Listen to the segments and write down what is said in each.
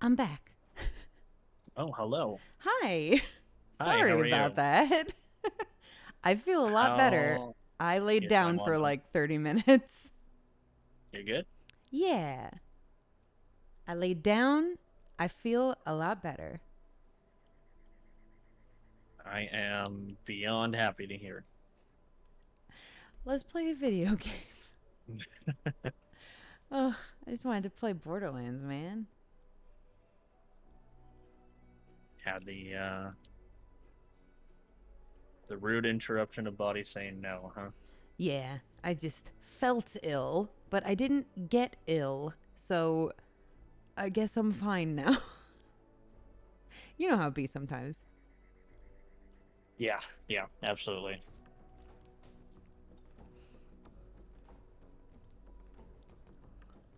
I'm back. Oh, hello. Hi. Hi, how Sorry are about you? that. I feel a lot better. How? I laid Yes, down I'm for wondering. like 30 minutes. You good? Yeah. I laid down. I feel a lot better. I am beyond happy to hear. Let's play a video game. Oh, I just wanted to play Borderlands, man. Had the rude interruption of body saying no, huh? Yeah, I just felt ill, but I didn't get ill. So I guess I'm fine now. You know how it be sometimes. Yeah, yeah, absolutely.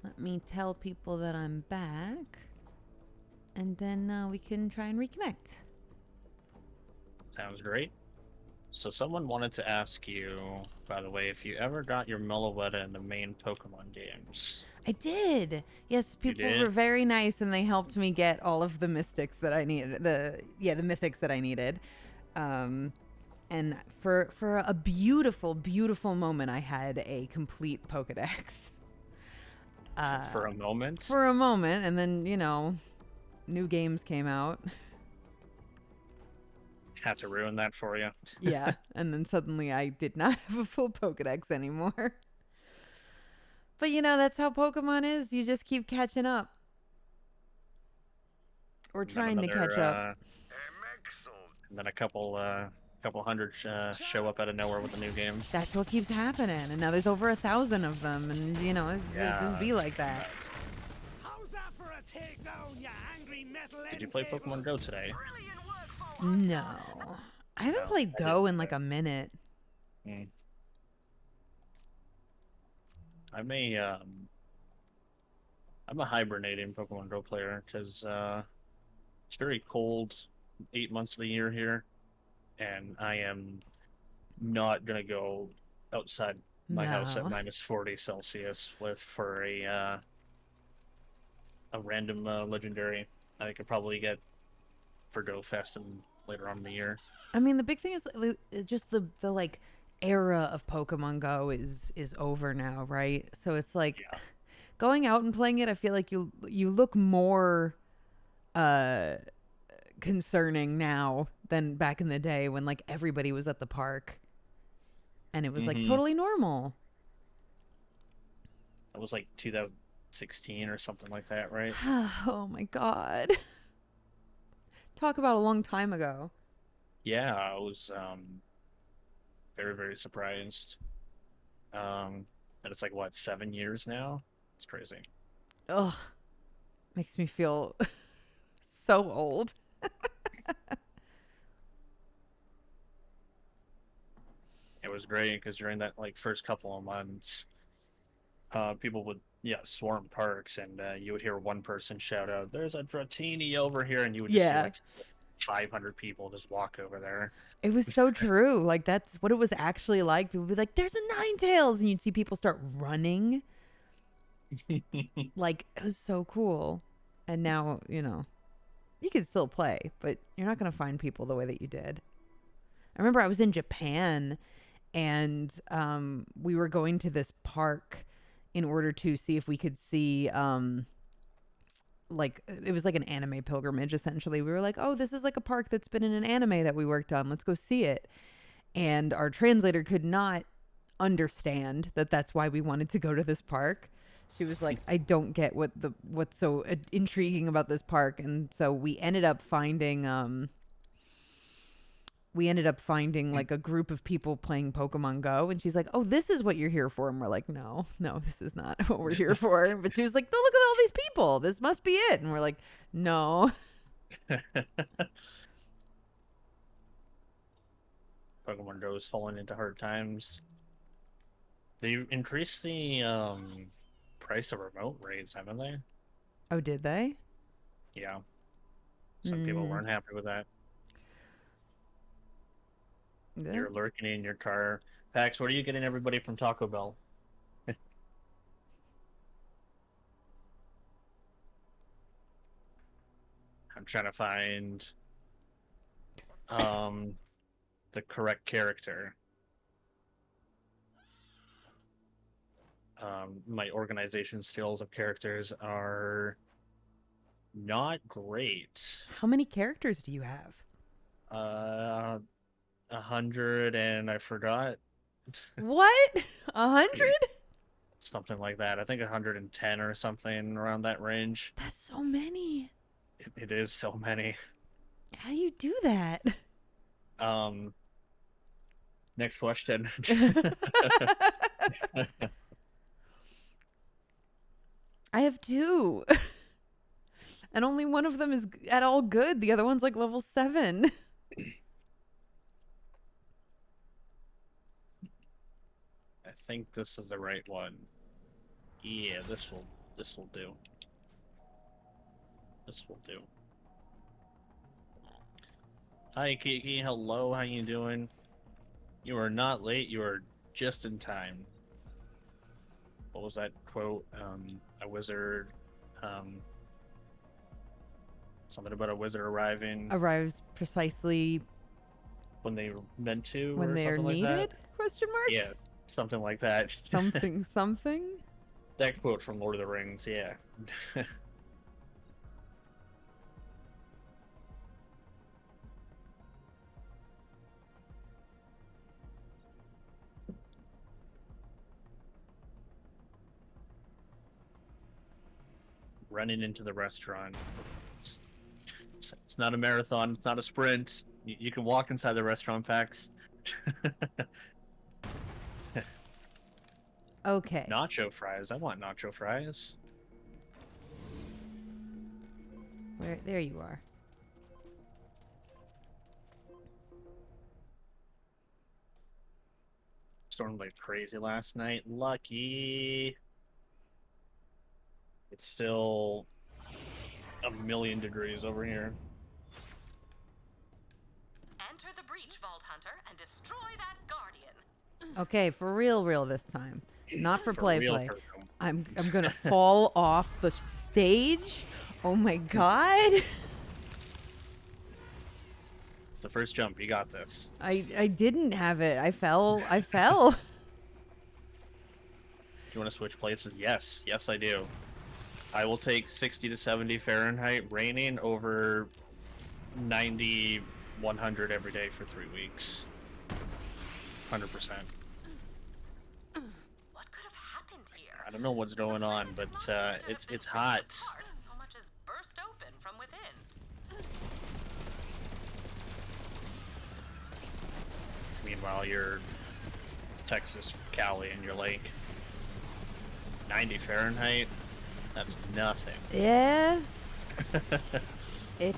Let me tell people that I'm back, and then we can try and reconnect. Sounds great. So someone wanted to ask you, by the way, if you ever got your Meloetta in the main Pokemon games. I did. Yes, You people were did? very nice, and they helped me get all of the mystics that I needed. The mythics that I needed. Um, and for a beautiful, beautiful moment, I had a complete Pokedex. For a moment? For a moment, and then new games came out. Had to ruin that for you. Yeah, and then suddenly I did not have a full Pokedex anymore. But that's how Pokemon is. You just keep catching up or And then trying to catch up. and then a couple hundred show up out of nowhere with a new game. That's what keeps happening. And now there's over 1,000 of them, and it's just Yeah, be it's like that. nuts. How's that for a takedown, you angry metal Did you end play Pokemon tables? Go today? No, I haven't No, played I didn't Go in like either. a minute. Mm. I'm a um, I'm a hibernating Pokemon Go player because it's very cold, 8 months of the year here, and I am not gonna go outside my house at No. -40 Celsius with for a random legendary. I could probably get for Go Fest and later on in the year. I mean, the big thing is just the like era of Pokemon Go is over now, right? So it's like Yeah. going out and playing it. I feel like you look more uh concerning now than back in the day when like everybody was at the park and it was like Mm-hmm. totally normal. That was like 2016 or something like that, right? Oh my god. Talk about a long time ago. Yeah, I was very, very surprised. And it's like what, 7 years now? It's crazy. Ugh, makes me feel so old. It was great because during that like first couple of months, people would swarm parks, and you would hear one person shout out, "There's a Dratini over here," and you would just see Yeah. like 500 people just walk over there. It was so true. Like that's what it was actually like. People would be like, "There's a nine tails," and you'd see people start running. Like it was so cool. And now you can still play, but you're not gonna find people the way that you did. I remember I was in Japan, and we were going to this park in order to see if we could see like it was like an anime pilgrimage essentially. We were like, "Oh, this is like a park that's been in an anime that we worked on. Let's go see it." And our translator could not understand that that's why we wanted to go to this park. She was like, "I don't get what's so intriguing about this park." And so we ended up finding like a group of people playing Pokemon Go, and she's like, "Oh, this is what you're here for." And we're like, "No, no, this is not what we're here for." But she was like, "Oh, look at all these people. This must be it." And we're like, "No." Pokemon Go is falling into hard times. They increased the price of remote raids, haven't they? Oh, did they? Yeah, some people Mm. weren't happy with that. Yeah. You're lurking in your car. Pax, what are you getting everybody from Taco Bell? I'm trying to find the correct character. My organization skills of characters are not great. How many characters do you have? 100 and I forgot. What? 100? Something like that. I think 110 or something around that range. That's so many. It is so many. How do you do that? Next question. I have 2. And only one of them is at all good. The other one's like level 7. I think this is the right one. Yeah, this will do. This will do. Hi Kiki, hello, how you doing? You are not late, you are just in time. What was that quote? A wizard, something about a wizard Arrives precisely when they were meant to, when or they're something like needed? that. Question mark? Yeah, something like that. Something. That quote from Lord of the Rings, yeah. Running into the restaurant. It's not a marathon, it's not a sprint. You can walk inside the restaurant packs. Okay. Nacho fries. I want nacho fries. There you are. Stormed like crazy last night. Lucky. It's still a million degrees over here. Enter the breach, Vault Hunter, and destroy that guardian. Okay, for real this time. Not for play. real, for real. I'm gonna fall off the stage. Oh my god. It's the first jump. You got this. I didn't have it. I fell. Do you want to switch places? Yes. Yes, I do. I will take 60 to 70 Fahrenheit raining over 90, 100 every day for 3 weeks. 100%. What could have happened here? I don't know what's going on, but it's hot. So much as burst open from within. Meanwhile, you're Texas, Cali, and you're like 90 Fahrenheit. That's nothing. Yeah. It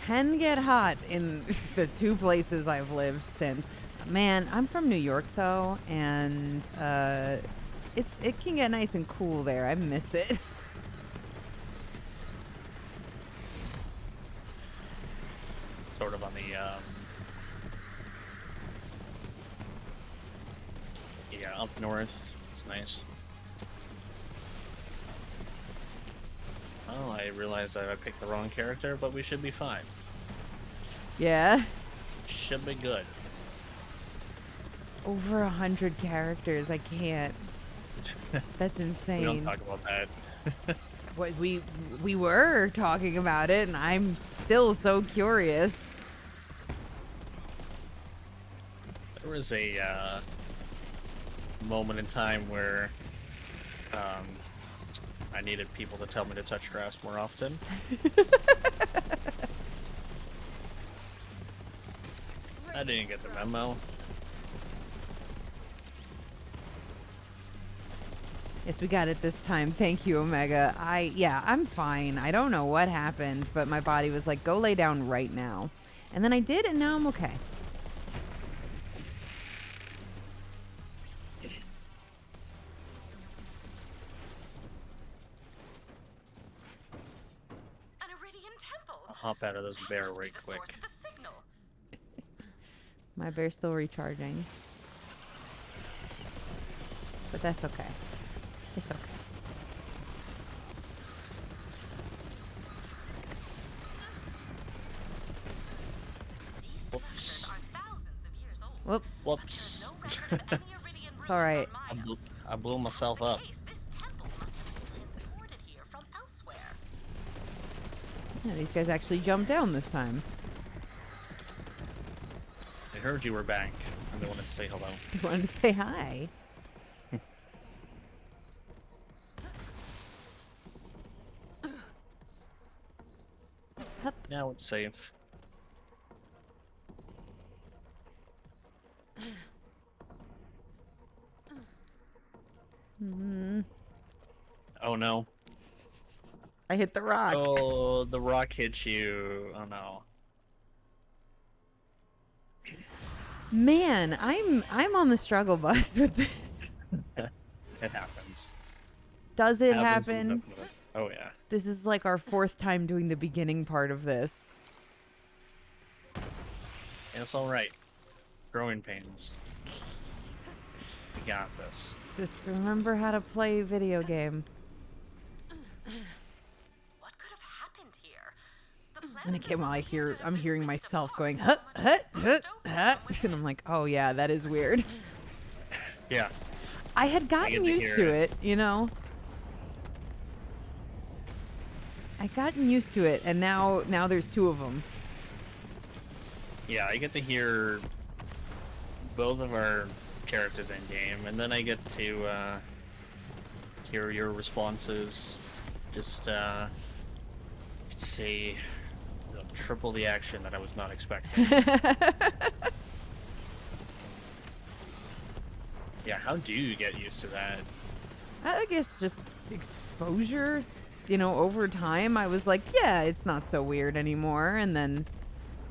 can get hot in the 2 places I've lived since. Man, I'm from New York though, and it can get nice and cool there. I miss it. Sort of on the yeah, up north. It's nice. Oh, I realized that I picked the wrong character, but we should be fine. Yeah. Should be good. Over 100 characters. I can't. That's insane. We don't talk about that. What we were talking about it, and I'm still so curious. There was a moment in time where I needed people to tell me to touch grass more often. I didn't get the memo. Yes, we got it this time. Thank you, Omega. I'm fine. I don't know what happened, but my body was like, go lay down right now. And then I did, and now I'm okay. I'll hop out of this bear right quick. My bear's still recharging. But that's okay. It's okay. Whoop. Whoops. No record of any Iridian It's all right. I blew, I blew myself up. Case, this temple must have been transported here from elsewhere. Yeah, these guys actually jumped down this time. I heard you were back, and they wanted to say hello. They wanted to say hi. Hup. Now it's safe. Hmm. Oh no. I hit the rock. Oh, the rock hit you. Oh no. Man, I'm on the struggle bus with this. It happens. Does it Happens happen? indefinitely. Oh yeah. This is like our 4th time doing the beginning part of this. It's alright. Growing pains. We got this. Just remember how to play video game. What could have happened here? The And planet again, while doesn't appear to I'm have hearing been ripped myself apart. going, hut, hut, hut, hut, Stove and I'm like, oh yeah, that is weird. Yeah. I had gotten get to used hear to it. it, you know? I'd gotten used to it, and now there's 2 of them. Yeah, I get to hear both of our characters in game, and then I get to hear your responses. Just say triple the action that I was not expecting. Yeah, how do you get used to that? I guess just exposure, you know, over time I was like, yeah, it's not so weird anymore, and then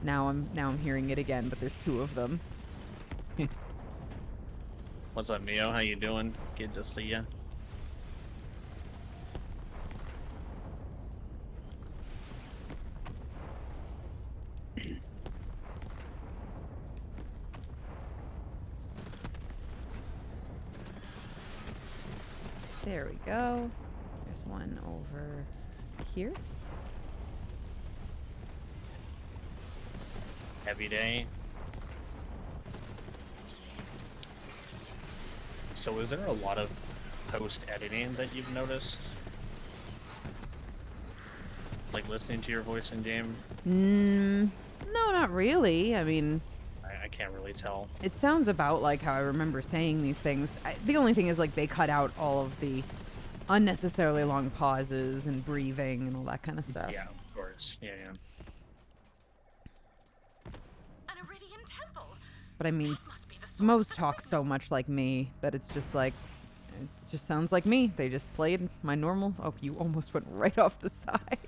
now I'm hearing it again, but there's 2 of them. What's up, Neo? How you doing? Good to see ya. There we go. There's one over here. Heavy day. So is there a lot of post-editing that you've noticed? Like listening to your voice in game? No, not really. I mean, I can't really tell. it sounds about like how I remember saying these things. The only thing is like they cut out all of the unnecessarily long pauses and breathing and all that kind of stuff. Yeah, of course. Yeah, yeah. An Iridian temple. But I mean, That must be the source Moze of the talks so signal. much like me that it's just like, it just sounds like me. They just played my normal. Oh, you almost went right off the side.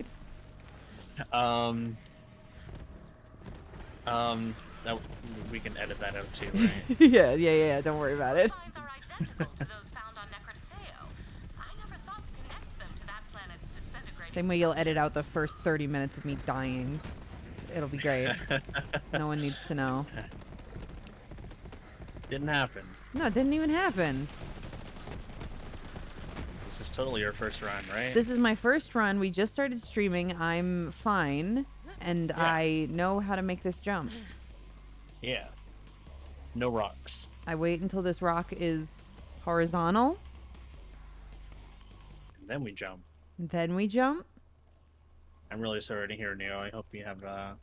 That, we can edit that out too, right? yeah. Don't worry about it. Lines are identical to those found on Necrotfeo. I never thought to connect them to that planet's disintegrating Same way you'll edit structure. out the first 30 minutes of me dying. It'll be great. No one needs to know. Didn't happen. No, it didn't even happen. This is totally your first run, right? This is my first run. We just started streaming. I'm fine. And Yeah. I know how to make this jump. Yeah. No rocks. I wait until this rock is horizontal. And then we jump. Then we jump. I'm really sorry to hear, Neo. I hope you have a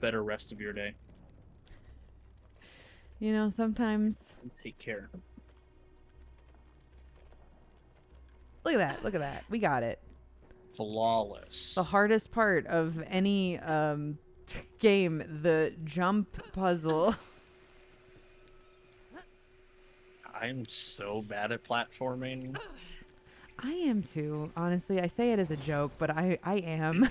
better rest of your day. You know, sometimes. Take care. Look at that. Look at that. We got it. Flawless. The hardest part of any game, the jump puzzle. I'm so bad at platforming. I am too. Honestly, I say it as a joke, but I am.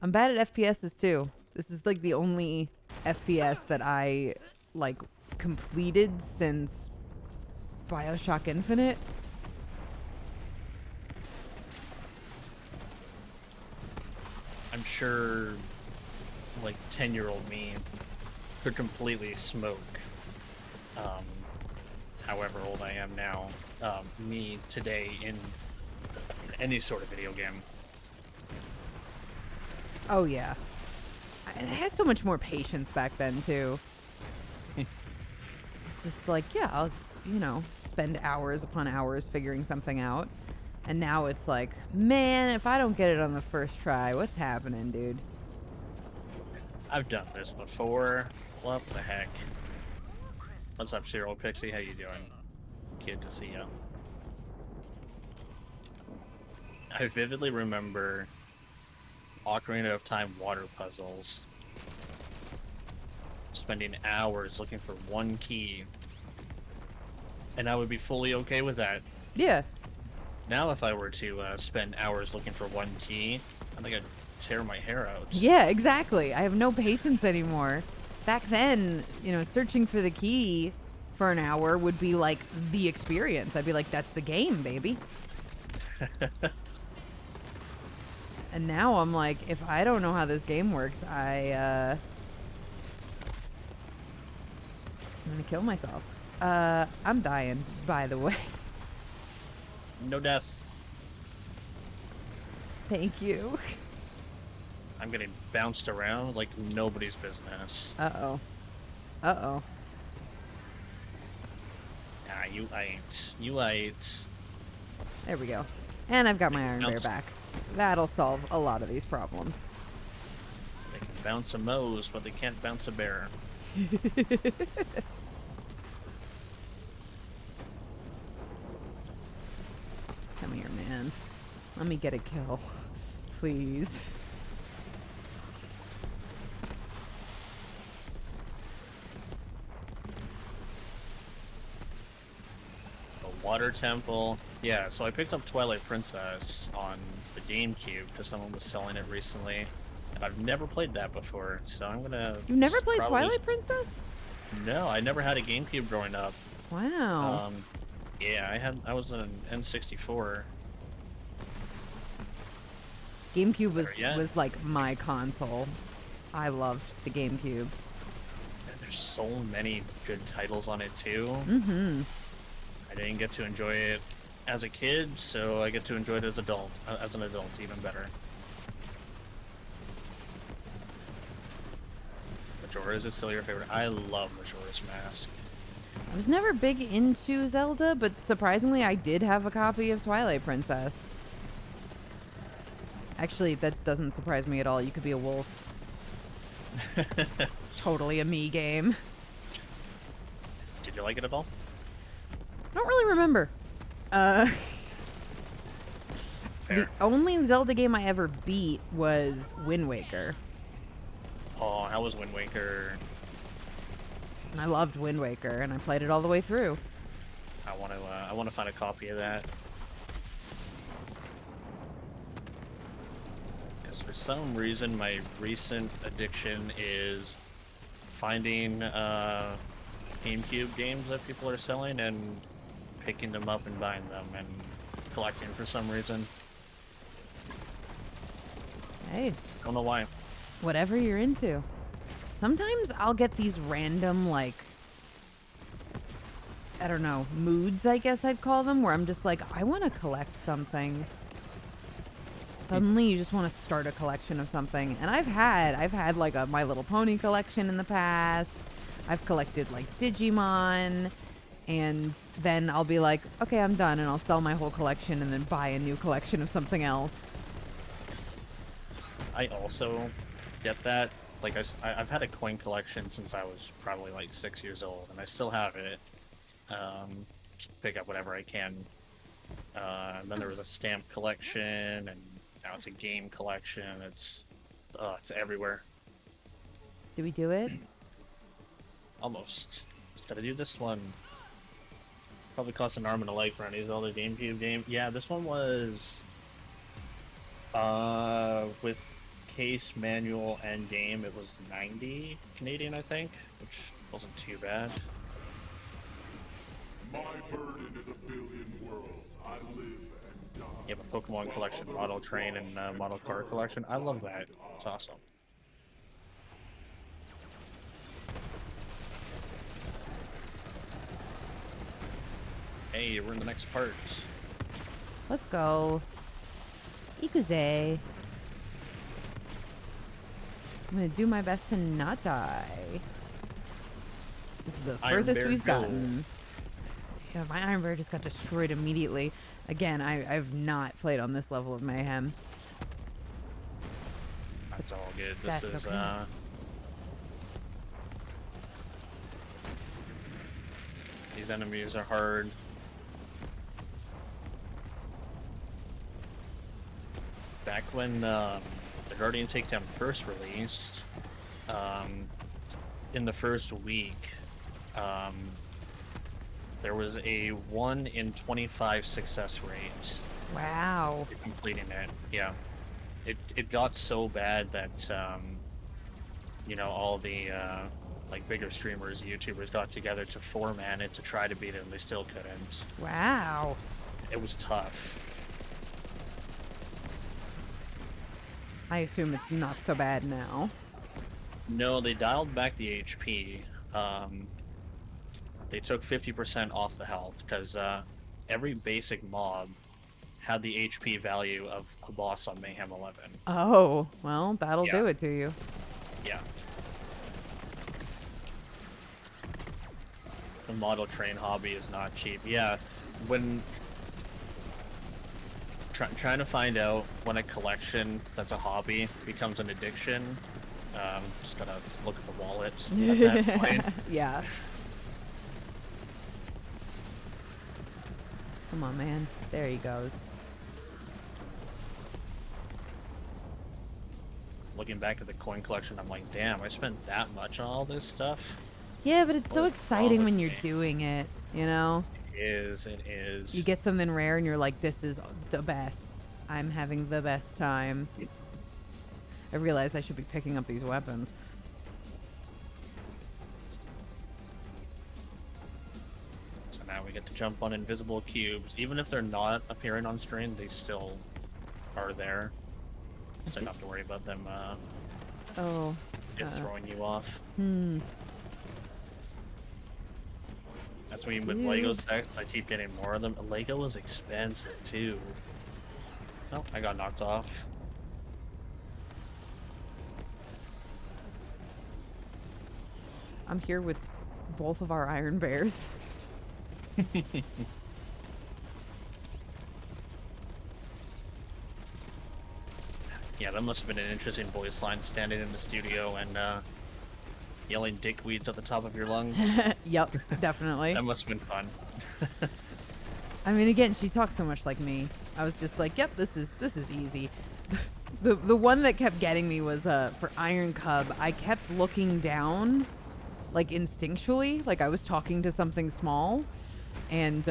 I'm bad at FPSs too. This is like the only FPS that I like completed since BioShock Infinite. I'm sure, like, 10-year-old me could completely smoke, however old I am now, me today in any sort of video game. Oh yeah. I had so much more patience back then too. Just like, yeah, I'll spend hours upon hours figuring something out. And now it's like, man, if I don't get it on the first try, what's happening, dude? I've done this before. What the heck? What's up, Cyril Pixie? How you doing? Good to see you. I vividly remember Ocarina of Time water puzzles. Spending hours looking for one key. And I would be fully okay with that. Yeah. Now if I were to spend hours looking for one key, I think I'd tear my hair out. Yeah, exactly. I have no patience anymore. Back then, searching for the key for an hour would be like the experience. I'd be like, that's the game, baby. And now I'm like, if I don't know how this game works, I'm gonna kill myself. I'm dying, by the way. No death. Thank you. I'm getting bounced around like nobody's business. Uh-oh. Uh-oh. Nah, you ain't. You ain't. There we go. And I've got my Iron Bear Bounce. back. That'll solve a lot of these problems. They can bounce a Moze, but they can't bounce a bear. Come here, man. Let me get a kill. Please. A water temple. Yeah, so I picked up Twilight Princess on the GameCube because someone was selling it recently. And I've never played that before, so I'm gonna... You never played probably Twilight Princess? No, I never had a GameCube growing up. Wow. Yeah, I was an N64. GameCube Better yet. was like my console. I loved the GameCube. There's so many good titles on it too. Mm-hmm. I didn't get to enjoy it as a kid, so I get to enjoy it as an adult, even better. Majora's is still your favorite. I love Majora's Mask. I was never big into Zelda, but surprisingly, I did have a copy of Twilight Princess. Actually, that doesn't surprise me at all. You could be a wolf. It's totally a me game. Did you like it at all? I don't really remember. The Fair. only Zelda game I ever beat was Wind Waker. Oh, how was Wind Waker? And I loved Wind Waker, and I played it all the way through. I want to find a copy of that. Because for some reason, my recent addiction is finding GameCube games that people are selling and picking them up and buying them and collecting for some reason. Hey, Don't know why. whatever you're into. Sometimes I'll get these random, like, I don't know, moods, I guess I'd call them, where I'm just like, I want to collect something. Suddenly you just want to start a collection of something. And I've had like a My Little Pony collection in the past. I've collected like Digimon. And then I'll be like, okay, I'm done. And I'll sell my whole collection and then buy a new collection of something else. I also get that. Like, I've had a coin collection since I was probably like 6 years old, and I still have it. Pick up whatever I can. And then there was a stamp collection, and now it's a game collection. It's everywhere. Did we do it? Almost. Just gotta do this one. Probably cost an arm and a leg for any Zelda GameCube game. Yeah, this one was with case, manual, and game, it was 90 Canadian, I think, which wasn't too bad. My burden is a billion worlds. I live and die. You have a Pokemon collection, model train, and model car collection. I love that. It's awesome. Hey, we're in the next part. Let's go. Ikuze. I'm gonna do my best to not die. This is the Iron furthest Bear, we've go. gotten. Yeah, my Iron Bear just got destroyed immediately. Again, I've not played on this level of mayhem. That's all good. This That's is okay. These enemies are hard. Back when the Guardian Takedown first released, in the first week, there was a 1 in 25 success rate Wow. to completing it. Yeah. It got so bad that, you know, all the, like, bigger streamers, YouTubers got together to four-man it to try to beat it, and they still couldn't. Wow. It was tough. I assume it's not so bad now. No, they dialed back the HP. They took 50% off the health, because every basic mob had the HP value of a boss on Mayhem 11. Oh, well, that'll Yeah. do it to you. Yeah. The model train hobby is not cheap. Yeah, when trying to find out when a collection that's a hobby becomes an addiction, just gotta look at the wallet at that point. Yeah. Come on, man. There he goes. Looking back at the coin collection, I'm like, damn, I spent that much on all this stuff. Yeah, but it's so What's exciting wrong when with you're me? doing it, you know? It is. You get something rare and you're like, this is the best. I'm having the best time. I realized I should be picking up these weapons. So now we get to jump on invisible cubes. Even if they're not appearing on screen, they still are there. So you don't have to worry about them Oh. throwing you off. Hmm. That's when with Ew. Lego sets, I keep getting more of them. Lego is expensive too. Oh, I got knocked off. I'm here with both of our Iron Bears. Yeah, that must have been an interesting voice line standing in the studio and yelling dickweeds at the top of your lungs. Yep, definitely. That must have been fun. I mean, again, she talks so much like me. I was just like, yep, this is easy. The one that kept getting me was for Iron Cub. I kept looking down, like instinctually, like I was talking to something small, and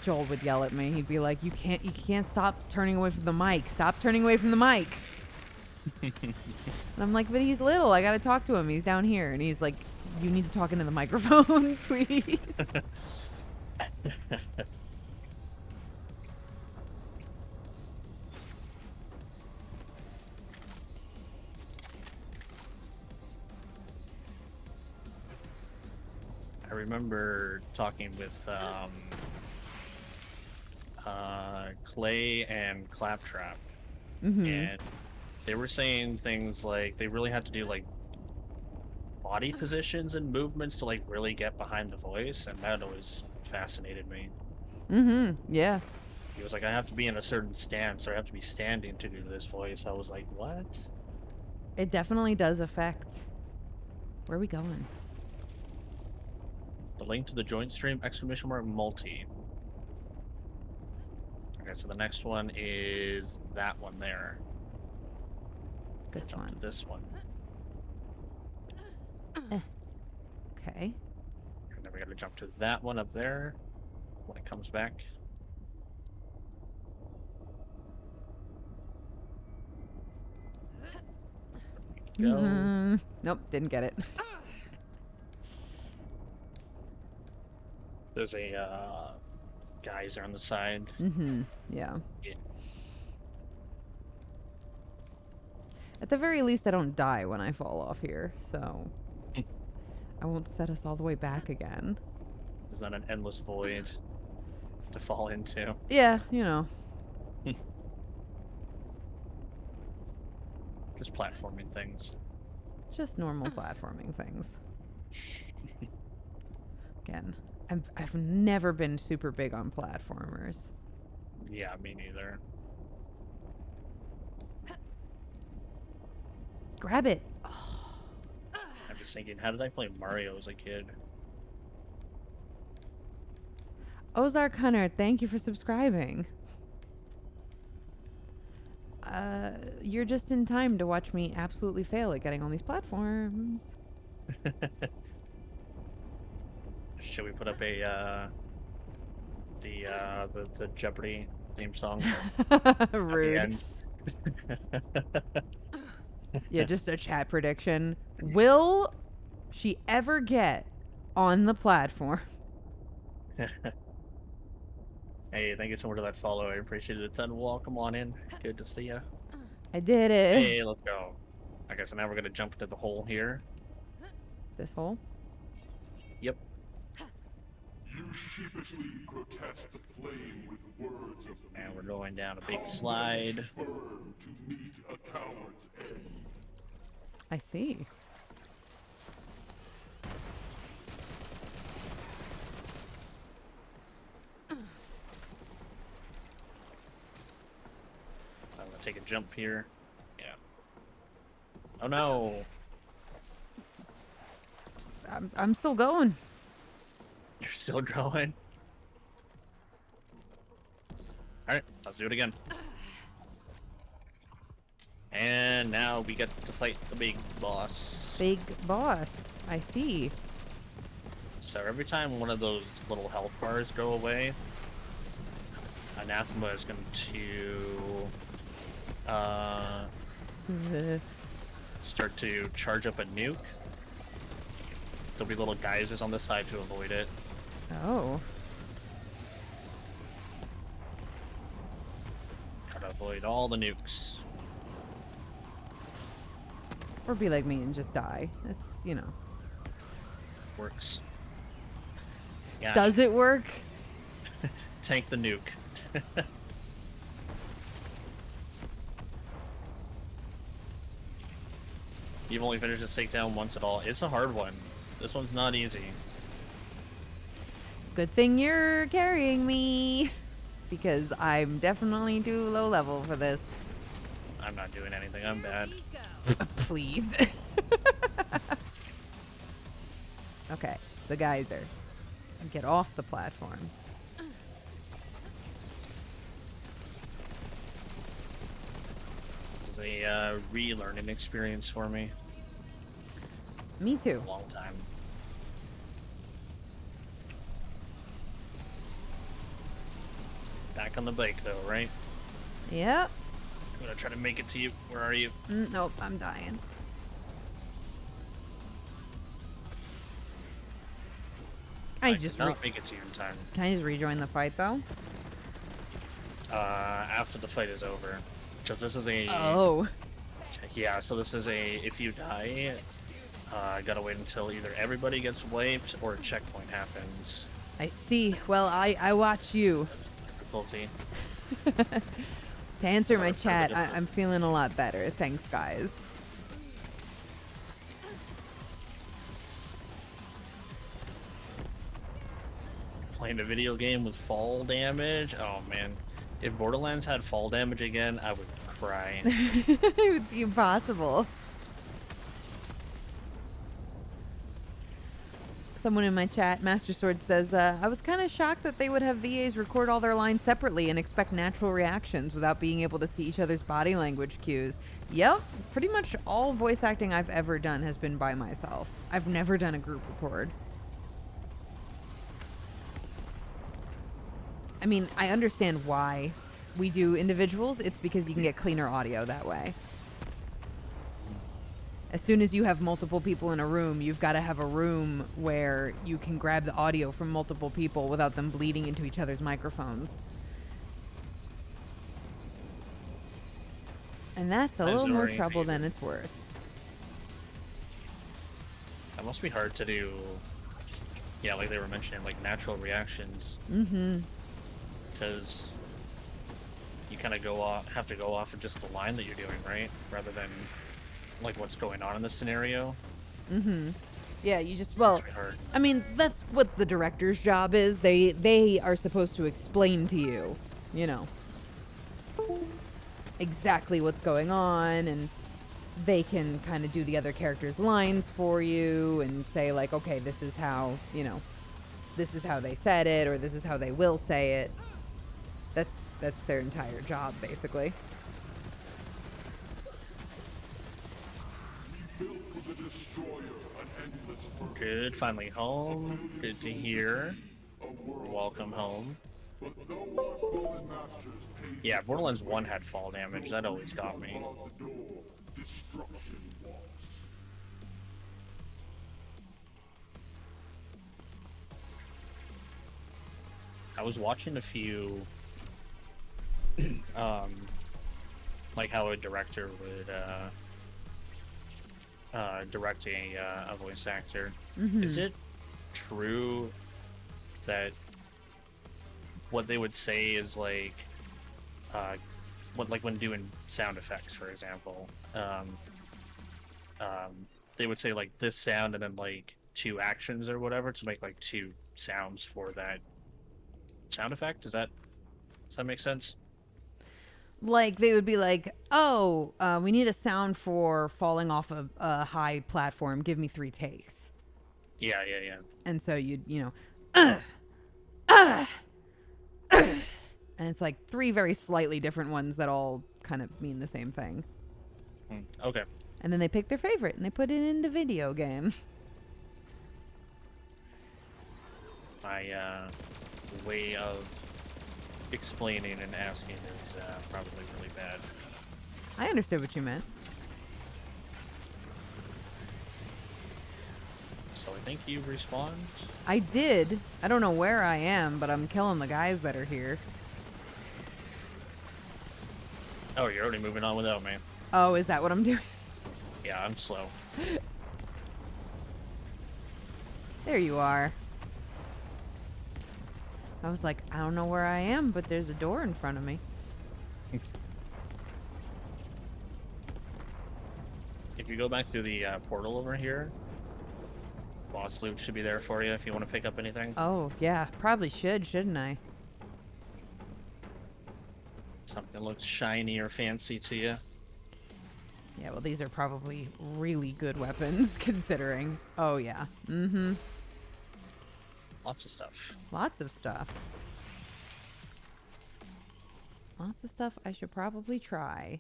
Joel would yell at me. He'd be like, you can't stop turning away from the mic. Stop turning away from the mic. And I'm like, but he's little. I gotta talk to him. He's down here, and he's like, you need to talk into the microphone, please. I remember talking with Clay and Claptrap, and they were saying things like they really had to do like body positions and movements to like really get behind the voice, and that always fascinated me. Yeah. He was like, I have to be in a certain stance, or I have to be standing to do this voice. I was like, what? It definitely does affect. Where are we going? The link to the joint stream, !multi. Okay, so the next one is that one there. This Jump to one. this one. Okay. And then we gotta jump to that one up there when it comes back. Go. Nope, didn't get it. There's a geyser on the side. Yeah. Yeah. At the very least, I don't die when I fall off here, so I won't set us all the way back again. Is that an endless void to fall into? Yeah, you know. Just platforming things. Just normal platforming things. Again, I've never been super big on platformers. Yeah, me neither. Grab it. I'm just thinking, how did I play Mario as a kid? Ozark Hunter, thank you for subscribing. You're just in time to watch me absolutely fail at getting on these platforms. Should we put up a the Jeopardy theme song at the Rude. end? Yeah, just a chat prediction. Will she ever get on the platform? Hey, thank you so much for that follow. I appreciate it a ton. Welcome on in. Good to see you. I did it. Hey, let's go. Okay, so now we're gonna jump into the hole here. This hole? Yep. You sheepishly protest the flame with words of And we're going down a big slide. burn to meet a coward's end. I see. I'm gonna take a jump here. Yeah. Oh no! I'm still going. You're still going? Alright, let's do it again. And now we get to fight the big boss. Big boss. I see. So every time one of those little health bars go away, Anathema is going to start to charge up a nuke. There'll be little geysers on the side to avoid it. Oh. Try to avoid all the nukes. Or be like me and just die. It's, you know. Works. Yeah. Does it work? Tank the nuke. You've only finished this takedown once at all. It's a hard one. This one's not easy. It's a good thing you're carrying me. Because I'm definitely too low level for this. I'm not doing anything. I'm bad. Please. Okay, the geyser. Get off the platform. It's a relearning experience for me. Me too. A long time. Back on the bike though, right? Yep. I'm gonna try to make it to you. Where are you? Nope, I'm dying. I just cannot make it to you in time. Can I just rejoin the fight though? After the fight is over, because this is a Oh. yeah. So this is a if you die, gotta wait until either everybody gets wiped or a checkpoint happens. I see. Well, I watch you. That's difficulty. To answer my chat, I'm feeling a lot better. Thanks, guys. Playing a video game with fall damage. Oh man, if Borderlands had fall damage again, I would cry. It would be impossible. Someone in my chat, Master Sword, says, I was kind of shocked that they would have VAs record all their lines separately and expect natural reactions without being able to see each other's body language cues. Yep, pretty much all voice acting I've ever done has been by myself. I've never done a group record. I mean, I understand why we do individuals. It's because you can get cleaner audio that way. As soon as you have multiple people in a room, you've got to have a room where you can grab the audio from multiple people without them bleeding into each other's microphones. And that's a little more trouble than it's worth. That must be hard to do. Yeah, like they were mentioning, like natural reactions. Mm-hmm. Because you kind of have to go off of just the line that you're doing, right? Rather than like what's going on in the scenario. Yeah, you just, well, It's really hard. I mean, that's what the director's job is. They are supposed to explain to you, you know, exactly what's going on, and they can kind of do the other characters' lines for you and say like, okay, this is how, you know, this is how they said it, or this is how they will say it. That's their entire job, basically. Good, finally home. Good to hear. Welcome home. Yeah, Borderlands 1 had fall damage. That always got me. I was watching a few, like how a director would direct a voice actor. Is it true that what they would say is like, what, like when doing sound effects, for example, they would say like this sound and then like 2 actions or whatever to make like 2 sounds for that sound effect? Does that make sense? Like, they would be like, oh, we need a sound for falling off of a high platform. Give me 3 takes. Yeah. And so you'd, you know, and it's like 3 very slightly different ones that all kind of mean the same thing. Okay. And then they pick their favorite and they put it in the video game. My way of explaining and asking is probably really bad. I understood what you meant. So I think you respawned. I did. I don't know where I am, but I'm killing the guys that are here. Oh, you're already moving on without me. Oh, is that what I'm doing? Yeah, I'm slow. There you are. I was like, I don't know where I am, but there's a door in front of me. If you go back through the portal over here, boss loot should be there for you if you want to pick up anything. Oh, yeah. Probably should, shouldn't I? Something that looks shiny or fancy to you. Yeah, well, these are probably really good weapons, considering. Oh, yeah. Mm-hmm. Lots of stuff. Lots of stuff. Lots of stuff I should probably try.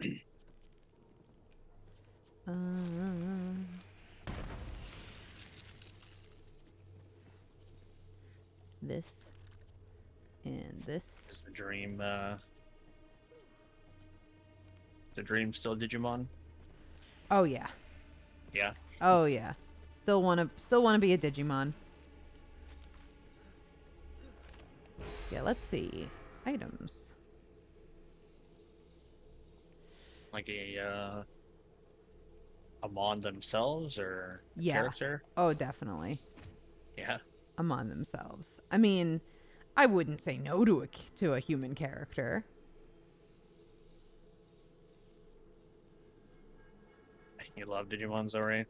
This. And this. Is the dream still Digimon? Oh, yeah. Yeah. Oh, yeah. Still wanna be a Digimon. Yeah, let's see. Items. Like a Mon themselves or a Yeah. character? Oh, definitely. Yeah. Among themselves. I mean, I wouldn't say no to a human character. You love Digimon, Zori?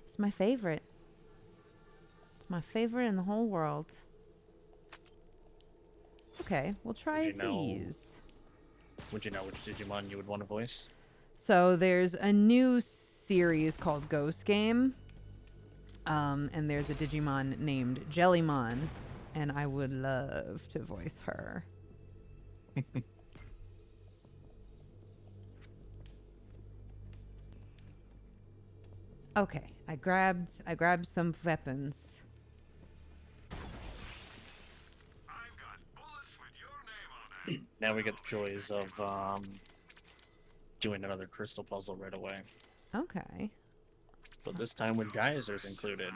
It's my favorite. It's my favorite in the whole world. Okay, we'll try Would you know- these. Would you know which Digimon you would want to voice? So there's a new series called Ghost Game. And there's a Digimon named Jellymon. And I would love to voice her. Okay, I grabbed some weapons. Now we get the joys of doing another crystal puzzle right away. Okay. But this time with geysers included.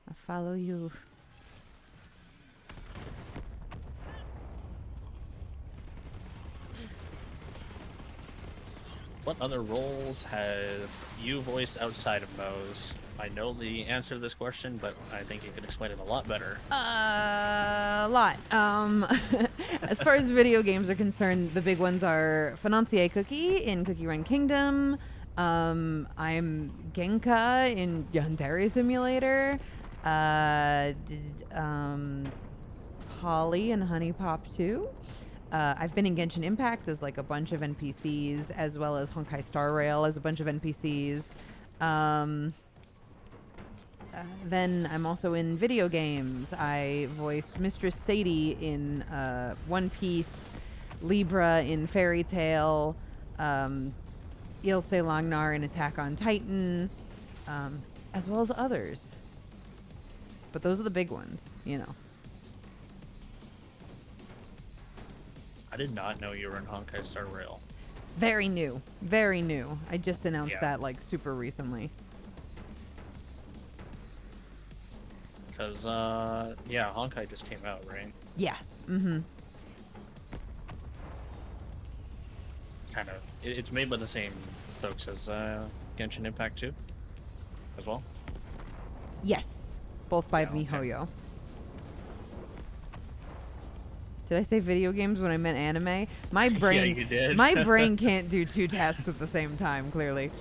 I follow you. What other roles have you voiced outside of Moze? I know the answer to this question, but I think you can explain it a lot better. A lot. As far as video games are concerned, the big ones are Financier Cookie in Cookie Run Kingdom. I'm Genka in Yandere Simulator. Holly and Honey Pop 2. I've been in Genshin Impact as like a bunch of NPCs, as well as Honkai Star Rail as a bunch of NPCs. Then I'm also in video games. I voiced Mistress Sadie in One Piece, Libra in Fairy Tail, Ilse Langnar in Attack on Titan, as well as others. But those are the big ones, you know. I did not know you were in Honkai Star Rail. Very new. Very new. I just announced Yeah. that like super recently. Because, yeah, Honkai just came out, right? Yeah. Mm-hmm. Kind of. It's made by the same folks as Genshin Impact 2 as well. Yes. Both by Yeah, okay. MiHoYo. Did I say video games when I meant anime? My brain, you did. my brain can't do two tasks at the same time. Clearly,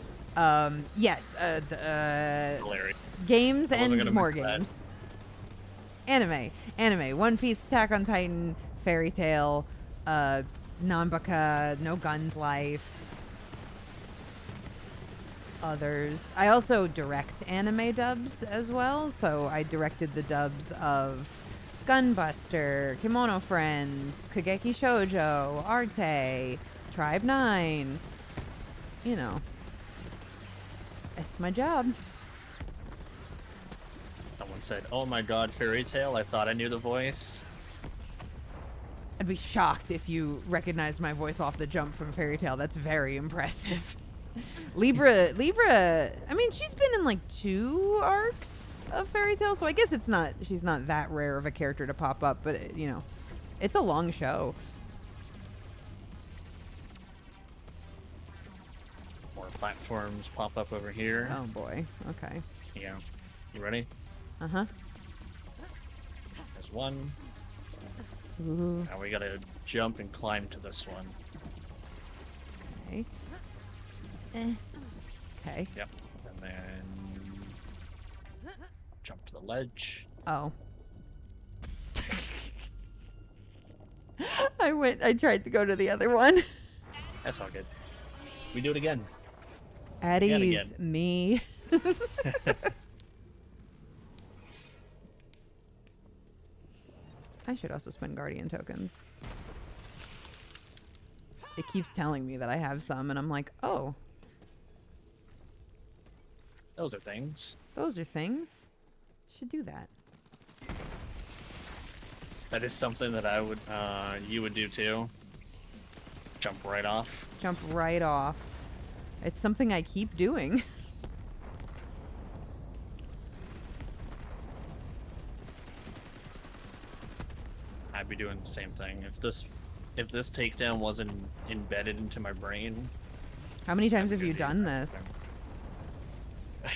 yes. Hilarious. Games I wasn't and gonna more mention that. games. Anime. One Piece, Attack on Titan, Fairy Tail, Nanbaka, No Guns Life. Others. I also direct anime dubs as well, so I directed the dubs of Gunbuster, Kimono Friends, Kageki Shoujo, Arte, Tribe 9. You know. That's my job. Someone said, "Oh my God, Fairy Tail! I thought I knew the voice." I'd be shocked if you recognized my voice off the jump from Fairy Tail. That's very impressive. Libra, I mean, she's been in like 2 arcs of Fairy Tail, so I guess she's not that rare of a character to pop up, but you know, it's a long show. More platforms pop up over here. Oh boy. Okay. Yeah. You ready? Uh-huh. There's one. Ooh. Now we gotta jump and climb to this one. Okay. Okay. Yep. And then jump to the ledge. Oh. I tried to go to the other one. That's all good. We do it again. At Yet ease, again. me. I should also spend Guardian tokens. It keeps telling me that I have some, and I'm like, oh, Those are things. those are things. Should do that. That is something that I would, you would do too. Jump right off. Jump right off. It's something I keep doing. I'd be doing the same thing. If this takedown wasn't embedded into my brain. How many times I'd have you do the done exact this? same.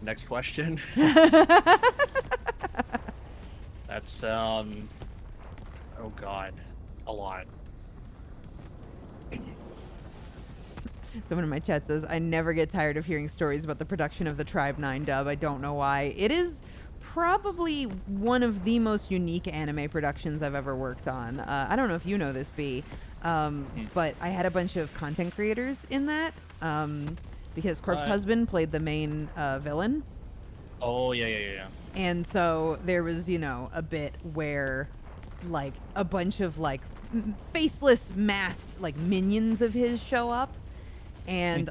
Next question. That's oh god, a lot. Someone in my chat says, I never get tired of hearing stories about the production of the Tribe 9 dub. I don't know why. It is probably one of the most unique anime productions I've ever worked on. I don't know if you know this, B, but I had a bunch of content creators in that because Corpse What? Husband played the main villain. Oh yeah. And so there was, you know, a bit where like a bunch of like faceless masked like minions of his show up. And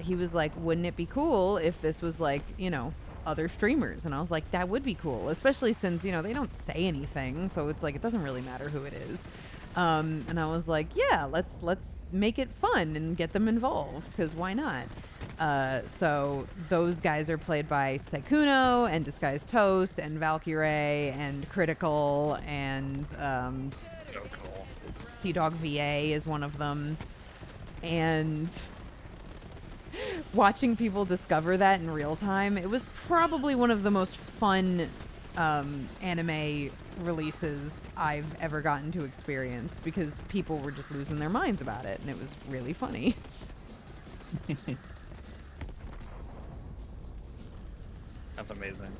he was like, wouldn't it be cool if this was like, you know, other streamers? And I was like, that would be cool, especially since, you know, they don't say anything. So it's like, it doesn't really matter who it is. And I was like, yeah, let's make it fun and get them involved, because why not? So those guys are played by Saikuno and Disguised Toast and Valkyrie and Critical and So cool. Sea Dog VA is one of them. And watching people discover that in real time, it was probably one of the most fun anime releases I've ever gotten to experience because people were just losing their minds about it, and it was really funny. That's amazing.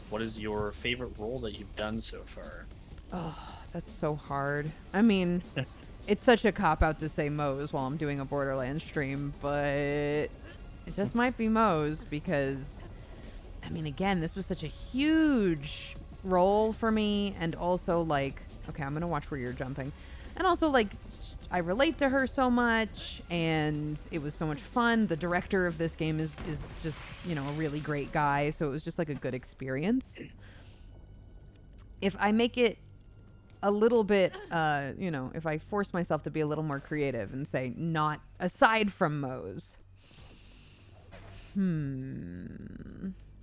What is your favorite role that you've done so far? Oh, that's so hard. I mean, it's such a cop-out to say Moze while I'm doing a Borderlands stream, but it just might be Moze because, I mean, again, this was such a huge role for me, and also, like, okay, I'm gonna watch where you're jumping. And also, like, I relate to her so much, and it was so much fun. The director of this game is just, you know, a really great guy, so it was just, like, a good experience. If I make it a little bit, you know, if I force myself to be a little more creative and say, not aside from Moze,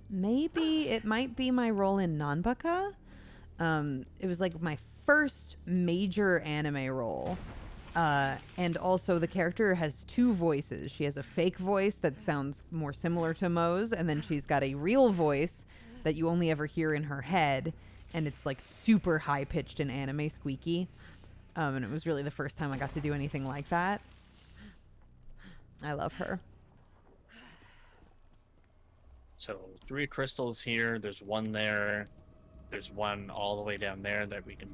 maybe it might be my role in Nanbaka. It was like my first major anime role. And also the character has two voices. She has a fake voice that sounds more similar to Moze, and then she's got a real voice that you only ever hear in her head, and it's like super high pitched and anime squeaky. And it was really the first time I got to do anything like that. I love her. So 3 crystals here. There's one there. There's one all the way down there that we can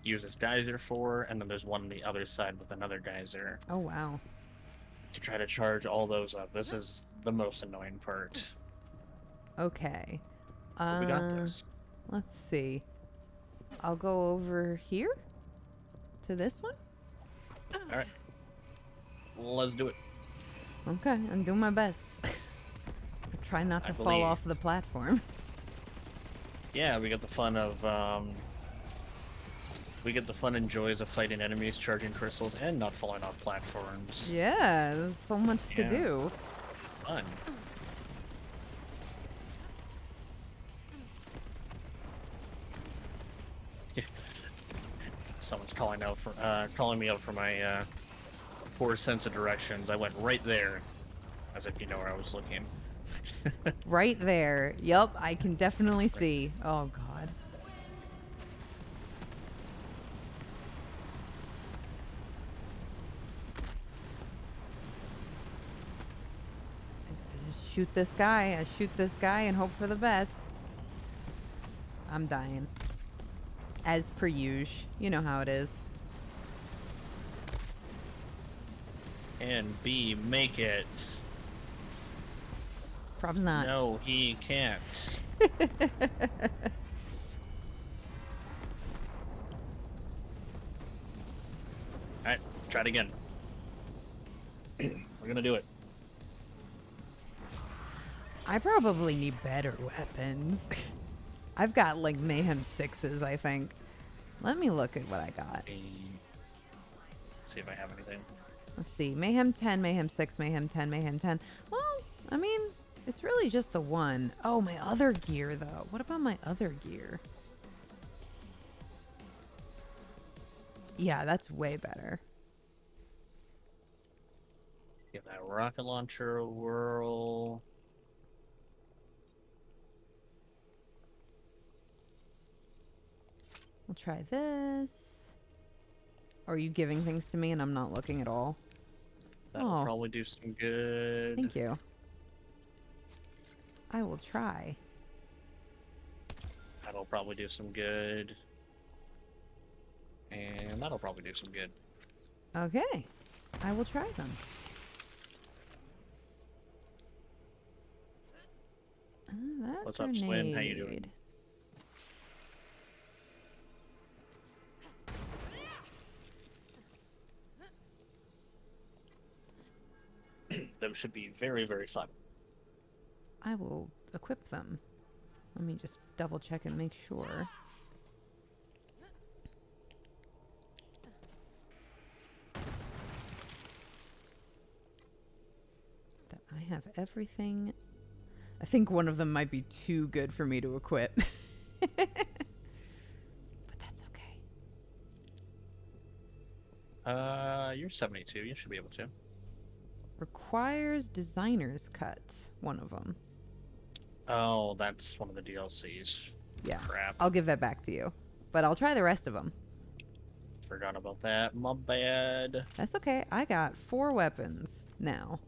use as geyser for, and then there's one on the other side with another geyser. Oh, wow. To try to charge all those up. This is the most annoying part. Okay. But we got this. Let's see. I'll go over here to this one. All right. Let's do it. Okay, I'm doing my best. I try not to fall off the platform. Yeah, we get the fun of we get the fun and joys of fighting enemies, charging crystals, and not falling off platforms. Yeah, there's so much to Yeah. do. Fun. Someone's calling me out for my poor sense of directions. I went right there, as if you know where I was looking. Right there. Yup, I can definitely see. Oh, God. I just shoot this guy. I shoot this guy and hope for the best. I'm dying. As per usual. You know how it is. And B, make it. Prob's not. No, he can't. Alright, try it again. We're gonna do it. I probably need better weapons. I've got like Mayhem 6s, I think. Let me look at what I got. Let's see if I have anything. Let's see. Mayhem 10, Mayhem 6, Mayhem 10, Mayhem 10. Well, I mean, it's really just the one. Oh, my other gear, though. What about my other gear? Yeah, that's way better. Give that rocket launcher a whirl. I'll try this. Are you giving things to me and I'm not looking at all? That'll probably do some good. Thank you. I will try. That'll probably do some good. And that'll probably do some good. Okay. I will try them. That What's up, Swin? How you doing? grenade. Those should be very, very fun. I will equip them. Let me just double check and make sure. That I have everything. I think one of them might be too good for me to equip. But that's okay. You're 72. You should be able to. Requires designer's cut. One of them. Oh, that's one of the DLCs. Yeah. Crap. I'll give that back to you. But I'll try the rest of them. Forgot about that. My bad. That's okay. I got 4 weapons now.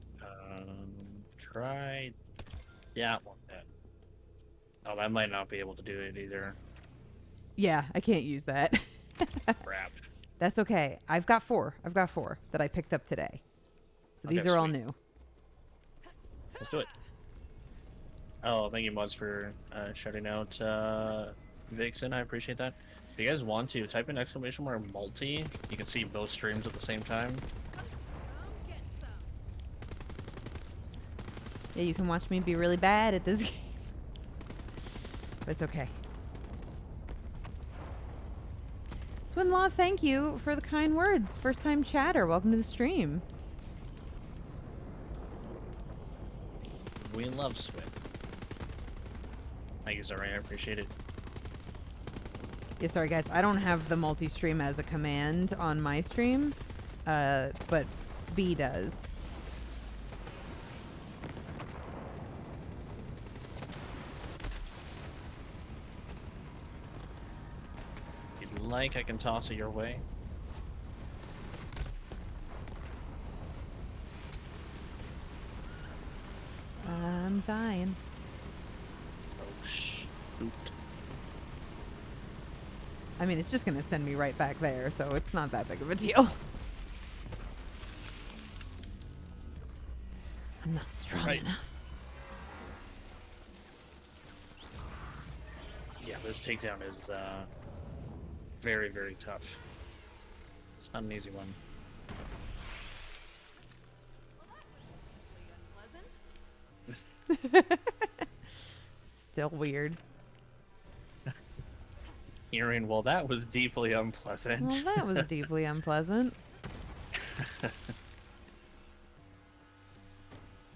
Try. Yeah, I want that. Oh, I might not be able to do it either. Yeah, I can't use that. Crap. That's okay. I've got 4. I've got 4 that I picked up today. So these Okay, are all sweet. new. Let's do it. Oh, thank you, Mods, for shouting out Vixen. I appreciate that. If you guys want to, type in exclamation mark multi. You can see both streams at the same time. Yeah, you can watch me be really bad at this game. But it's okay. Swinlaw, thank you for the kind words. First time chatter. Welcome to the stream. We love Swin. Thank you, Zari. I appreciate it. Yeah, sorry guys. I don't have the multi-stream as a command on my stream. But B does. If you'd like, I can toss it your way. I'm dying. Oh, shoot. I mean, it's just going to send me right back there, so it's not that big of a deal. I'm not strong Right. enough. Yeah, this takedown is very, very tough. It's not an easy one. Still weird. Hearing, well, that was deeply unpleasant. Well, that was deeply unpleasant.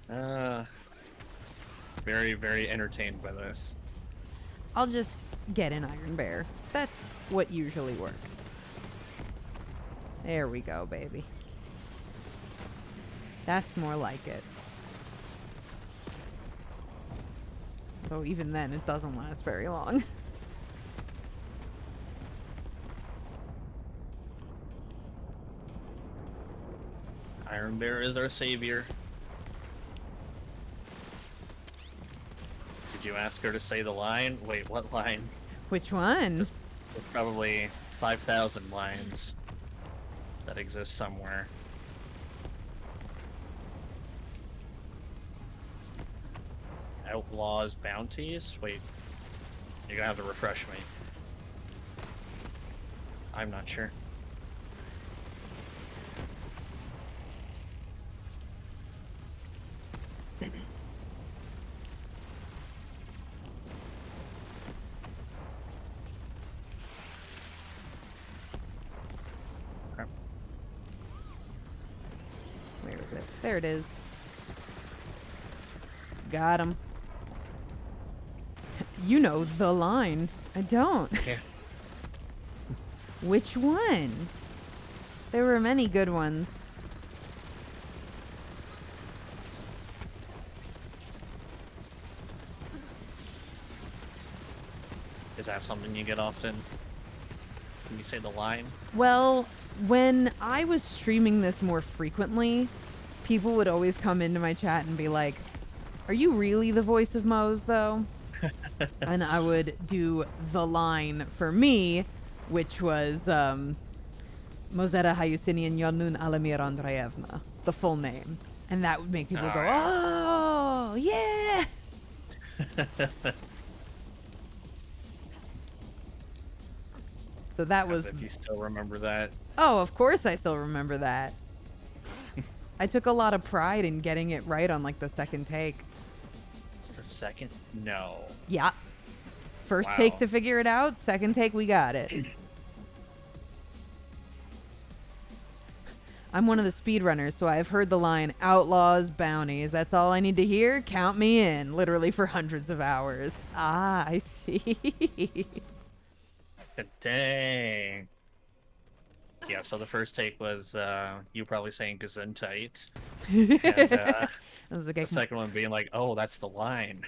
Very, very entertained by this. I'll just get an Iron Bear. That's what usually works. There we go, baby. That's more like it. Though even then, it doesn't last very long. Iron Bear is our savior. Did you ask her to say the line? Wait, what line? Which one? There's probably 5,000 lines that exist somewhere. Outlaws bounties? Wait, you're gonna have to refresh me. I'm not sure. Crap. Where is it? There it is. Got him. You know the line. I don't. Yeah. Which one? There were many good ones. Is that something you get often? Can you say the line? Well, when I was streaming this more frequently, people would always come into my chat and be like, "Are you really the voice of Moze, though?" And I would do the line for me, which was Mozeta Hayusinian Yonun Alamir Andreevna, the full name. And that would make people go, "Oh, yeah!" So that was... As if you still remember that. Oh, of course I still remember that. I took a lot of pride in getting it right on like the second take. The second? No. Yeah. First Wow. take to figure it out, second take we got it. I'm one of the speedrunners, so I've heard the line, outlaws, bounties. That's all I need to hear. Count me in, literally for hundreds of hours. Ah, I see. Dang. Yeah, so the first take was you probably saying Gesundheit, and I was like, the second one being like, "Oh, that's the line."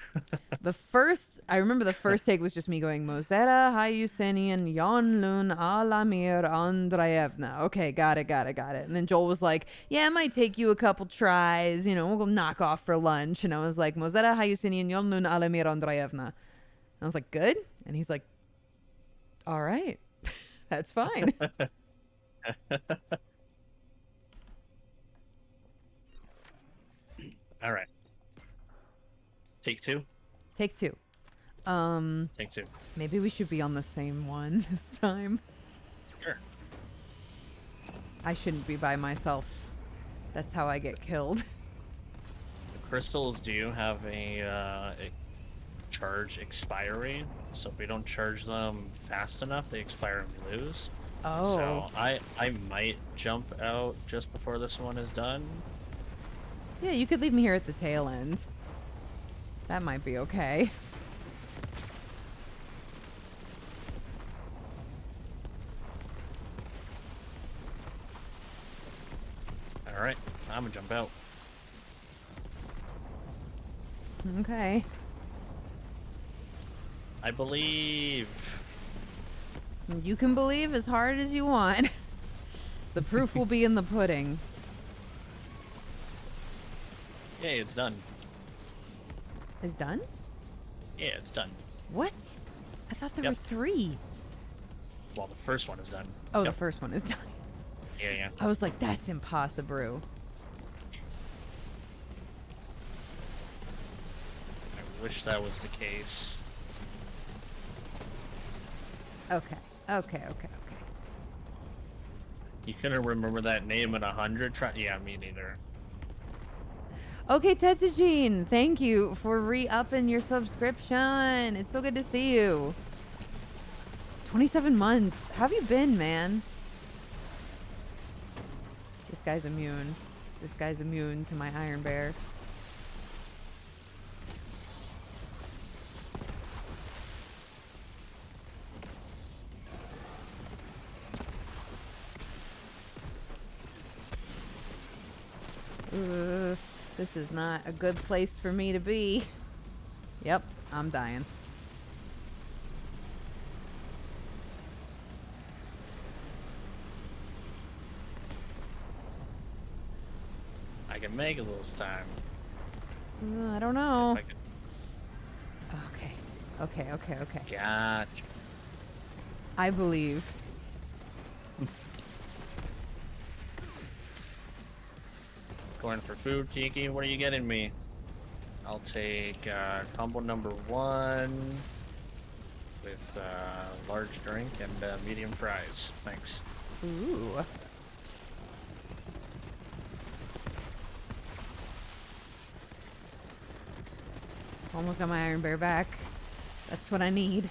I remember the first take was just me going, Mozera, Hayusenian, Yonlun, Alamir, Andreevna. Okay, got it. And then Joel was like, yeah, it might take you a couple tries. You know, we'll go knock off for lunch. And I was like, Mozera, Hayusenian, Yonlun, Alamir, Andreevna. And I was like, good? And he's like, all right, that's fine. All right, take two. Take two. Take two. Maybe we should be on the same one this time. Sure. I shouldn't be by myself. That's how I get killed. The crystals do have a charge expiry, so if we don't charge them fast enough, they expire and we lose. Oh. So I might jump out just before this one is done. Yeah, you could leave me here at the tail end. That might be okay. All right, I'm gonna jump out. Okay. I believe. You can believe as hard as you want. The proof will be in the pudding. Yay, it's done. Is done? Yeah, it's done. What? I thought there Yep. were 3. Well, the first one is done. Oh, Yep. the first one is done. Yeah. I was like, that's impossible. I wish that was the case. Okay. You couldn't remember that name in 100 try? Yeah, me neither. Okay, Tetsujin, thank you for re-upping your subscription. It's so good to see you. 27 months. How have you been, man? This guy's immune. This guy's immune to my Iron Bear. This is not a good place for me to be. Yep, I'm dying. I can make it this time. I don't know. If I could... Okay. Gotcha. I believe. Going for food, Kiki. What are you getting me? I'll take combo number 1 with large drink and medium fries. Thanks. Ooh. Almost got my Iron Bear back. That's what I need.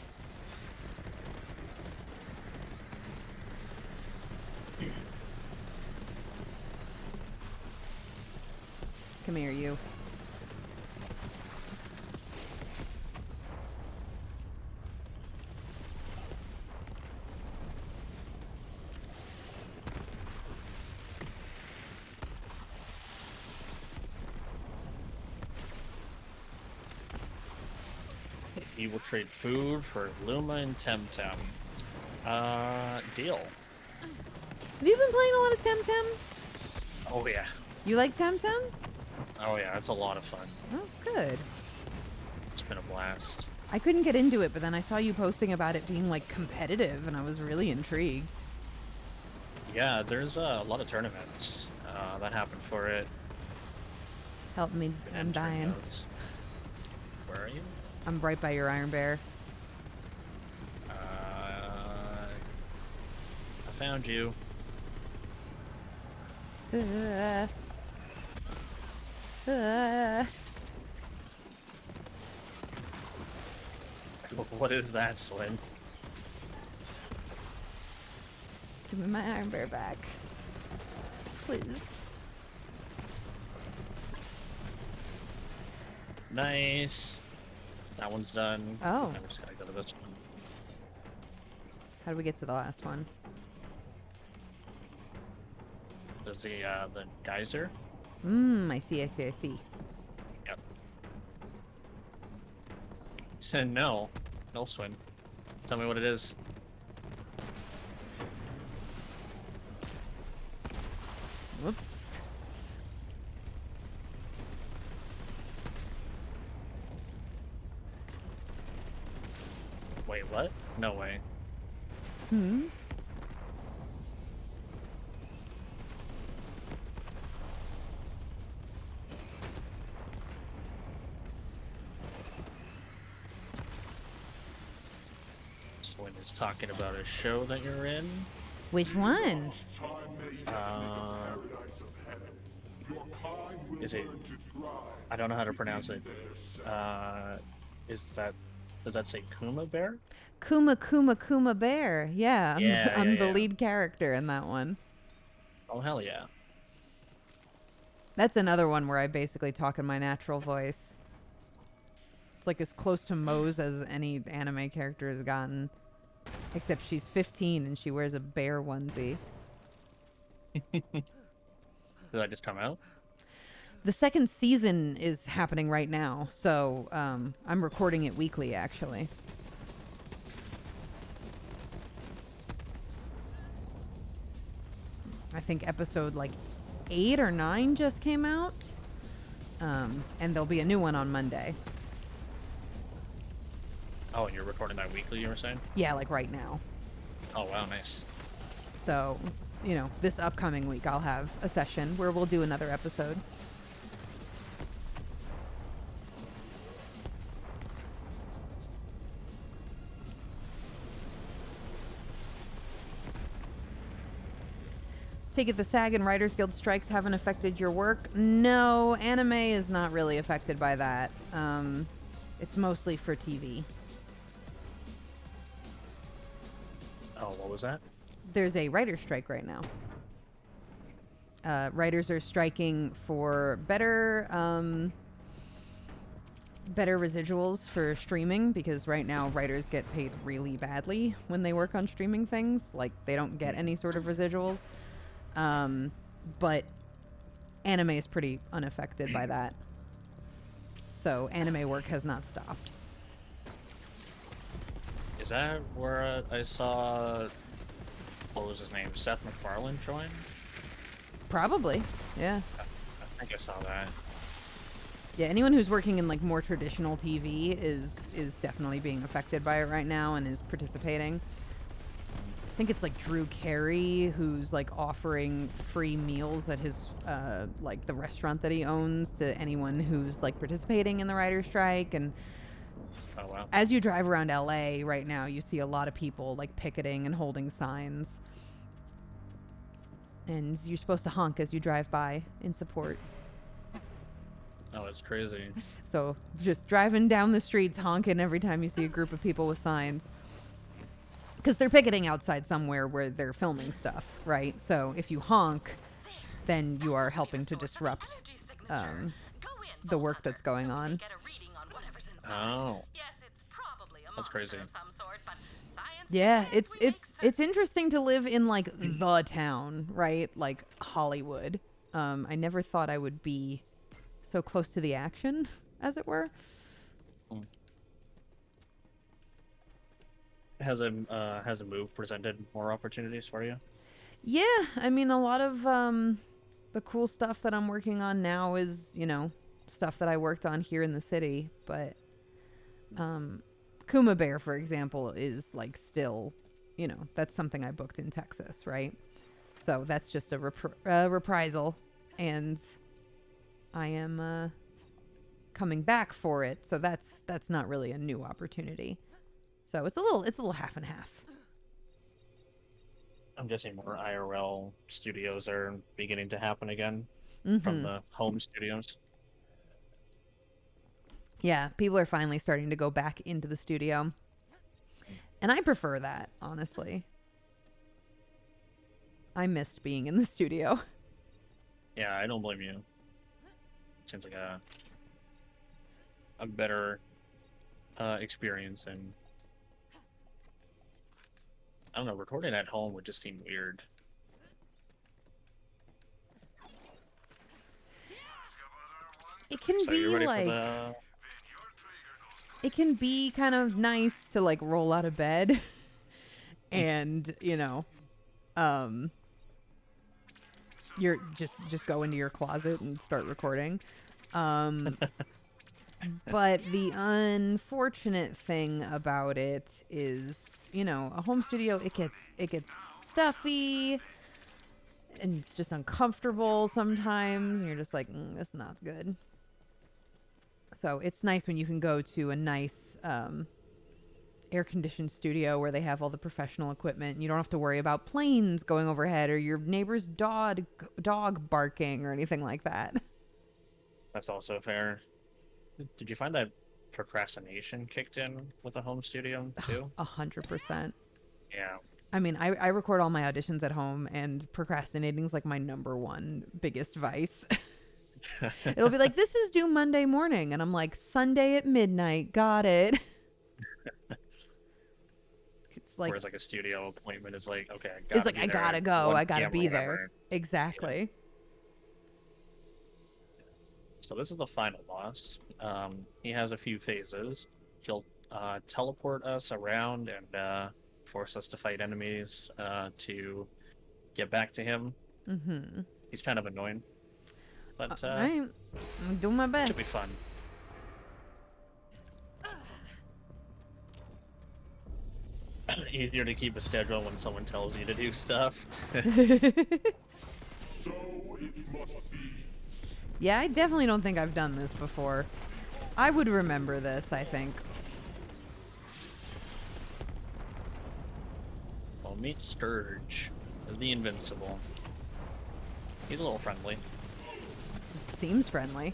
Come here, you. He will trade food for Luma and Temtem. Deal. Have you been playing a lot of Temtem? Oh yeah. You like Temtem? Oh yeah, it's a lot of fun. Oh, good. It's been a blast. I couldn't get into it, but then I saw you posting about it being like competitive, and I was really intrigued. Yeah, there's a lot of tournaments that happen for it. Help me, Been I'm entering dying. those. Where are you? I'm right by your Iron Bear. I found you. What is that, Swin? Give me my Iron Bear back. Please. Nice. That one's done. Oh. I just gotta go to this one. How do we get to the last one? There's the geyser. I see, I see, I see. Yep. Said no. No swim. Tell me what it is. Whoop. Wait, what? No way. Hmm. Swin is talking about a show that you're in. Which one? Is it? I don't know how to pronounce it. Is that? Does that say Kuma Bear? Kuma Bear. Yeah, I'm the yeah. lead character in that one. Oh hell yeah! That's another one where I basically talk in my natural voice. It's like as close to Moze as any anime character has gotten. Except she's 15 and she wears a bear onesie. Did that just come out? The second season is happening right now, so I'm recording it weekly, actually. I think episode like 8 or 9 just came out, and there'll be a new one on Monday. Oh, and you're recording that weekly, you were saying? Yeah, like right now. Oh wow, nice. So, you know, this upcoming week I'll have a session where we'll do another episode. Take it the SAG and Writers Guild strikes haven't affected your work? No, anime is not really affected by that. It's mostly for TV. Oh, what was that? There's a writer's strike right now. Writers are striking for better residuals for streaming, because right now writers get paid really badly when they work on streaming things. Like, they don't get any sort of residuals. But anime is pretty unaffected by that. So anime work has not stopped. Is that where I saw, what was his name, Seth MacFarlane join? Probably, yeah. I think I saw that. Yeah, anyone who's working in like more traditional TV is definitely being affected by it right now and is participating. I think it's like Drew Carey who's like offering free meals at his like the restaurant that he owns to anyone who's like participating in the writer's strike. And Oh wow. as you drive around LA right now, you see a lot of people like picketing and holding signs. And you're supposed to honk as you drive by in support. Oh, it's crazy. So just driving down the streets honking every time you see a group of people with signs. Because they're picketing outside somewhere where they're filming stuff, right? So if you honk, then you are helping to disrupt the work that's going on. Oh. That's crazy. Yeah, it's interesting to live in like the town, right? Like Hollywood. I never thought I would be so close to the action, as it were. Has a move presented more opportunities for you? Yeah, I mean, a lot of the cool stuff that I'm working on now is, you know, stuff that I worked on here in the city. But Kuma Bear, for example, is like still, you know, that's something I booked in Texas, right? So that's just a reprisal, and I am coming back for it. So that's not really a new opportunity. So it's a little half and half. I'm guessing more IRL studios are beginning to happen again from the home studios. Yeah, people are finally starting to go back into the studio. And I prefer that, honestly. I missed being in the studio. Yeah, I don't blame you. Seems like a better experience, and I don't know, recording at home would just seem weird. it can So be you ready for like the? it can be kind of nice to like roll out of bed and um you're just go into your closet and start recording. Um but the unfortunate thing about it is, a home studio, it gets stuffy and it's just uncomfortable sometimes and you're just like, that's not good. So it's nice when you can go to a nice air-conditioned studio where they have all the professional equipment and you don't have to worry about planes going overhead or your neighbor's dog barking or anything like that. That's also fair. Did you find that procrastination kicked in with the home studio too? 100%. Yeah. I mean, I record all my auditions at home and procrastinating is like my number one biggest vice. It'll be like, this is due Monday morning. And I'm like, Sunday at midnight. Got it. It's like, Whereas like a studio appointment is like, okay, I gotta it's like, be I there gotta at go. 1 I gotta p.m. or be whatever. there. Exactly. So this is the final boss. He has a few phases. He'll teleport us around and force us to fight enemies to get back to him. Mm-hmm. He's kind of annoying, but All right. I'm doing my best. should be fun. Easier to keep a schedule when someone tells you to do stuff. So it must be. Yeah, I definitely don't think I've done this before. I would remember this, I think. Well, meet Scourge, the Invincible. He's a little friendly. Seems friendly.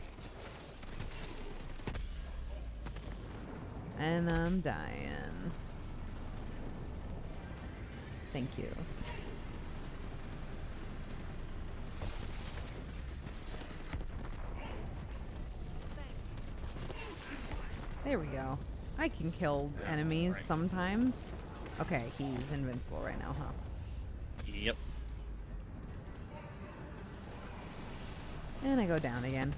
And I'm dying. Thank you. There we go. I can kill enemies right. sometimes. Okay, he's invincible right now, huh? Yep. And I go down again.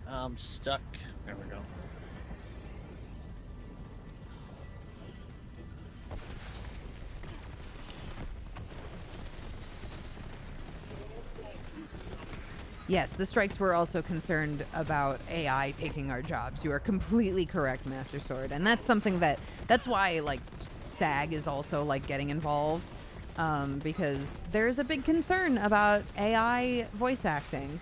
I'm stuck. There we go. Yes, the strikes were also concerned about AI taking our jobs. You are completely correct, Master Sword. And that's something that's why, like, SAG is also, like, getting involved. Because there's a big concern about AI voice acting.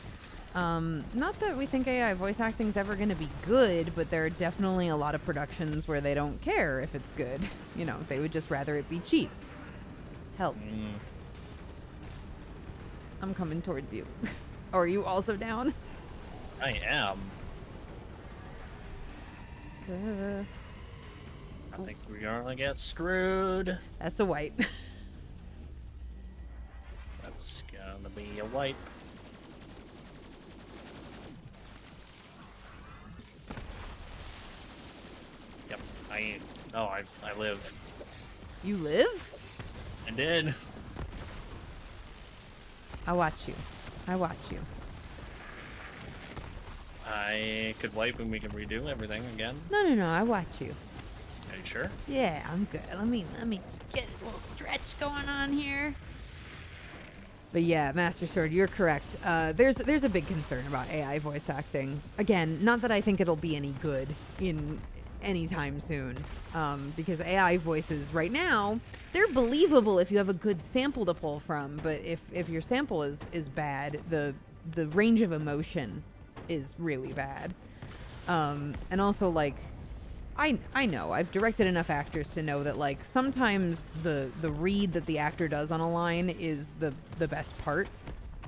Not that we think AI voice acting is ever going to be good, but there are definitely a lot of productions where they don't care if it's good. They would just rather it be cheap. Help. I'm coming towards you. Oh, are you also down? I am. I think we're gonna get screwed. That's a white. That's gonna be a wipe. Yep. I live. You live? I did. I watch you. I could wipe and we can redo everything again. No. I watch you. Are you sure? Yeah, I'm good. Let me just get a little stretch going on here. But yeah, Master Sword, you're correct. There's a big concern about AI voice acting. Again, not that I think it'll be any good in any time soon, because AI voices right now, they're believable if you have a good sample to pull from. But if your sample is bad, the range of emotion is really bad. And also, like, I know I've directed enough actors to know that, like, sometimes the read that the actor does on a line is the best part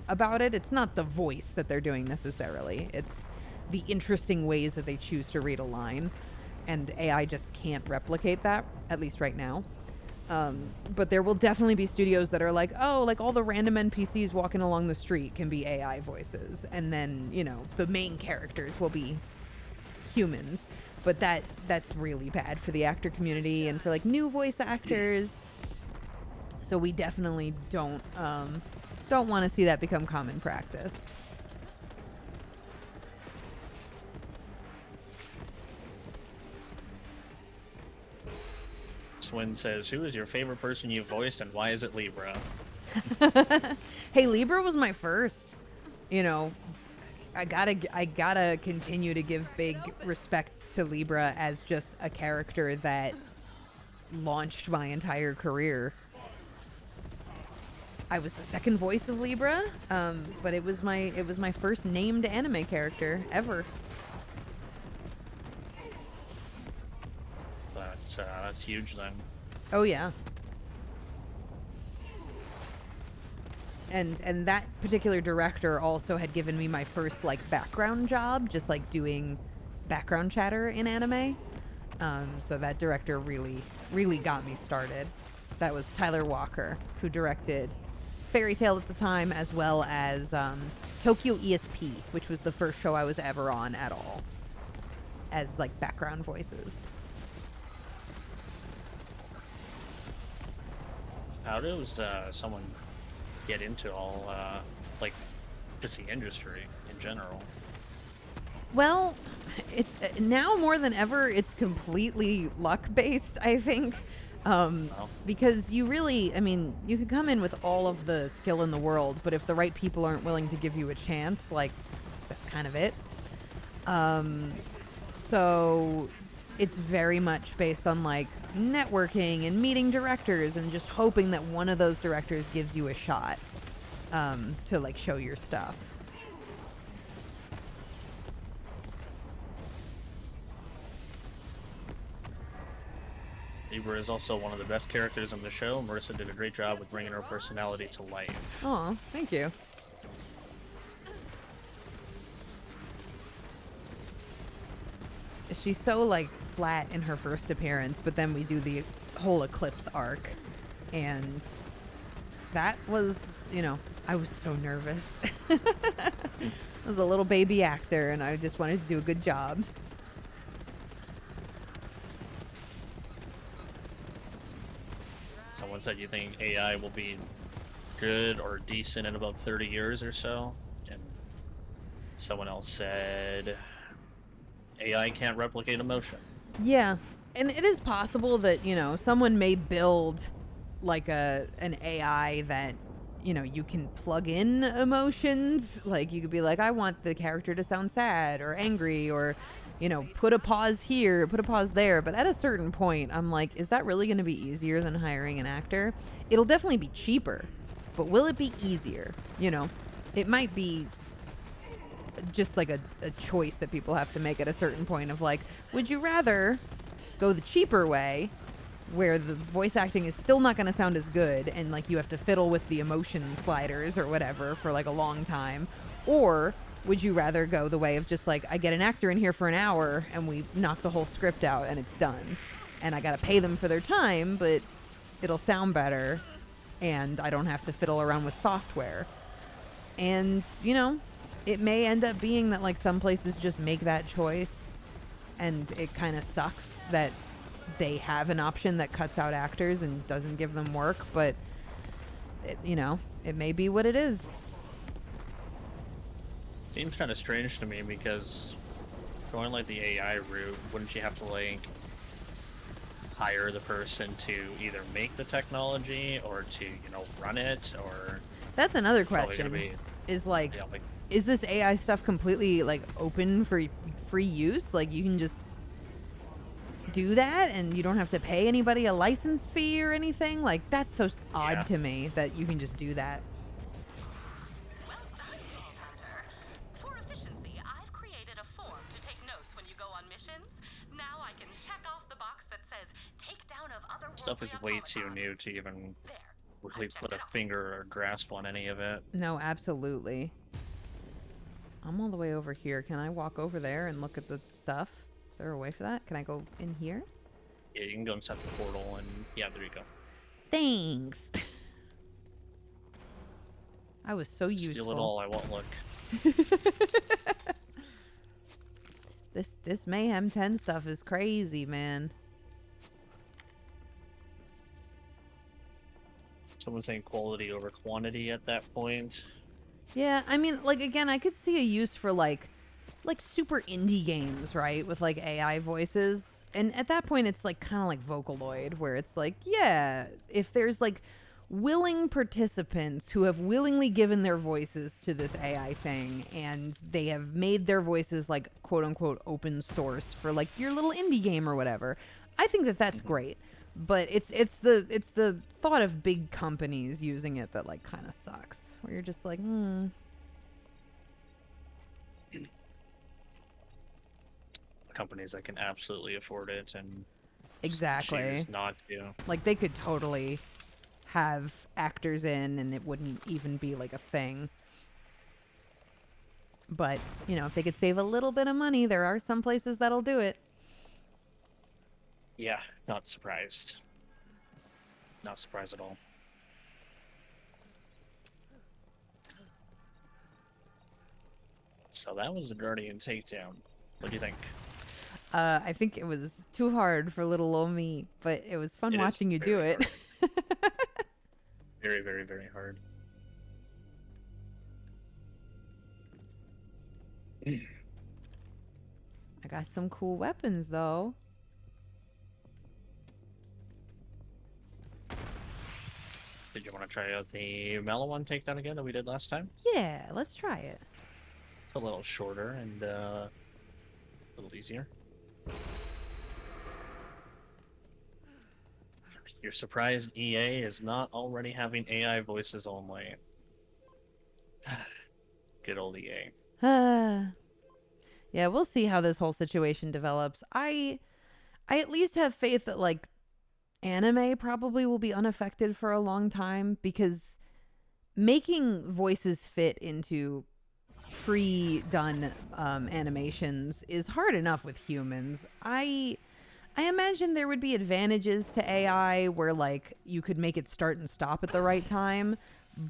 about it. It's not the voice that they're doing necessarily. It's the interesting ways that they choose to read a line, and AI just can't replicate that, at least right now. But there will definitely be studios that are like, oh, like all the random NPCs walking along the street can be AI voices, and then the main characters will be humans. But that's really bad for the actor community and for, like, new voice actors. So we definitely don't want to see that become common practice. Win says, "Who is your favorite person you voiced, and why is it Libra?" Hey, Libra was my first. You know, I gotta continue to give big respect to Libra as just a character that launched my entire career. I was the second voice of Libra, but it was my first named anime character ever. That's huge then. Oh yeah. And that particular director also had given me my first like background job, just like doing background chatter in anime. So that director really got me started. That was Tyler Walker, who directed Fairy Tail at the time, as well as Tokyo ESP, which was the first show I was ever on at all, as like background voices. How does someone get into all, like, just the industry in general? Well, it's now more than ever, it's completely luck-based, I think. Because you really, I mean, you can come in with all of the skill in the world, but if the right people aren't willing to give you a chance, like, that's kind of it. So it's very much based on, like, networking and meeting directors and just hoping that one of those directors gives you a shot to, like, show your stuff. Libra is also one of the best characters in the show. Marissa did a great job with bringing her personality to life. Aw, thank you. She's so, like, flat in her first appearance, but then we do the whole Eclipse arc, and that was, you know, I was so nervous. I was a little baby actor, and I just wanted to do a good job. Someone said, you think AI will be good or decent in about 30 years or so? And someone else said, AI can't replicate emotion. Yeah, and it is possible that, you know, someone may build like an AI that, you know, you can plug in emotions. Like, you could be like, I want the character to sound sad or angry, or, you know, put a pause here, put a pause there. But at a certain point, I'm like, is that really going to be easier than hiring an actor? It'll definitely be cheaper, but will it be easier? You know, it might be just like a choice that people have to make at a certain point of like, would you rather go the cheaper way where the voice acting is still not going to sound as good and like you have to fiddle with the emotion sliders or whatever for like a long time, or would you rather go the way of just like, I get an actor in here for an hour and we knock the whole script out and it's done, and I got to pay them for their time, but it'll sound better and I don't have to fiddle around with software. And, you know, it may end up being that like some places just make that choice and it kind of sucks that they have an option that cuts out actors and doesn't give them work, but it, you know, it may be what it is. Seems kind of strange to me because going like the AI route, wouldn't you have to like hire the person to either make the technology or to, you know, run it? Or That's another it's probably question. gonna be, Is like, yeah, like, is this AI stuff completely like open for free use? Like, you can just do that and you don't have to pay anybody a license fee or anything? Like, that's so odd Yeah. to me that you can just do that. Well done, Ghost Hunter. For efficiency, I've created a form to take notes when you go on missions. Now I can check off the box that says takedown of otherworldly stuff is way too automaton. new to even There. really I put a checked it off. finger or grasp on any of it. No, absolutely. I'm all the way over here. Can I walk over there and look at the stuff? Is there a way for that? Can I go in here? Yeah, you can go and set the portal, and yeah, there you go. Thanks. I was so useful. Steal it all, I won't look. This Mayhem 10 stuff is crazy, man. Someone's saying quality over quantity at that point. Yeah, I mean, like, again, I could see a use for like super indie games, right? With like AI voices. and at that point it's like kind of like Vocaloid, where it's like, yeah, if there's like willing participants who have willingly given their voices to this AI thing, and they have made their voices like quote unquote open source for like your little indie game or whatever, I think that that's great. But it's the thought of big companies using it that like kind of sucks, where you're just like, Companies that can absolutely afford it and exactly. choose not to. Like they could totally have actors in and it wouldn't even be like a thing. But, you know, if they could save a little bit of money, there are some places that'll do it. Yeah, not surprised. Not surprised at all. So that was the Guardian Takedown. What do you think? I think it was too hard for little old me, but it was fun It is watching you do very it. Very, very, very hard. I got some cool weapons though. Did you want to try out the mellow one takedown again that we did last time? Yeah, let's try it. It's a little shorter and a little easier. You're surprised EA is not already having AI voices only. Good old EA. Yeah, we'll see how this whole situation develops. I at least have faith that like anime probably will be unaffected for a long time, because making voices fit into pre-done animations is hard enough with humans. I imagine there would be advantages to AI where like you could make it start and stop at the right time,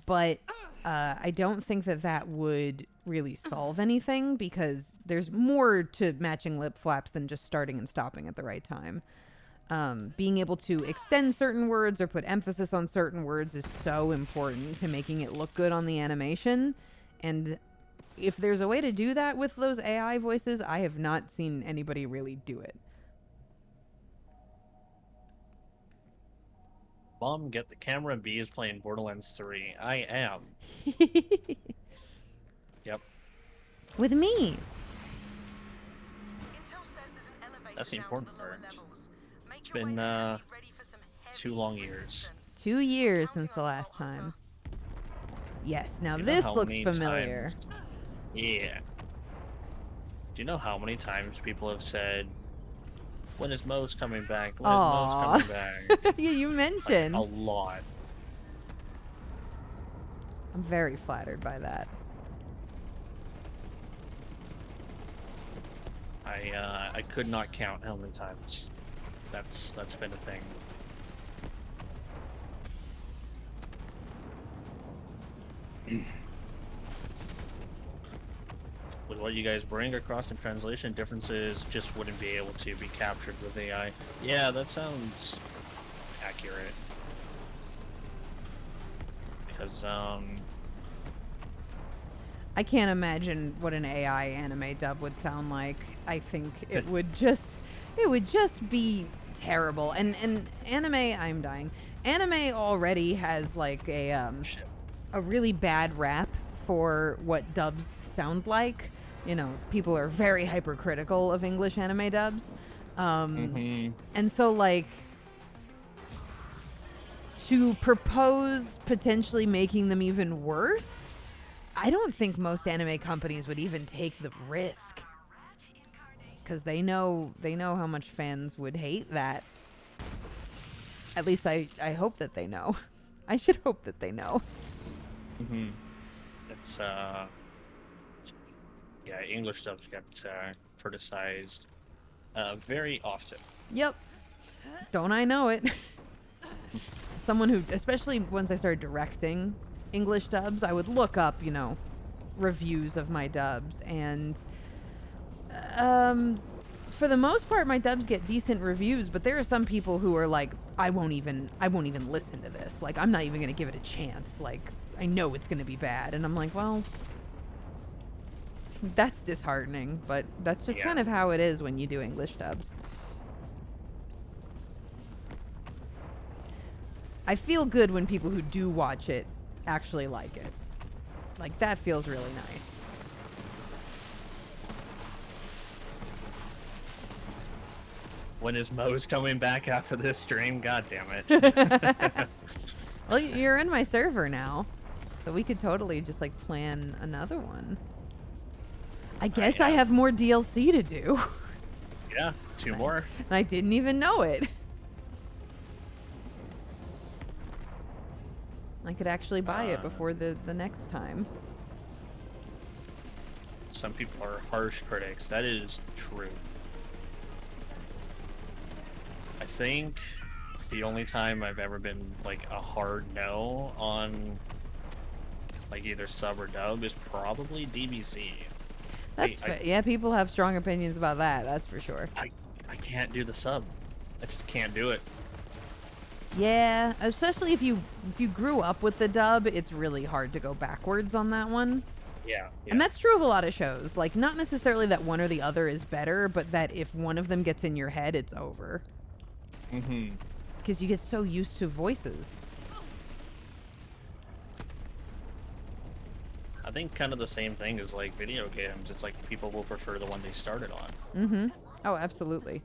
but I don't think that that would really solve anything, because there's more to matching lip flaps than just starting and stopping at the right time. Being able to extend certain words or put emphasis on certain words is so important to making it look good on the animation. And if there's a way to do that with those AI voices, I have not seen anybody really do it. Mom, get the camera. B is playing Borderlands 3. I am. Yep. With me. That's the important part. It's been 2 long years. 2 years since the last time. Yes, now You know this how looks many familiar. times- Yeah. Do you know how many times people have said, when is Moze coming back? When is Moze Aw. coming back? Yeah, you mentioned. A lot. I'm very flattered by that. I could not count how many times that's been a thing. With what you guys bring across in translation, differences just wouldn't be able to be captured with AI. Yeah, that sounds accurate. Because I can't imagine what an AI anime dub would sound like. I think it would just be terrible. And anime, I'm dying. Anime already has like a really bad rap for what dubs sound like. You know, people are very hypercritical of English anime dubs. And so like to propose potentially making them even worse, I don't think most anime companies would even take the risk, because they know how much fans would hate that. At least I hope that they know. I should hope that they know. It's yeah, English dubs get criticized very often. Yep. Don't I know it? Someone who, especially once I started directing English dubs, I would look up, you know, reviews of my dubs, and for the most part my dubs get decent reviews, but there are some people who are like, I won't even listen to this. Like, I'm not even going to give it a chance. Like, I know it's going to be bad. And I'm like, well, that's disheartening, but that's just kind of how it is when you do English dubs. I feel good when people who do watch it actually like it. Like, that feels really nice. When is Moze coming back after this stream? God damn it. Well, you're in my server now, so we could totally just like plan another one. I guess I yeah. have more DLC to do. Yeah, 2 more. And I didn't even know it. I could actually buy it before the next time. Some people are harsh critics. That is true. I think the only time I've ever been like a hard no on like either sub or dub is probably DBZ. That's yeah, people have strong opinions about that. That's for sure. I can't do the sub. I just can't do it. Yeah, especially if you grew up with the dub, it's really hard to go backwards on that one. Yeah. And that's true of a lot of shows. Like, not necessarily that one or the other is better, but that if one of them gets in your head, it's over. Mm-hmm. Because you get so used to voices. I think kind of the same thing as like video games. It's like people will prefer the one they started on. Mm-hmm. Oh, absolutely.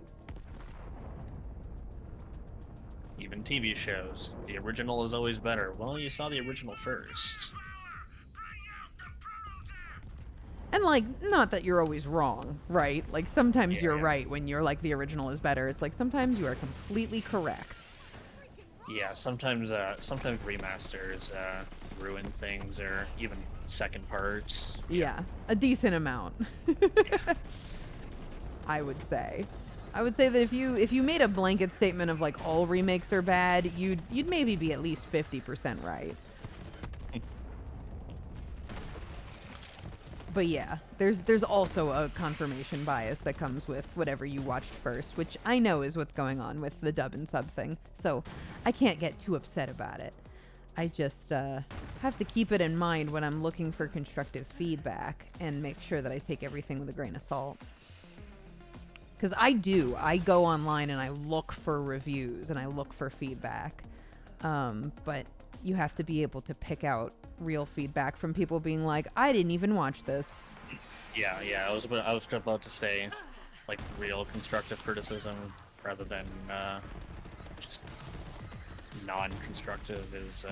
Even TV shows. The original is always better. Well, you saw the original first. And, like, not that you're always wrong, right? Like, sometimes you're Yeah. right when you're like, the original is better. It's like, sometimes you are completely correct. Yeah, sometimes remasters ruin things, or even second parts. Yeah, a decent amount. I would say. I would say that if you made a blanket statement of like all remakes are bad, you'd maybe be at least 50% right. But yeah, there's also a confirmation bias that comes with whatever you watched first, which I know is what's going on with the dub and sub thing. So I can't get too upset about it. I just have to keep it in mind when I'm looking for constructive feedback and make sure that I take everything with a grain of salt. Because I go online and I look for reviews and I look for feedback. But you have to be able to pick out real feedback from people being like, I didn't even watch this. Yeah. I was about to say, like, real constructive criticism rather than just non-constructive is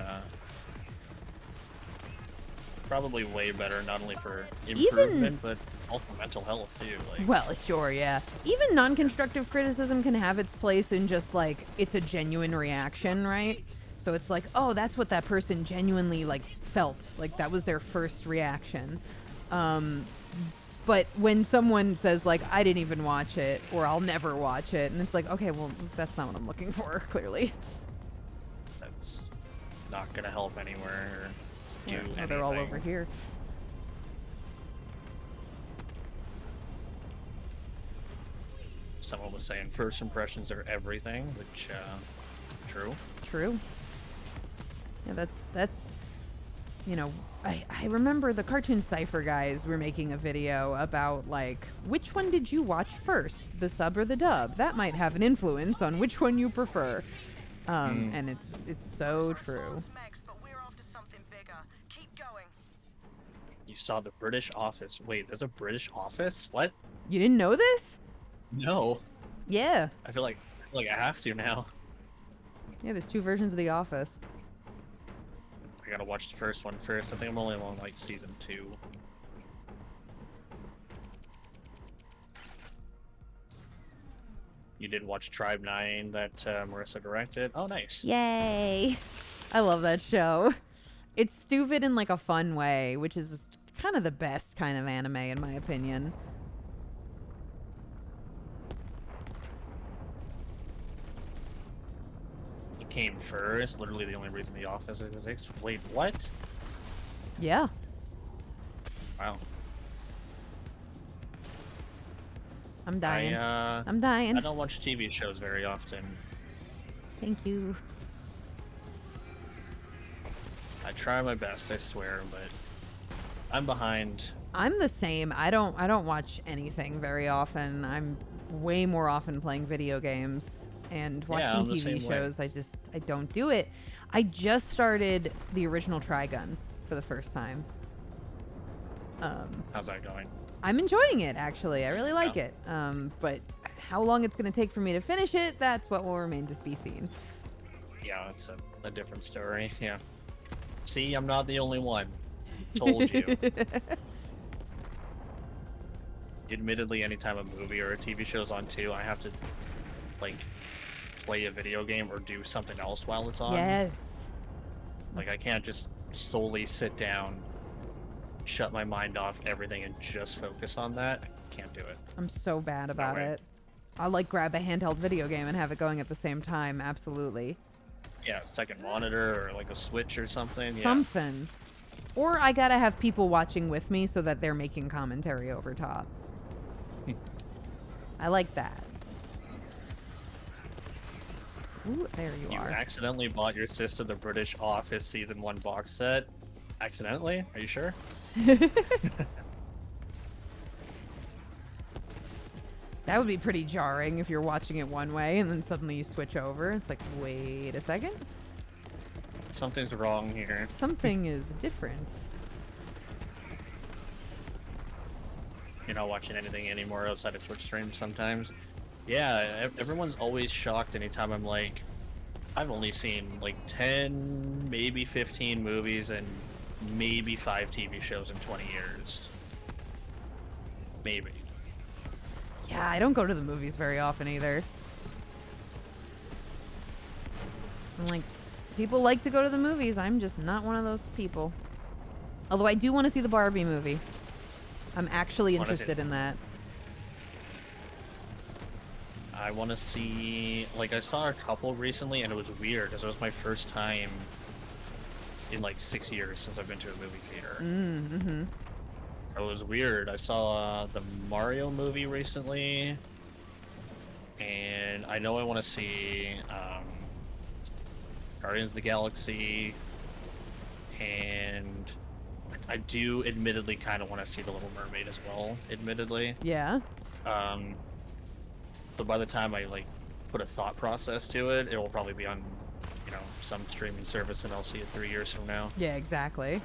probably way better, not only for improvement, but also mental health too. Like, Well, sure, yeah. Even non-constructive criticism can have its place in just like, it's a genuine reaction, right? So it's like, oh, that's what that person genuinely like felt. Like that was their first reaction. But when someone says like, I didn't even watch it, or I'll never watch it, and it's like, okay, well, that's not what I'm looking for, clearly. that's not gonna help anywhere or do Yeah, anything. they're all over here. Someone was saying first impressions are everything, which true. True. Yeah, that's you know, I remember the Cartoon Cypher guys were making a video about like, which one did you watch first, the sub or the dub? That might have an influence on which one you prefer. And it's so true. You saw the British Office. Wait, there's a British Office? What? You didn't know this? No. Yeah. I feel like I have to now. Yeah, there's 2 versions of The Office. I gotta watch the first one first. I think I'm only on like season 2. You did watch Tribe 9 that Marissa directed? Oh, nice. Yay! I love that show. It's stupid in like a fun way, which is kind of the best kind of anime in my opinion. It came first. Literally the only reason The Office exists. Wait, what? Yeah. Wow. I'm dying. I I'm dying. don't watch TV shows very often. Thank you. I try my best, I swear, but I'm behind. I'm the same. I don't watch anything very often. I'm way more often playing video games and watching I'm the TV same way. shows. I don't do it. I just started the original Trigun for the first time. How's that going? I'm enjoying it, actually. I really like Yeah. it. But how long it's going to take for me to finish it, that's what will remain to be seen. Yeah, it's a different story. Yeah. See, I'm not the only one. Told you. Admittedly, anytime a movie or a TV show's on too, I have to, like, play a video game or do something else while it's on. Yes. Like, I can't just solely sit down, shut my mind off everything, and just focus on that. I can't do it. I'm so bad about way. it. I'll like grab a handheld video game and have it going at the same time. Absolutely. Yeah, second monitor or like a Switch or something. Yeah. Something. Or I gotta have people watching with me so that they're making commentary over top. I like that. Ooh, there you You are. accidentally bought your sister the British Office Season 1 box set. Accidentally? Are you sure? That would be pretty jarring if you're watching it one way and then suddenly you switch over. It's like, wait a second. Something's wrong here. Something is different. You're not watching anything anymore outside of Twitch streams sometimes. Yeah, everyone's always shocked anytime I'm like, I've only seen like 10, maybe 15 movies and maybe 5 TV shows in 20 years. Maybe. Yeah, I don't go to the movies very often either. I'm like, people like to go to the movies. I'm just not one of those people. Although I do want to see the Barbie movie. I'm actually Wanna see interested it. in that. I want to see, like, I saw a couple recently and it was weird because it was my first time in like 6 years since I've been to a movie theater. Mm-hmm. It was weird. I saw the Mario movie recently, and I know I want to see Guardians of the Galaxy, and I do admittedly kind of want to see The Little Mermaid as well, admittedly. Yeah. So by the time I like put a thought process to it, it will probably be on, you know, some streaming service, and I'll see it 3 years from now. Yeah, exactly.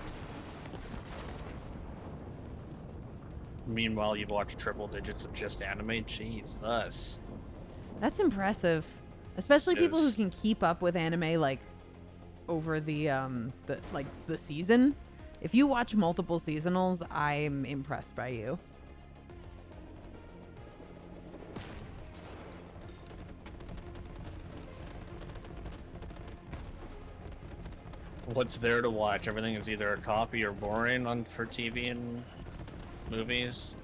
Meanwhile, you've watched triple digits of just anime. Jesus. That's impressive. Especially It people who is. can keep up with anime like over the season. If you watch multiple seasonals, I'm impressed by you. What's there to watch? Everything is either a copy or boring on for TV and movies.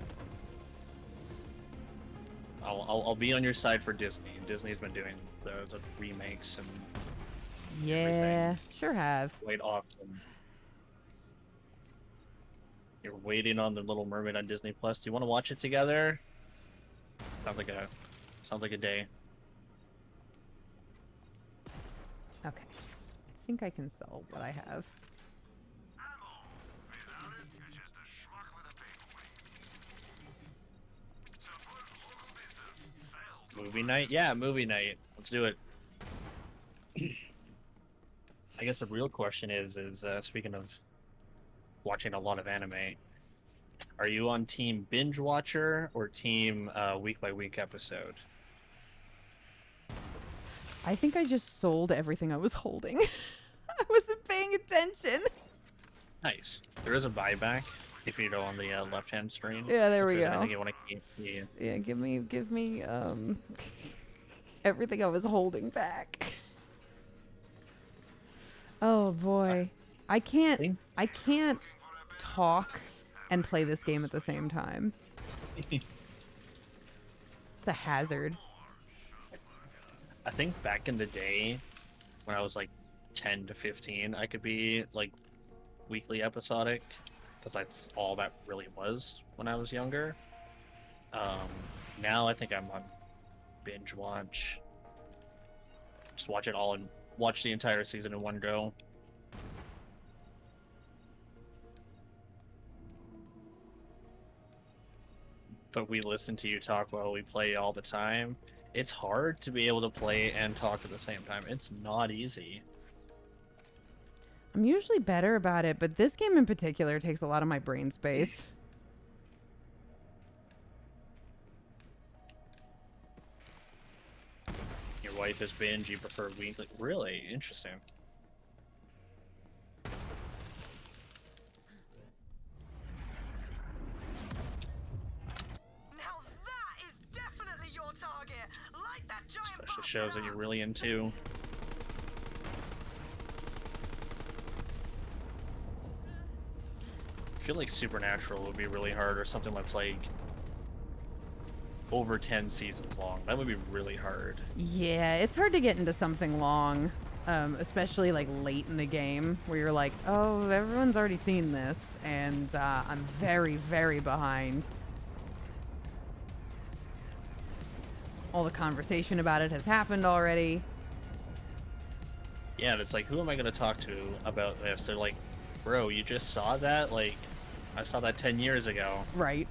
I'll be on your side for Disney. Disney's been doing the remakes and Yeah, sure have. quite often. You're waiting on the Little Mermaid on Disney Plus. Do you want to watch it together? Sounds like a day. Okay. I think I can sell what I have. Movie night? Yeah, movie night. Let's do it. I guess the real question is speaking of watching a lot of anime, are you on team binge watcher or team week by week episode? I think I just sold everything I was holding. I wasn't paying attention. Nice. There is a buyback if you go on the left-hand screen. Yeah, there if we there's go. anything you want to keep. Yeah. Yeah, give me everything I was holding back. Oh boy. I can't talk and play this game at the same time. It's a hazard. I think back in the day, when I was like 10 to 15, I could be like weekly episodic, because that's all that really was when I was younger. Now I think I'm on binge watch. Just watch it all and watch the entire season in one go. But we listen to you talk while we play all the time. It's hard to be able to play and talk at the same time. It's not easy. I'm usually better about it, but this game in particular takes a lot of my brain space. Your wife is Binge, you prefer weekly. Really? Interesting. Now that is definitely your target. Light that giant Especially bastard shows that up. you're really into. I feel like Supernatural would be really hard, or something that's like over 10 seasons long. That would be really hard. Yeah, it's hard to get into something long, especially like late in the game where you're like, oh, everyone's already seen this, and I'm very, very behind. All the conversation about it has happened already. Yeah, and it's like, who am I going to talk to about this? They're like, bro, you just saw that? Like, I saw that 10 years ago. Right.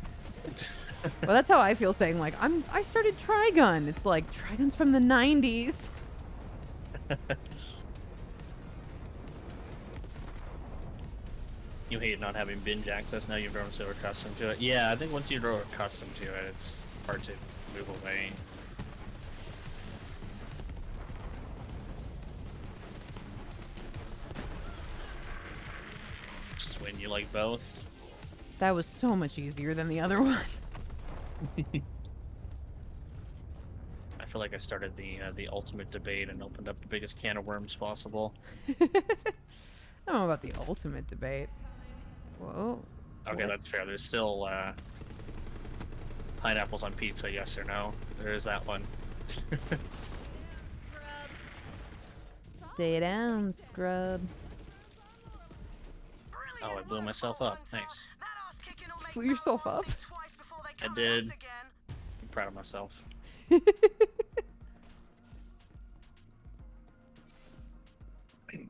Well, that's how I feel saying, like, I started Trigun. It's like, Trigun's from the 90s. You hate not having binge access, now you've grown so accustomed to it. Yeah, I think once you grow accustomed to it, it's hard to move away. Just when you like both. That was so much easier than the other one. I feel like I started the ultimate debate and opened up the biggest can of worms possible. I don't know about the ultimate debate. Whoa. Okay, What? that's fair. There's still pineapples on pizza, yes or no? There is that one. Stay down, scrub. Oh, I blew myself up. Nice. That ass kicking will make Blew yourself Balrog up? think twice before they I come did. once again. I'm proud of myself.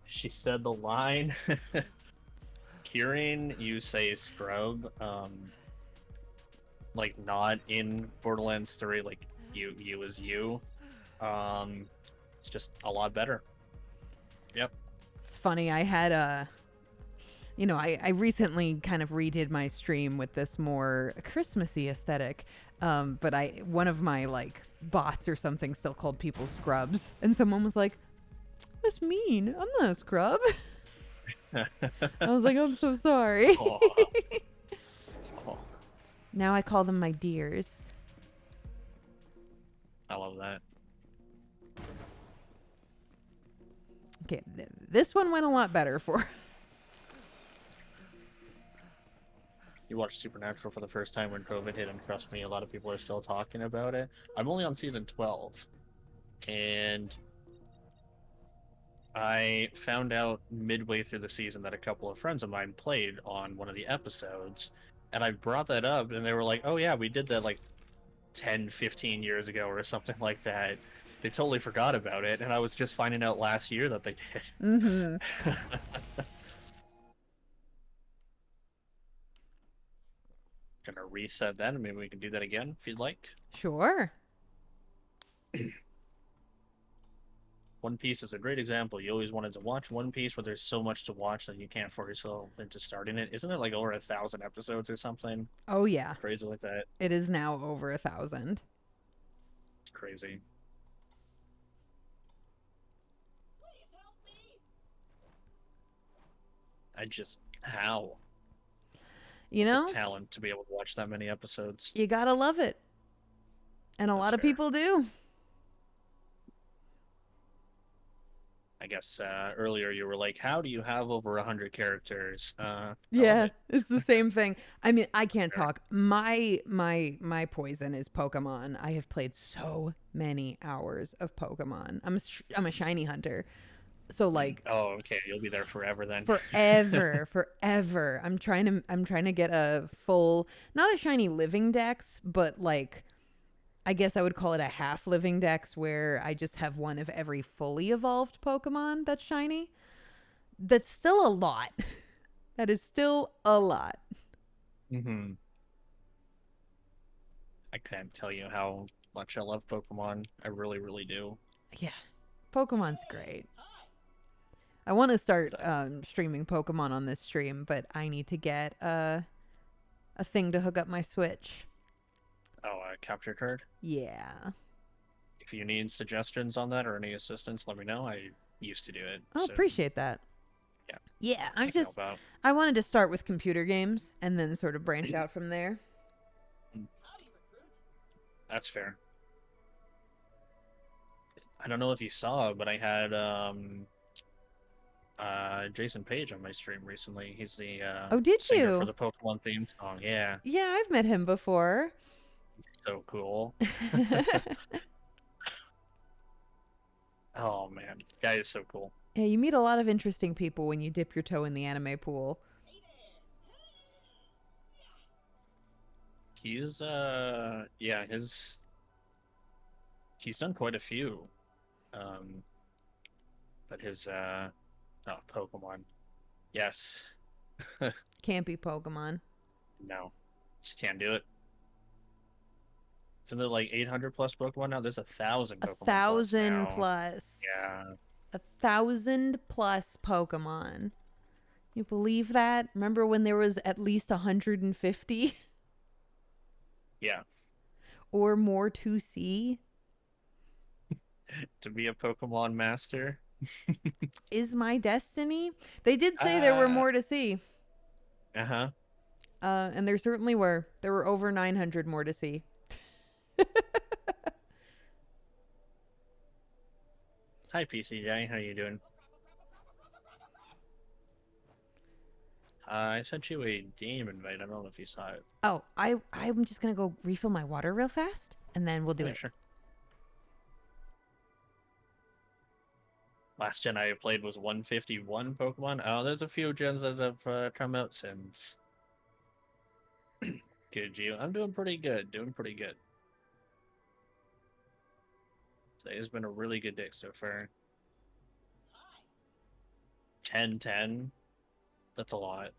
She said the line. Hearing you say scrub, like not in Borderlands 3, like you as you, it's just a lot better. Yep. It's funny. I had I recently kind of redid my stream with this more Christmassy aesthetic. But one of my like bots or something still called people scrubs, and someone was like, "That's mean. I'm not a scrub." I was like, "I'm so sorry." Aw. Aw, Now I call them my dears. I love that. Okay, this one went a lot better for us. You watched Supernatural for the first time when COVID hit, and trust me, a lot of people are still talking about it. I'm only on season 12, and I found out midway through the season that a couple of friends of mine played on one of the episodes, and I brought that up, and they were like, oh yeah, we did that like 10, 15 years ago or something like that. They totally forgot about it, and I was just finding out last year that they did. Mm-hmm. Gonna reset that, and maybe we can do that again if you'd like. Sure. One Piece is a great example. You always wanted to watch One Piece, but there's so much to watch that you can't force yourself into starting it. Isn't it like over 1,000 episodes or something Oh yeah, crazy like that? it is now over 1,000. It's crazy. How? You It's know, a talent to be able to watch that many episodes. you gotta love it, and a That's lot of fair. people do. I guess earlier you were like, "How do you have over 100 characters?" I love Yeah, it. it's the same thing. I mean, I can't Fair. talk. My poison is Pokemon. I have played so many hours of Pokemon. I'm a shiny hunter. So like Oh, okay. You'll be there forever then. forever. I'm trying to get a full, not a shiny living dex, but like I guess I would call it a half living dex where I just have one of every fully evolved Pokemon that's shiny. That's still a lot. That is still a lot. Mm-hmm. I can't tell you how much I love Pokemon. I really, really do. Yeah. Pokemon's great. I want to start streaming Pokemon on this stream, but I need to get a thing to hook up my Switch. Oh, a capture card? Yeah. If you need suggestions on that or any assistance, let me know. I used to do it. Oh, so appreciate that. Yeah. Yeah, I can help out. I wanted to start with computer games and then sort of branch out from there. That's fair. I don't know if you saw, but I had Jason Page on my stream recently. He's the Oh, did singer you? for the Pokemon theme song. Yeah, Yeah, I've met him before. he's so cool. Oh man, guy is so cool. Yeah, you meet a lot of interesting people when you dip your toe in the anime pool. He's yeah, he's done quite a few. But his Pokemon. Yes. Can't be Pokemon. No. Just can't do it. Isn't there like 800 plus Pokemon now? There's 1,000 Pokemon 1,000 plus. plus. Yeah. 1,000 plus Pokemon. You believe that? Remember when there was at least 150? Yeah. Or more to see? To be a Pokemon master. Is my destiny? They did say there were more to see. Uh-huh. And there certainly were. There were over 900 more to see. Hi, PCJ. How you doing? I sent you a game invite. I don't know if you saw it. Oh, I'm just going to go refill my water real fast, and then we'll do Yeah, it. sure. Last gen I played was 151 Pokemon. Oh, there's a few gens that have come out since. Good, you. I'm doing pretty good. Doing pretty good. Today has been a really good day so far. 10-10. That's a lot.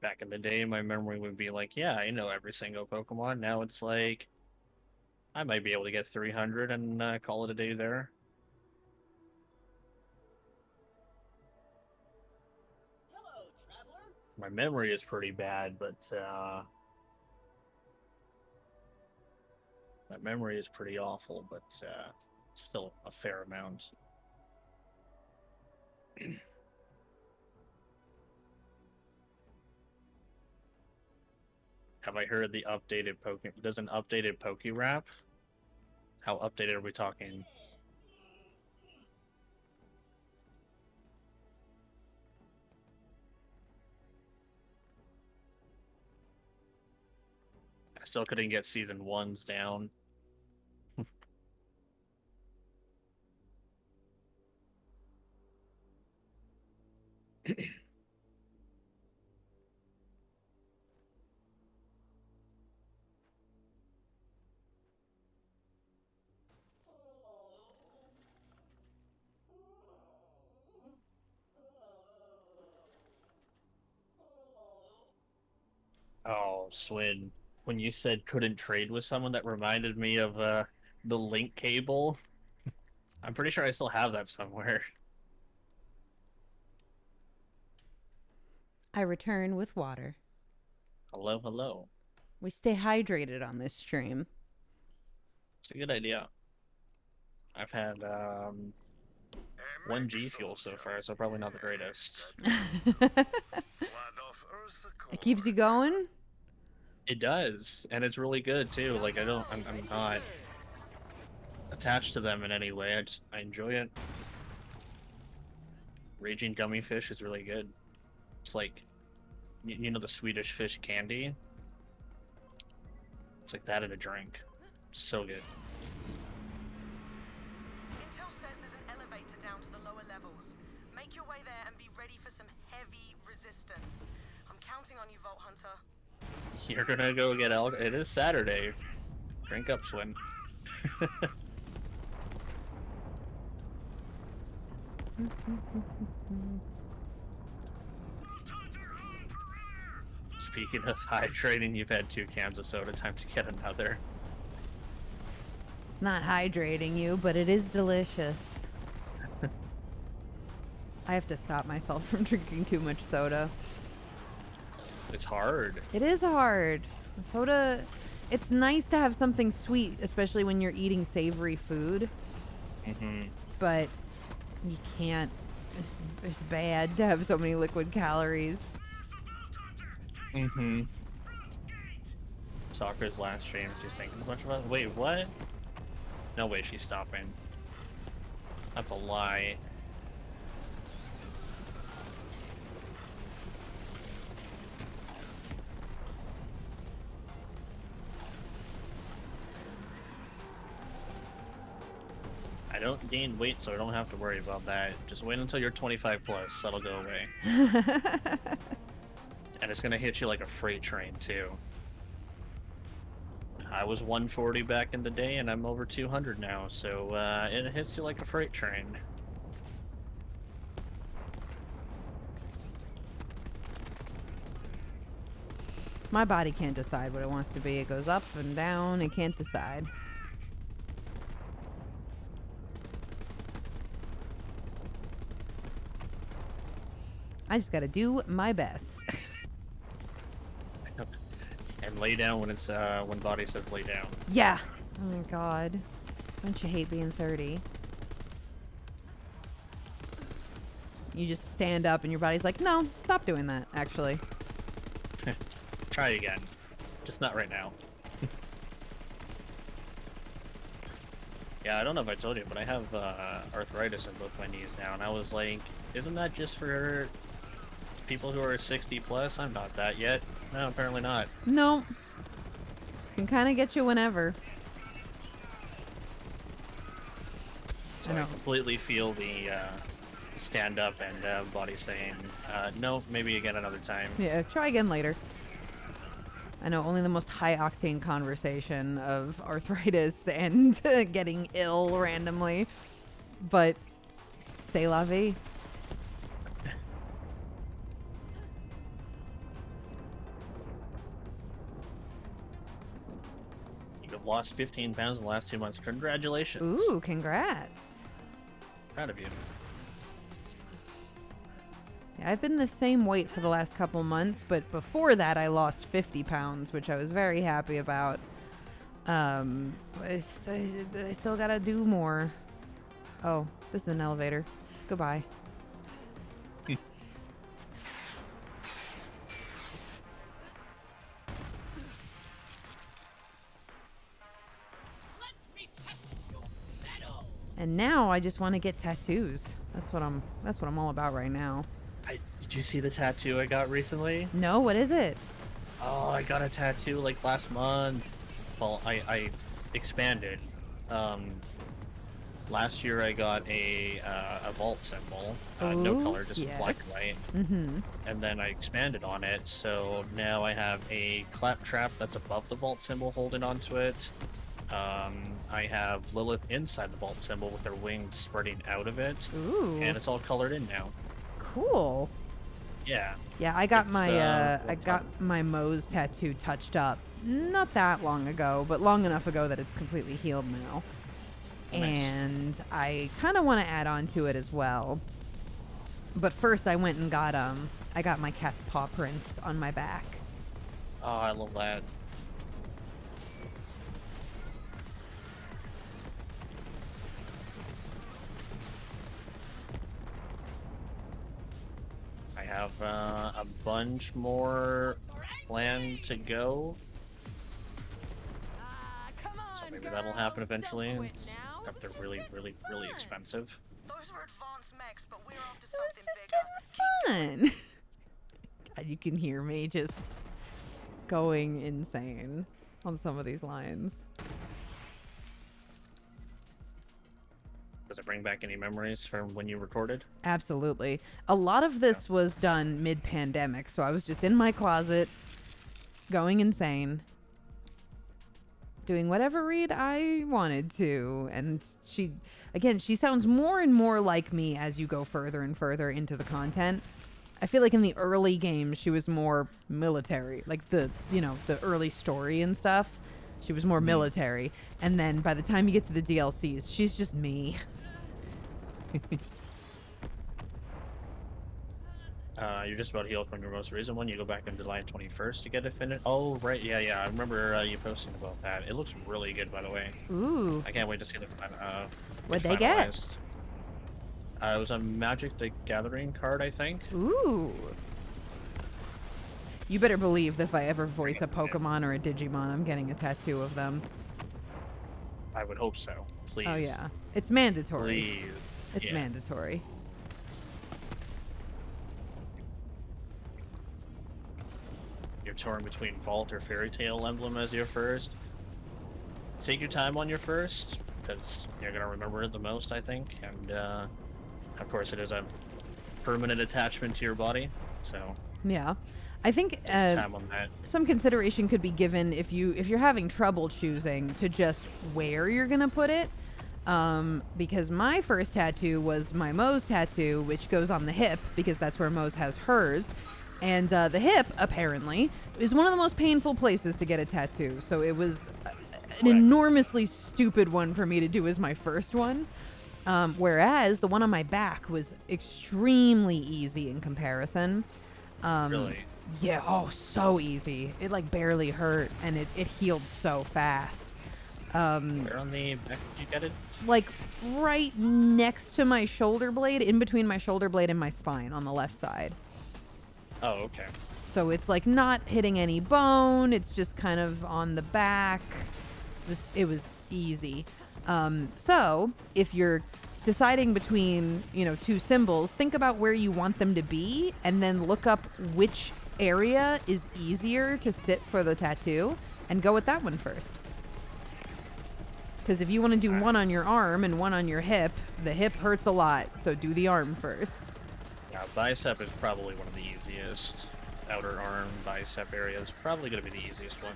Back in the day, my memory would be like, yeah, I know every single Pokemon. Now it's like, I might be able to get 300 and call it a day there. Hello, traveler. My memory is pretty bad, but my memory is pretty awful, but still a fair amount. Have I heard the updated Does an updated Poke-Rap? How updated are we talking? I still couldn't get season 1's down. Oh, Swin. When you said couldn't trade with someone, that reminded me of the link cable. I'm pretty sure I still have that somewhere. I return with water. Hello, hello. We stay hydrated on this stream. It's a good idea. I've had 1 G Fuel so far, so probably not the greatest. It keeps you going? It does, and it's really good too. Like I'm not attached to them in any way. I enjoy it. Raging gummy fish is really good. It's like, you know the Swedish fish candy? It's like that in a drink. So good. Intel says there's an elevator down to the lower levels. Make your way there and be ready for some heavy resistance. I'm counting on you, Vault Hunter. You're gonna go get out. It is Saturday. Drink up, Swin. Speaking of hydrating, you've had 2 cans of soda. Time to get another. not hydrating you, but it is delicious. I have to stop myself from drinking too much soda. It's hard. It is hard. Soda, it's nice to have something sweet, especially when you're eating savory food. Mm-hmm. But you can't. It's bad to have so many liquid calories. Mm-hmm. Soccer's last stream, she's thinking a bunch about. Wait, what? No way she's stopping. That's a lie. I don't gain weight, so I don't have to worry about that. Just wait until you're 25 plus, that'll go away. And it's gonna hit you like a freight train, too. I was 140 back in the day, and I'm over 200 now, so it hits you like a freight train. My body can't decide what it wants to be. It goes up and down. It can't decide. I just gotta do my best. And lay down when it's when body says lay down. Yeah. Oh my god. Don't you hate being 30? You just stand up and your body's like, no, stop doing that, actually. Try again. Just not right now. Yeah, I don't know if I told you, but I have arthritis in both my knees now, and I was like, isn't that just for people who are 60 plus? I'm not that yet. No, apparently not. No. Can kind of get you whenever. So I completely feel the stand up and body saying, no, maybe again another time. Yeah, try again later. I know only the most high octane conversation of arthritis and getting ill randomly, but c'est la vie. You've lost 15 pounds in the last 2 months. Congratulations. Ooh, congrats. Proud of you. Yeah, I've been the same weight for the last couple months, but before that I lost 50 pounds, which I was very happy about. I still gotta do more. Oh, this is an elevator. Goodbye. And now I just want to get tattoos. That's what I'm all about right now. Did you see the tattoo I got recently? No, what is it? Oh, I got a tattoo like last month. Well, I expanded. Last year I got a vault symbol, no Ooh, color, just yes. black and white. Mm-hmm. And then I expanded on it, so now I have a claptrap that's above the vault symbol holding onto it. I have Lilith inside the vault symbol with her wings spreading out of it. Ooh. And it's all colored in now. Cool. Yeah. Yeah, I got It's, I got my Moze tattoo touched up not that long ago, but long enough ago that it's completely healed now. Oh, nice. And I kind of want to add on to it as well. But first I went and got I got my cat's paw prints on my back. Oh, I love that. I have a bunch more planned to go. So maybe that'll happen eventually. Except they're really, really, really expensive. Those were advanced mechs, but we're off to It was something just bigger. getting fun. God, you can hear me just going insane on some of these lines. Does it bring back any memories from when you recorded? Absolutely. A lot of this was done mid-pandemic, so I was just in my closet, going insane, doing whatever read I wanted to. And she sounds more and more like me as you go further and further into the content. I feel like in the early games, she was more military, like the early story and stuff. She was more military. And then by the time you get to the DLCs, she's just me. You're just about healed from your most recent one. You go back on July 21st to get it finished. Oh, right. Yeah. I remember you posting about that. It looks really good, by the way. Ooh. I can't wait to see the What'd they get? finalized. It was a Magic the Gathering card, I think. Ooh. You better believe that if I ever voice a Pokemon or a Digimon, I'm getting a tattoo of them. I would hope so. Please. Oh, yeah. It's mandatory. Please. It's Yeah. mandatory. You're torn between Vault or Fairy Tail emblem as your first. Take your time on your first, because you're going to remember it the most, I think. And, of course, it is a permanent attachment to your body, so Yeah. I think take your time on that. some consideration could be given if you're having trouble choosing to just where you're gonna put it. Because my first tattoo was my Moze tattoo, which goes on the hip because that's where Moze has hers. And the hip, apparently, is one of the most painful places to get a tattoo. So it was an enormously stupid one for me to do as my first one. Whereas the one on my back was extremely easy in comparison. Really? Yeah, oh, so easy. It like barely hurt, and it healed so fast. Where on the back did you get it? Like right next to my shoulder blade, in between my shoulder blade and my spine on the left side. Oh, okay. So it's like not hitting any bone. It's just kind of on the back. It was easy. So if you're deciding between, two symbols, think about where you want them to be and then look up which area is easier to sit for the tattoo and go with that one first. Because if you want to do one on your arm and one on your hip, the hip hurts a lot, so do the arm first. Yeah, bicep is probably one of the easiest. Outer arm, bicep area is probably going to be the easiest one.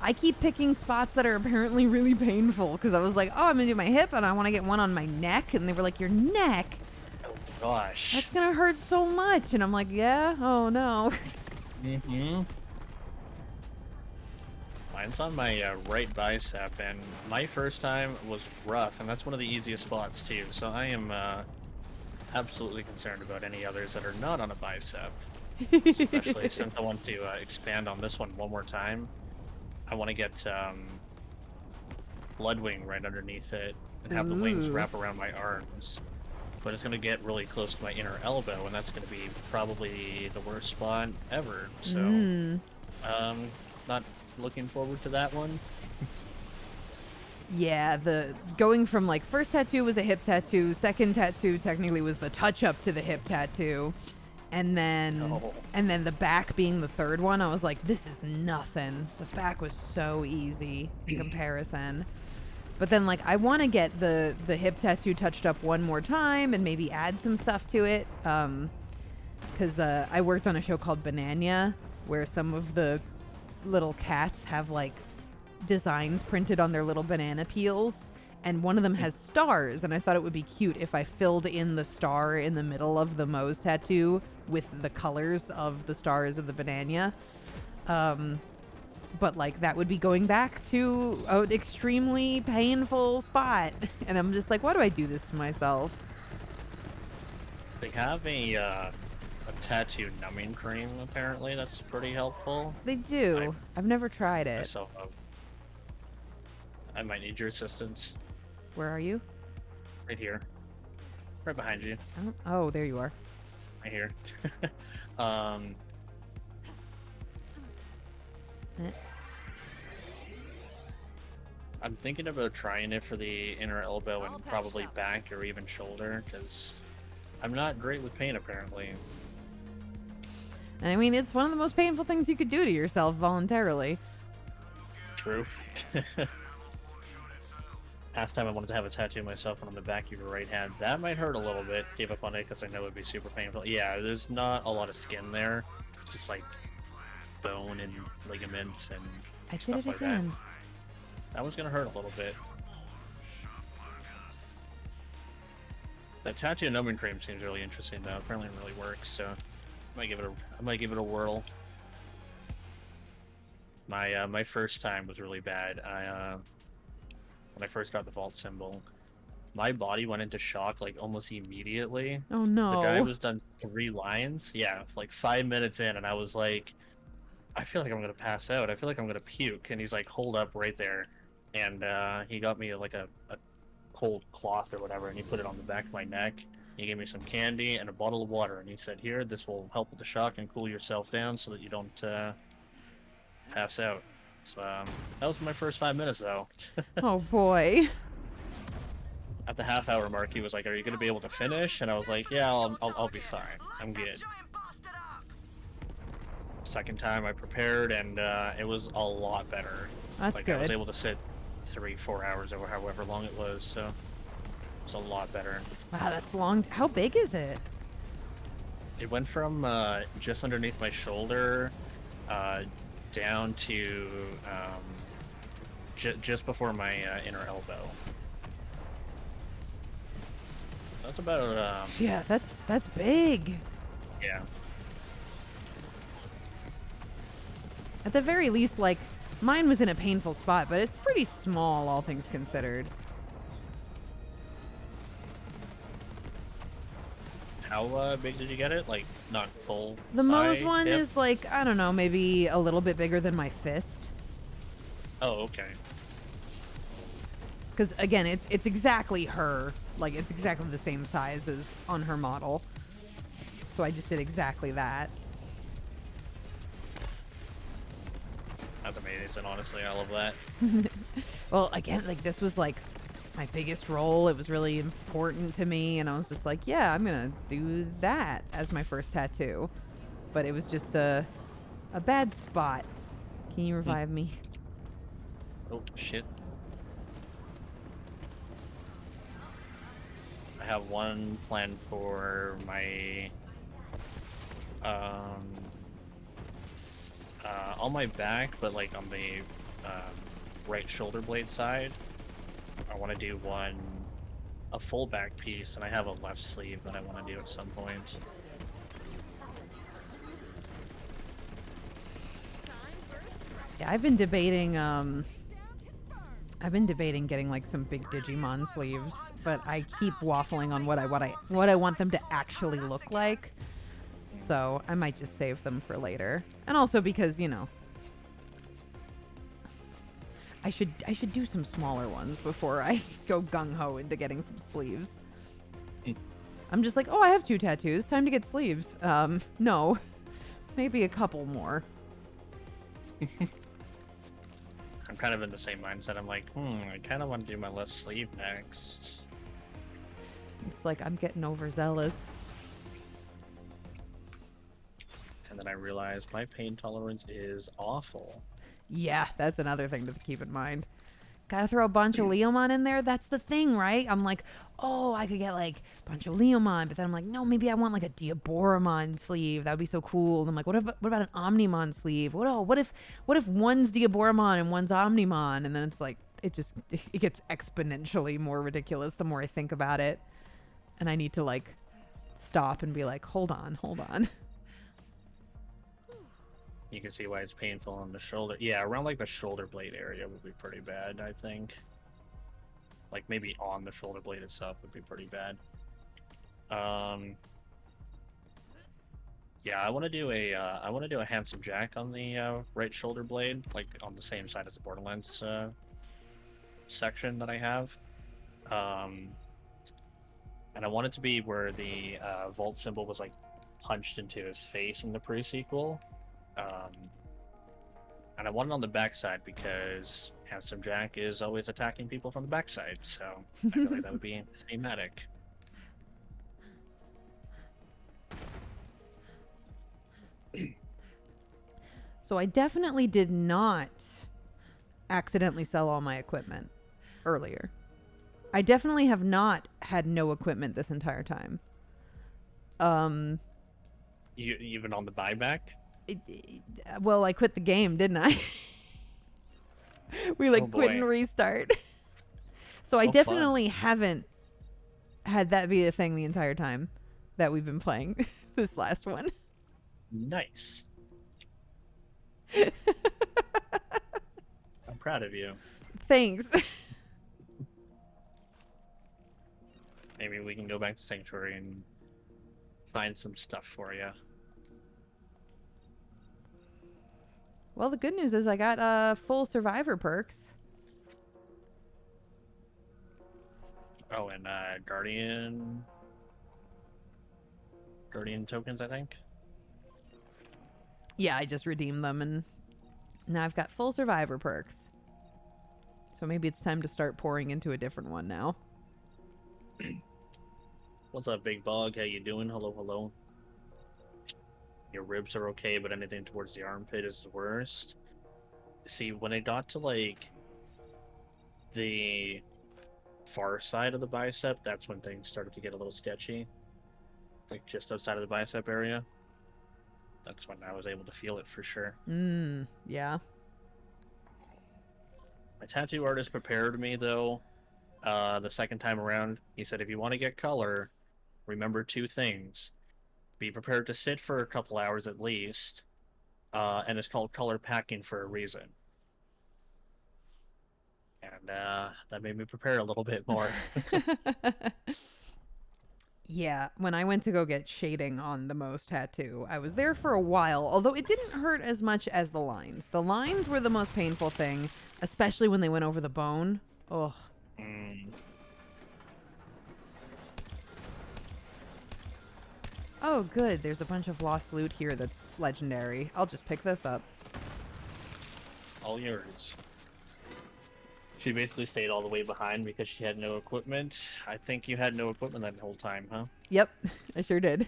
I keep picking spots that are apparently really painful because I was like, oh, I'm going to do my hip and I want to get one on my neck. And they were like, your neck? Oh, gosh. That's going to hurt so much. And I'm like, yeah? Oh, no. Mm-hmm. Mine's on my right bicep, and my first time was rough, and that's one of the easiest spots, too. So I am absolutely concerned about any others that are not on a bicep. Especially since I want to expand on this one more time. I want to get Bloodwing right underneath it and have the wings Ooh. wrap around my arms. But it's going to get really close to my inner elbow, and that's going to be probably the worst spot ever. So, not looking forward to that one. Yeah, the going from like first tattoo was a hip tattoo, second tattoo technically was the touch up to the hip tattoo. And then the back being the third one, I was like, this is nothing. The back was so easy in comparison. But then like I want to get the hip tattoo touched up one more time and maybe add some stuff to it. Cuz I worked on a show called Banana where some of the little cats have like designs printed on their little banana peels. And one of them has stars, and I thought it would be cute if I filled in the star in the middle of the Moze tattoo with the colors of the stars of the banana. But, like, that would be going back to an extremely painful spot. And I'm just like, why do I do this to myself? They have a tattoo numbing cream, apparently. That's pretty helpful. They do. I've never tried it. Myself up. I might need your assistance. Where are you? Right here. Right behind you. Oh, there you are. Right here. Eh. I'm thinking about trying it for the inner elbow and probably back or even shoulder, because I'm not great with pain, apparently. I mean, it's one of the most painful things you could do to yourself voluntarily. True. Last time I wanted to have a tattoo myself on the back of your right hand. That might hurt a little bit. Gave up on it because I know it would be super painful. Yeah, there's not a lot of skin there. It's just like bone and ligaments and stuff like that. That one's gonna hurt a little bit. The tattoo numbing cream seems really interesting though. Apparently it really works, so I might give it a whirl. My first time was really bad. When I first got the vault symbol, my body went into shock like almost immediately. Oh The guy no. was done 3 lines, yeah, like 5 minutes in, and I was like, I feel like I'm gonna pass out. I feel like I'm gonna puke. And he's like, hold up right there, and he got me like a cold cloth or whatever, and he put it on the back of my neck. He gave me some candy and a bottle of water, and he said, "Here, this will help with the shock and cool yourself down so that you don't pass out." So that was my first 5 minutes, though. Oh boy. At the half-hour mark, he was like, "Are you gonna be able to finish?" And I was like, "Yeah, I'll be fine. I'm good." Second time, I prepared, and it was a lot better. That's like good. I was able to sit 3-4 hours or however long it was, so it's a lot better. Wow, that's long. How big is it? It went from just underneath my shoulder down to just before my inner elbow. That's about Yeah, that's big. yeah. At the very least, like, mine was in a painful spot, but it's pretty small, all things considered. How big did you get it? Like, not full? The Moze thigh, one hip? is like, I don't know, maybe a little bit bigger than my fist. Oh, okay. Because again, it's exactly her. Like, it's exactly the same size as on her model. So I just did exactly that. That's amazing, honestly. I love that. Well, again, like, this was like my biggest role. It was really important to me, and I was just like, yeah, I'm gonna do that as my first tattoo. But it was just a bad spot. Can you revive me? Oh, shit. I have one planned for my on my back, but like on the right shoulder blade side. I want to do a full back piece, and I have a left sleeve that I want to do at some point. Yeah, I've been debating getting like some big Digimon sleeves, but I keep waffling on what I want them to actually look like. So I might just save them for later. And also because, you know, I should do some smaller ones before I go gung-ho into getting some sleeves. I'm just like, oh, I have 2 tattoos. Time to get sleeves. No. Maybe a couple more. I'm kind of in the same mindset. I'm like, I kind of want to do my left sleeve next. It's like I'm getting overzealous. And then I realized my pain tolerance is awful. Yeah, that's another thing to keep in mind. Gotta throw a bunch of Leomon in there. That's the thing, right? I'm like, oh, I could get like a bunch of Leomon, but then I'm like, no, maybe I want like a Diaboromon sleeve. That would be so cool. And I'm like, what about an Omnimon sleeve? What if one's Diaboromon and one's Omnimon? And then it's like, it gets exponentially more ridiculous the more I think about it. And I need to like stop and be like, hold on. You can see why it's painful on the shoulder. Yeah, around like the shoulder blade area would be pretty bad, I think. Like maybe on the shoulder blade itself would be pretty bad. Yeah, I want to do a handsome Jack on the right shoulder blade, like on the same side as the Borderlands section that I have. And I want it to be where the Vault symbol was like punched into his face in the pre-sequel. And I want it on the backside because Handsome Jack is always attacking people from the backside, so I feel like that would be thematic. So I definitely did not accidentally sell all my equipment earlier. I definitely have not had no equipment this entire time. You even on the buyback? Well, I quit the game, didn't I? We like quit and restart. So I definitely haven't had that be a thing the entire time that we've been playing this last one. Nice. proud of you. Thanks. Maybe we can go back to Sanctuary and find some stuff for you. Well, the good news is I got full survivor perks. Oh, and Guardian tokens, I think. Yeah, I just redeemed them, and now I've got full survivor perks. So maybe it's time to start pouring into a different one now. What's up, Big Bug? How you doing? Hello, hello. Your ribs are okay, but anything towards the armpit is the worst. See, when it got to, like, the far side of the bicep, that's when things started to get a little sketchy. Like, just outside of the bicep area. That's when I was able to feel it for sure. Yeah. My tattoo artist prepared me, though, the second time around. He said, if you want to get color, remember 2 things. Be prepared to sit for a couple hours at least, and it's called color packing for a reason. And that made me prepare a little bit more. Yeah, when I went to go get shading on the Moze tattoo, I was there for a while, although it didn't hurt as much as the lines. The lines were the most painful thing, especially when they went over the bone. Ugh. Oh, good. There's a bunch of lost loot here that's legendary. I'll just pick this up. All yours. She basically stayed all the way behind because she had no equipment. I think you had no equipment that whole time, huh? Yep, I sure did.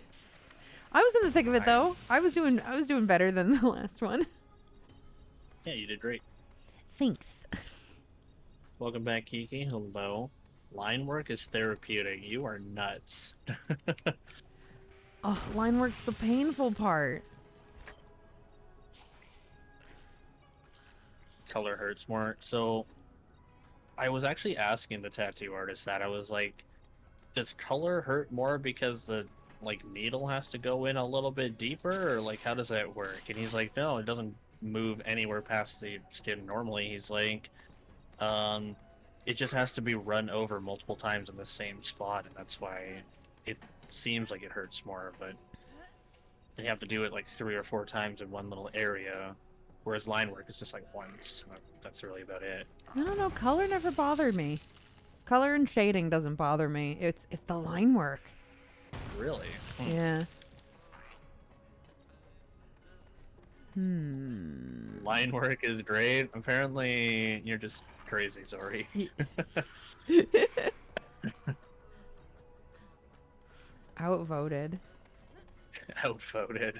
I was in the thick of it though. I was doing better than the last one. Yeah, you did great. Thanks. Welcome back, Kiki. Hello. Line work is therapeutic. You are nuts. Oh, line work's the painful part. Color hurts more. So, I was actually asking the tattoo artist that. I was like, does color hurt more because the needle has to go in a little bit deeper, or like how does that work? And he's like, no, it doesn't move anywhere past the skin normally. He's like, it just has to be run over multiple times in the same spot, and that's why it seems like it hurts more, but they have to do it like 3 or 4 times in one little area, whereas line work is just like once. That's really about it. I don't know. Color never bothered me. Color and shading doesn't bother me. It's the line work. Really? Yeah. Line work is great. Apparently, you're just crazy, Zori. Outvoted. Outvoted.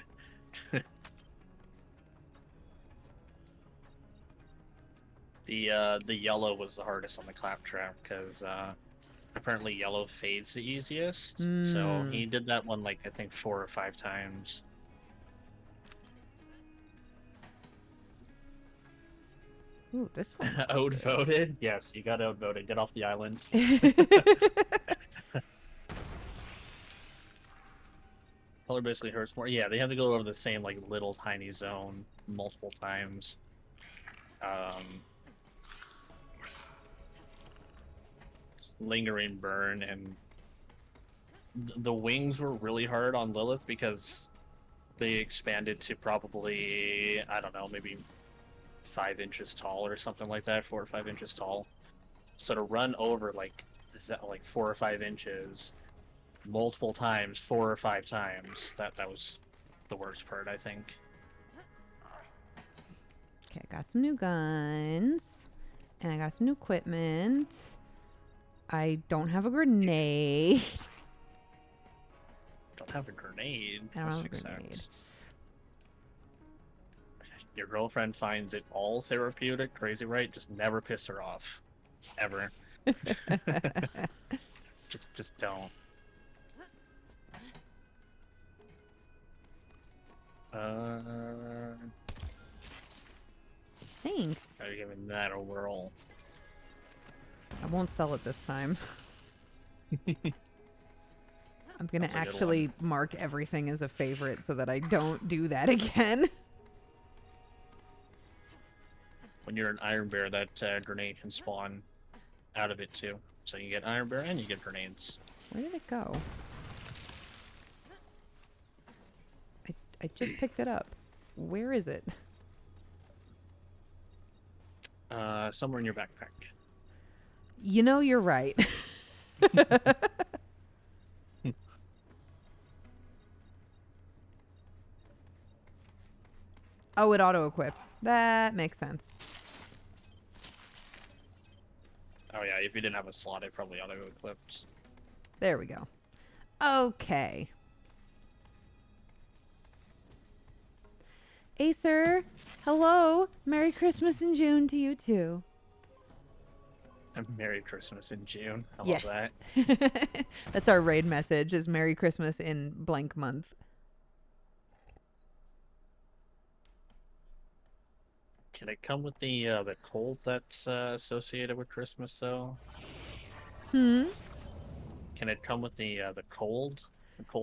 The yellow was the hardest on the claptrap because apparently yellow fades the easiest. So he did that one like I think 4 or 5 times. Ooh, this one. Outvoted? Yes, you got outvoted. Get off the island. Color basically hurts more. Yeah, they have to go over the same like little tiny zone multiple times. Lingering burn, and the wings were really hard on Lilith because they expanded to probably, I don't know, maybe 5 inches tall or something like that, 4 or 5 inches tall. So to run over like 4 or 5 inches multiple times, 4 or 5 times, that was the worst part, I think. Okay, I got some new guns, and I got some new equipment. I don't have a grenade. Don't have a grenade. I don't That have a makes grenade. sense. Your girlfriend finds it all therapeutic, crazy, right? Just never piss her off. Ever. just don't. Thanks. Gotta give that a whirl. I won't sell it this time. I'm gonna That's a good actually mark everything as a favorite so that I don't do that again. when you're an Iron Bear, that grenade can spawn out of it too. So you get Iron Bear and you get grenades. Where did it go? I just picked it up. Where is it? Somewhere in your backpack. You know, you're right. Oh, it auto-equipped. That makes sense. Oh yeah, if you didn't have a slot, it probably auto-equipped. There we go. Okay. Acer, hello. Merry Christmas in June to you too. Merry Christmas in June. I love Yes. that. That's our raid message, is Merry Christmas in blank month. Can it come with the cold that's associated with Christmas though? Hmm? Can it come with the cold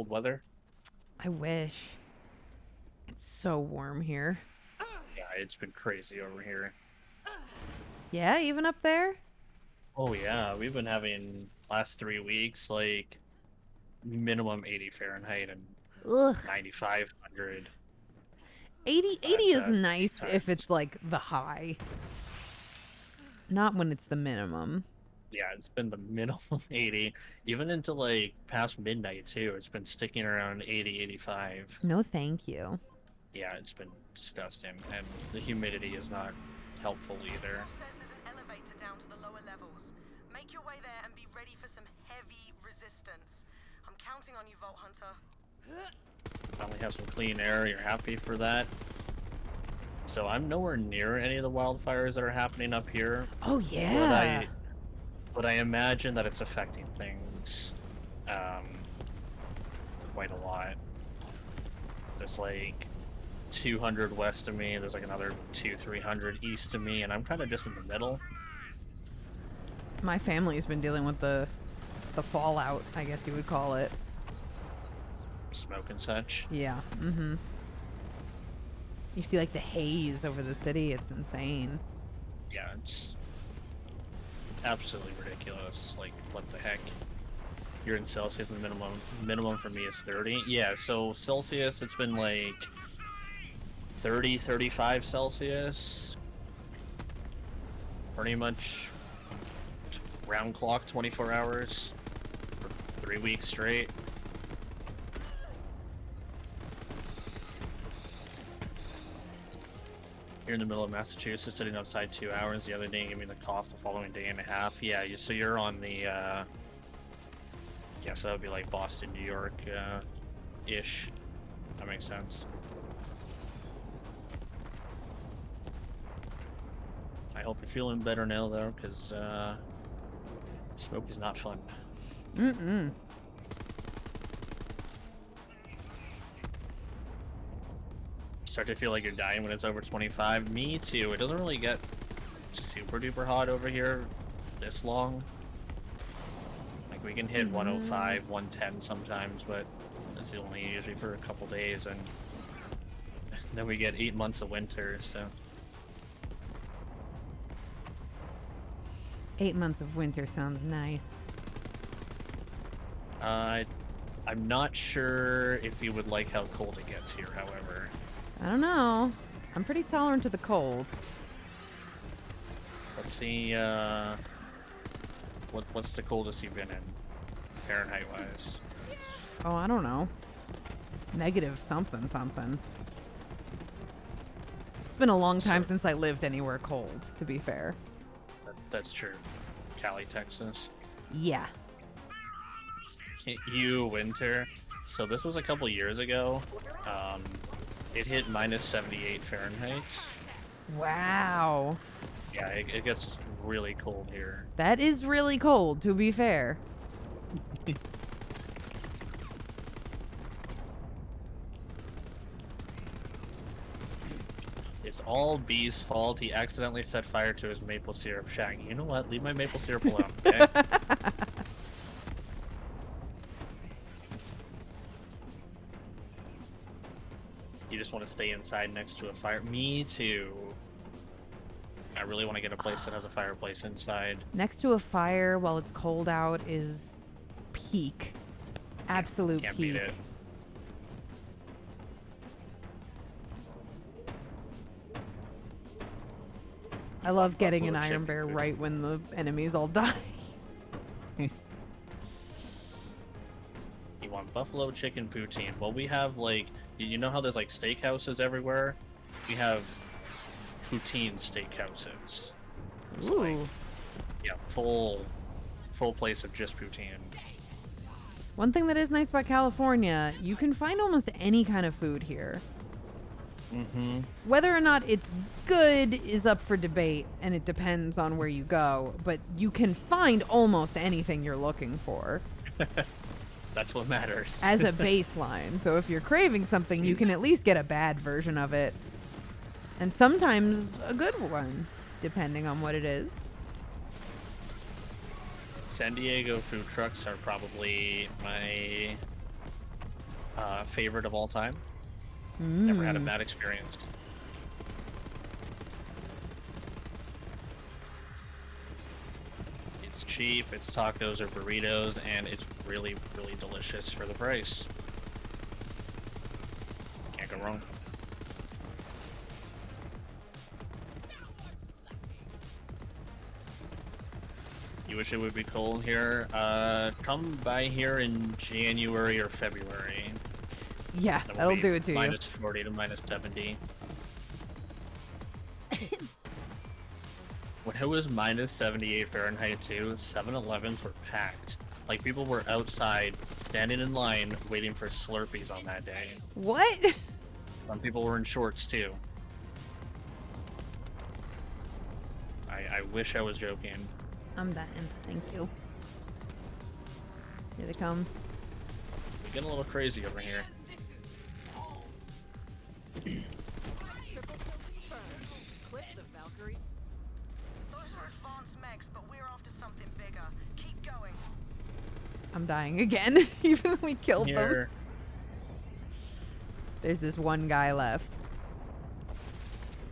weather? I wish. It's so warm here. Yeah, it's been crazy over here. Yeah, even up there? Oh yeah, we've been having last 3 weeks like minimum 80 Fahrenheit and Ugh. 9,500. 80 is nice times. if it's like the high. Not when it's the minimum. Yeah, it's been the minimum 80, even into like past midnight too. It's been sticking around 80, 85. No, thank you. Yeah, it's been disgusting, and the humidity is not helpful either. Says there's an elevator down to the lower levels. Make your way there and be ready for some heavy resistance. I'm counting on you, Vault Hunter. Finally have some clean air. You're happy for that. So I'm nowhere near any of the wildfires that are happening up here. Oh, yeah. But I imagine that it's affecting things quite a lot. There's like 200 west of me. There's like another 200-300 east of me, and I'm kind of just in the middle. My family's been dealing with the fallout, I guess you would call it. Smoke and such. Yeah. Mm-hmm. You see like the haze over the city. It's insane. Yeah, it's absolutely ridiculous. Like, what the heck? You're in Celsius, and the minimum for me is 30. Yeah, so Celsius, it's been like 30, 35 Celsius. Pretty much round clock, 24 hours for 3 weeks straight. You're in the middle of Massachusetts, sitting outside 2 hours. The other day, gave me the cough the following day and a half. Yeah, so you're on the, yeah, so that would be like Boston, New York, ish. That makes sense. I hope you're feeling better now, though, because, smoke is not fun. Mm-mm. Start to feel like you're dying when it's over 25. Me too. It doesn't really get super duper hot over here this long. Like we can hit 105, 110 sometimes, but that's only usually for a couple days, and then we get 8 months of winter, so. 8 months of winter sounds nice. I'm not sure if you would like how cold it gets here, however. I don't know. I'm pretty tolerant to the cold. Let's see, what's the coldest you've been in, Fahrenheit-wise? Oh, I don't know. Negative something something. It's been a long time since I lived anywhere cold, to be fair. That's true. Cali, Texas. Yeah. You winter. So this was a couple years ago. It hit minus 78 Fahrenheit. Wow. Yeah, it gets really cold here. That is really cold, to be fair. It's all B's fault. He accidentally set fire to his maple syrup. Shaggy, you know what? Leave my maple syrup alone, okay? You just want to stay inside next to a fire. Me too. I really want to get a place that has a fireplace inside. Next to a fire while it's cold out is peak. Absolute Can't peak. beat it. I love getting an Buffalo iron chicken bear food. right when the enemies all die. You want buffalo chicken poutine. Well, we have like, you know how there's like steakhouses everywhere? We have poutine steakhouses. It's like, Ooh. yeah, full place of just poutine. One thing that is nice about California, you can find almost any kind of food here. Mm-hmm. Whether or not it's good is up for debate, and it depends on where you go, but you can find almost anything you're looking for That's what matters. as a baseline. So if you're craving something, you can at least get a bad version of it. And sometimes a good one, depending on what it is. San Diego food trucks are probably my favorite of all time. Never had a bad experience. It's cheap, it's tacos or burritos, and it's really, really delicious for the price. Can't go wrong. You wish it would be cold here? Come by here in January or February. Yeah, That will that'll be do it to you. minus 40 to minus 70. When it was minus 78 Fahrenheit too, 7-Elevens were packed. Like, people were outside, standing in line, waiting for Slurpees on that day. What? Some people were in shorts too. I wish I was joking. I'm dying. Thank you. Here they come. We get a little crazy over here. Those were advanced mechs, but we're after something bigger. Keep going. I'm dying again, even though we killed them. Here, There's this one guy left.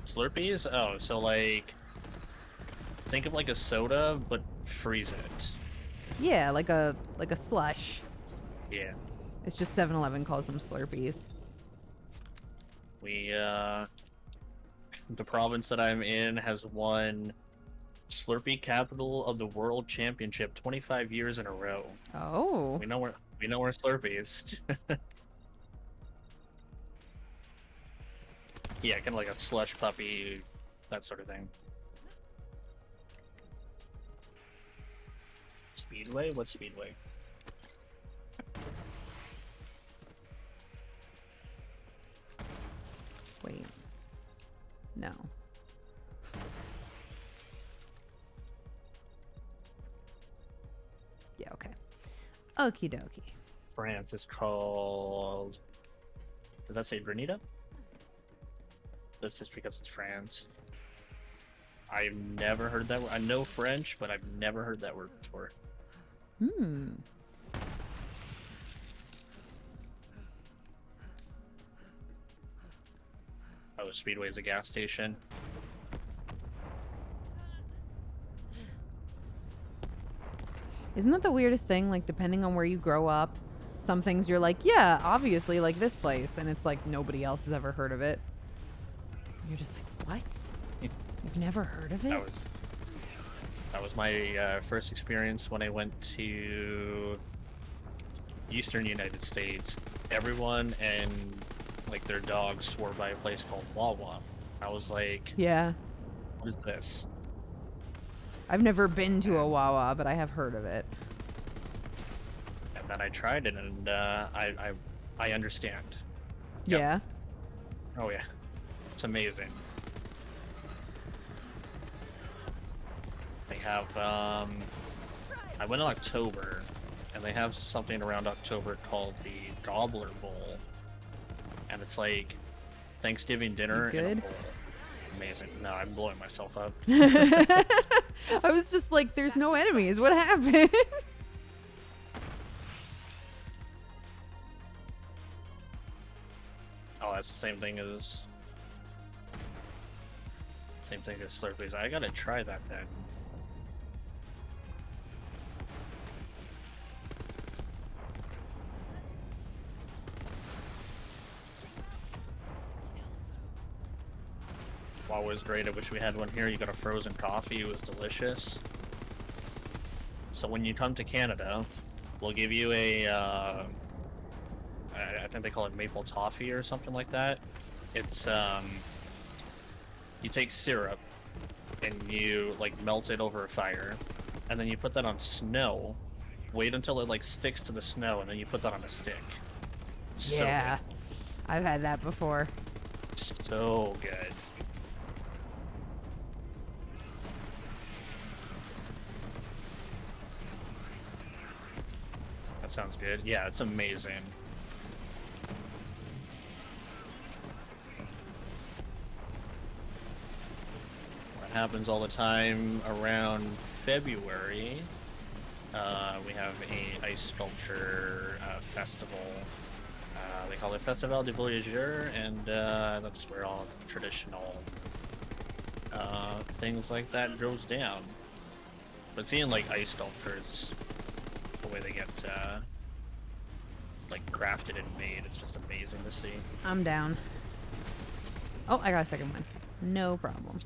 Slurpees? Oh, so like, think of like a soda, but freeze it. Yeah, like a slush. Yeah. It's just 7-Eleven calls them Slurpees. We, the province that I'm in has won Slurpee Capital of the World Championship 25 years in a row. Oh. We know we're Slurpees. Yeah, kind of like a slush puppy, that sort of thing. Speedway? What's Speedway? Wait. No. Yeah, okay. Okie dokie. France is called... Does that say Grenada? That's just because it's France. I've never heard that word. I know French, but I've never heard that word before. Hmm. Oh, Speedway is a gas station. Isn't that the weirdest thing? Like, depending on where you grow up, some things you're like, yeah, obviously, like this place. And it's like nobody else has ever heard of it. You're just like, what? You've never heard of it? That was my first experience when I went to Eastern United States. Everyone and like their dogs swore by a place called Wawa. I was like, Yeah. what is this? I've never been to a Wawa, but I have heard of it. And then I tried it, and I understand. Yep. Yeah. Oh yeah, it's amazing. They have I went in October, and they have something around October called the Gobbler Bowl, and it's like Thanksgiving dinner in a good? bowl. Amazing. No, I'm blowing myself up. I was just like, there's no enemies. What happened? Oh, that's the same thing as Same thing as Slurpees. I gotta try that then. Wow, was great. I wish we had one here. You got a frozen coffee. It was delicious. So when you come to Canada, we'll give you a, I think they call it maple toffee or something like that. It's, you take syrup and you, like, melt it over a fire, and then you put that on snow, wait until it, like, sticks to the snow, and then you put that on a stick. So Yeah, I've had that before. good. So good. That sounds good. Yeah, it's amazing. That happens all the time around February. We have a ice sculpture festival. They call it Festival de Voyageurs, and that's where all traditional things like that goes down. But seeing like ice sculptures, the way they get like crafted and made, it's just amazing to see. I'm down. Oh, I got a second one. No problem.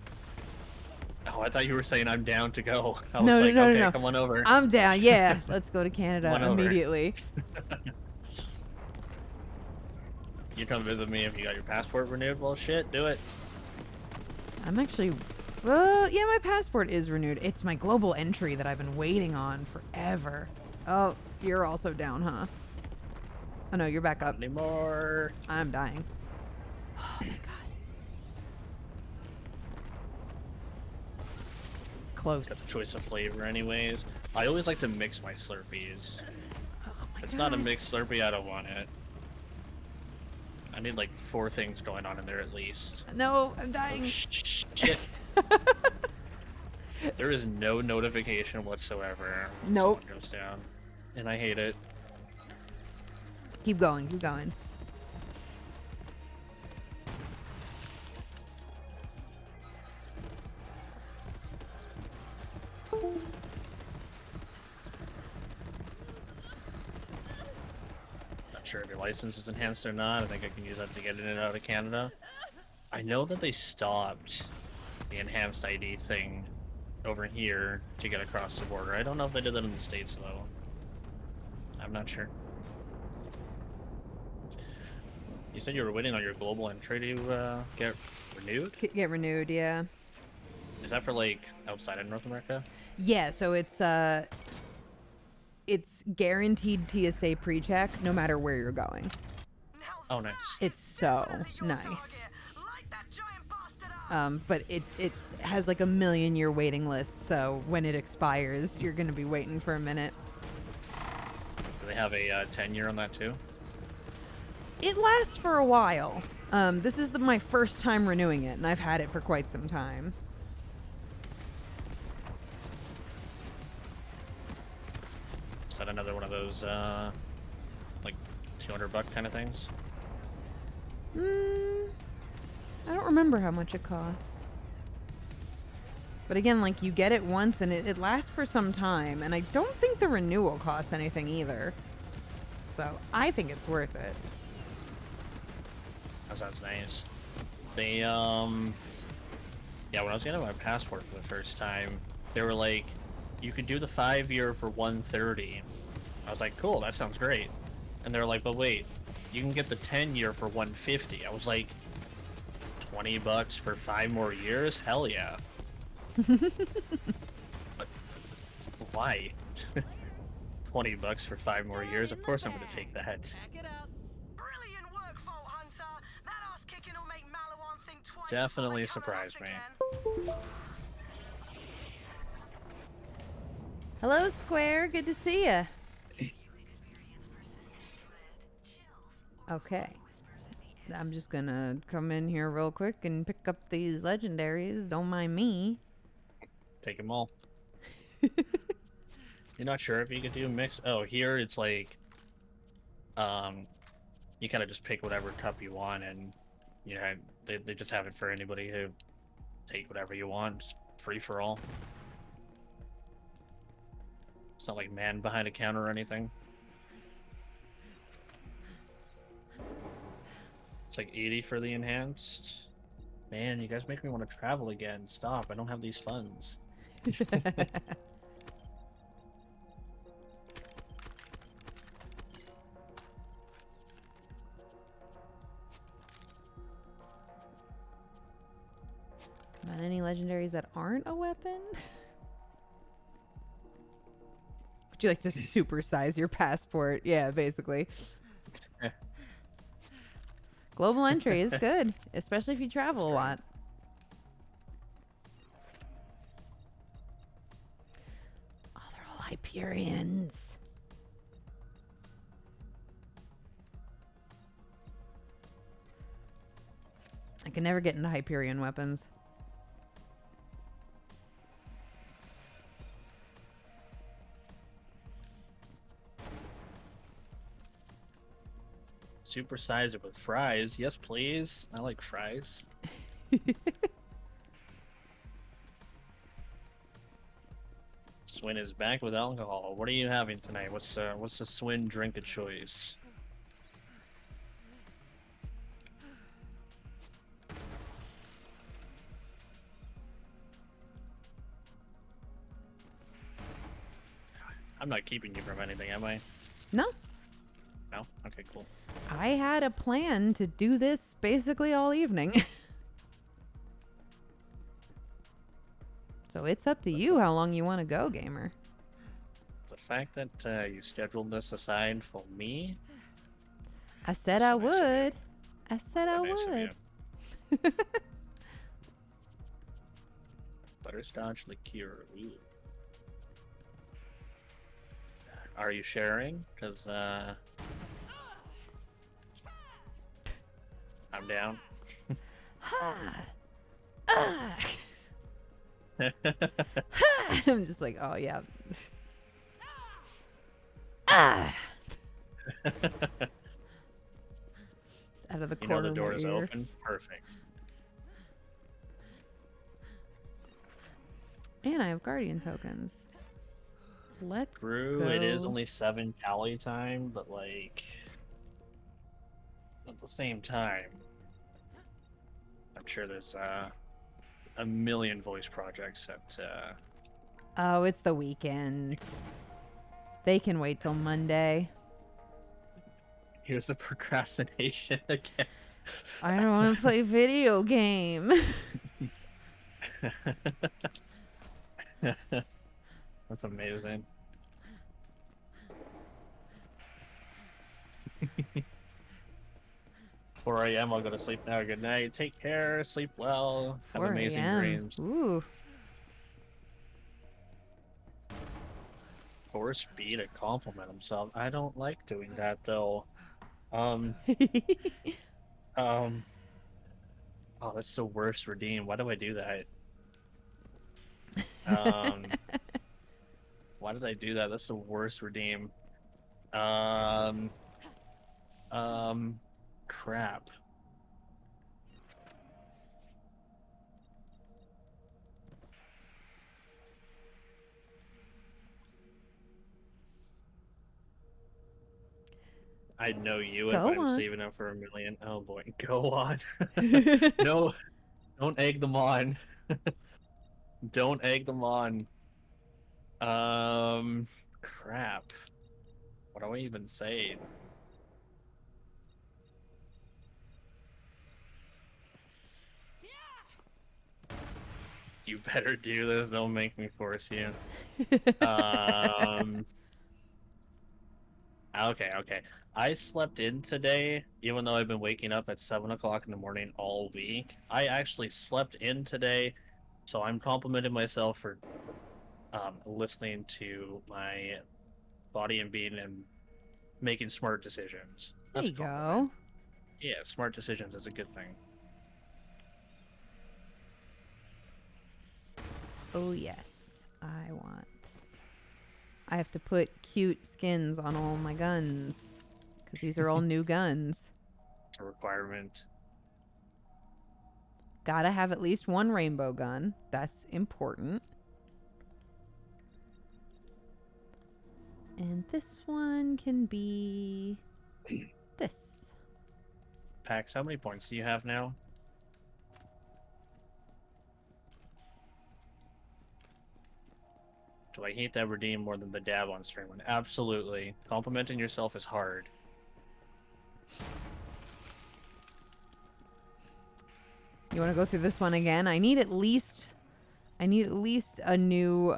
Oh, I thought you were saying I'm down to go. I was No, like, no, no, okay, no. come on over. I'm down. Yeah, let's go to Canada Come on over. immediately. You come visit me if you got your passport renewed. Well, shit, do it. I'm actually, well, yeah, my passport is renewed. It's my global entry that I've been waiting on forever. Oh, you're also down, huh? Oh no, you're back up. Not anymore. I'm dying. Oh my god. Got the Close. choice of flavor, anyways. I always like to mix my Slurpees. Oh my It's god. not a mixed Slurpee. I don't want it. I need like 4 things going on in there at least. No, I'm Oh, dying. shit. There is no notification whatsoever when Nope. someone goes down, and I hate it. Keep going, keep going. Not sure if your license is enhanced or not. I think I can use that to get in and out of Canada. I know that they stopped the enhanced ID thing over here to get across the border. I don't know if they did that in the States, though. I'm not sure. You said you were waiting on your global entry to get renewed? Get renewed, yeah. Is that for, like, outside of North America? Yeah, so it's guaranteed TSA pre-check no matter where you're going. Oh, nice. It's so nice. But it has like a 1,000,000-year waiting list, so when it expires, you're gonna be waiting for a minute. Do they have a 10-year on that, too? It lasts for a while. This is my first time renewing it, and I've had it for quite some time. Is that another one of those, like, $200 kind of things? I don't remember how much it costs. But again, like, you get it once, and it lasts for some time, and I don't think the renewal costs anything either. So, I think it's worth it. That sounds nice. They, yeah, when I was getting my passport for the first time, they were like, you could do the 5-year for $130. I was like, cool, that sounds great. And they're like, but wait, you can get the 10-year for $150. I was like, $20 for 5 more years? Hell yeah. But why? $20 for 5 more years? Of course I'm gonna take that. Brilliant work, Vault Hunter. That ass kicking will make Malawan think twice. Definitely before they come at us surprised me. again. Hello, Square. Good to see ya. Okay. I'm just gonna come in here real quick and pick up these legendaries. Don't mind me. Take them all. You're not sure if you could do a mix? Oh, here it's like, you kind of just pick whatever cup you want, and you know they just have it for anybody who take whatever you want. It's free for all. It's not like man behind a counter or anything. It's like 80 for the enhanced. Man, you guys make me want to travel again. Stop, I don't have these funds. Not any legendaries that aren't a weapon? Would you like to supersize your passport? Yeah, basically. Global entry is good, especially if you travel a lot. Oh, they're all Hyperions. I can never get into Hyperion weapons. Supersize it with fries. Yes, please. I like fries. Swin is back with alcohol. What are you having tonight? What's the Swin drink of choice? I'm not keeping you from anything, am I? No, No? Okay, cool. I had a plan to do this basically all evening. So it's up to you how long you want to go, gamer. The fact that you scheduled this aside for me. I said That's I so nice of you. would. I said I so nice of you. would. Butterscotch liqueur. Ooh. Are you sharing? Because I'm down. Ha! Ah! I'm just like, oh yeah. Ah! It's out of the You corner know the of door my is ear. open. Perfect. And I have guardian tokens. Let's True, go. it is only 7 Cali time, but like at the same time, I'm sure there's a million voice projects that Oh, it's the weekend. They can wait till Monday. here's the procrastination again. I don't want to play video game. That's amazing. 4 a.m. I'll go to sleep now. Good night. Take care. Sleep well. Have 4 amazing a.m. dreams. Ooh. Force B to compliment himself. I don't like doing that though. Oh, that's the worst redeem. Why do I do that? Why did I do that? That's the worst redeem. Crap. I know you would, Go but I'm on. saving up for a million. Oh boy, go on. No, don't egg them on. Don't egg them on. Crap. What do I even say? You better do this. Don't make me force you. Okay. I slept in today, even though I've been waking up at 7 o'clock in the morning all week. I actually slept in today, so I'm complimenting myself for listening to my body and being and making smart decisions. There That's you a compliment. go. Yeah, smart decisions is a good thing. Oh, yes. I have to put cute skins on all my guns. Because these are all new guns. It's a requirement. Gotta have at least one rainbow gun. That's important. And this one can be this. Pax, how many points do you have now? Do I hate that redeem more than the dab on stream one? Absolutely. Complimenting yourself is hard. You want to go through this one again? I need at least a new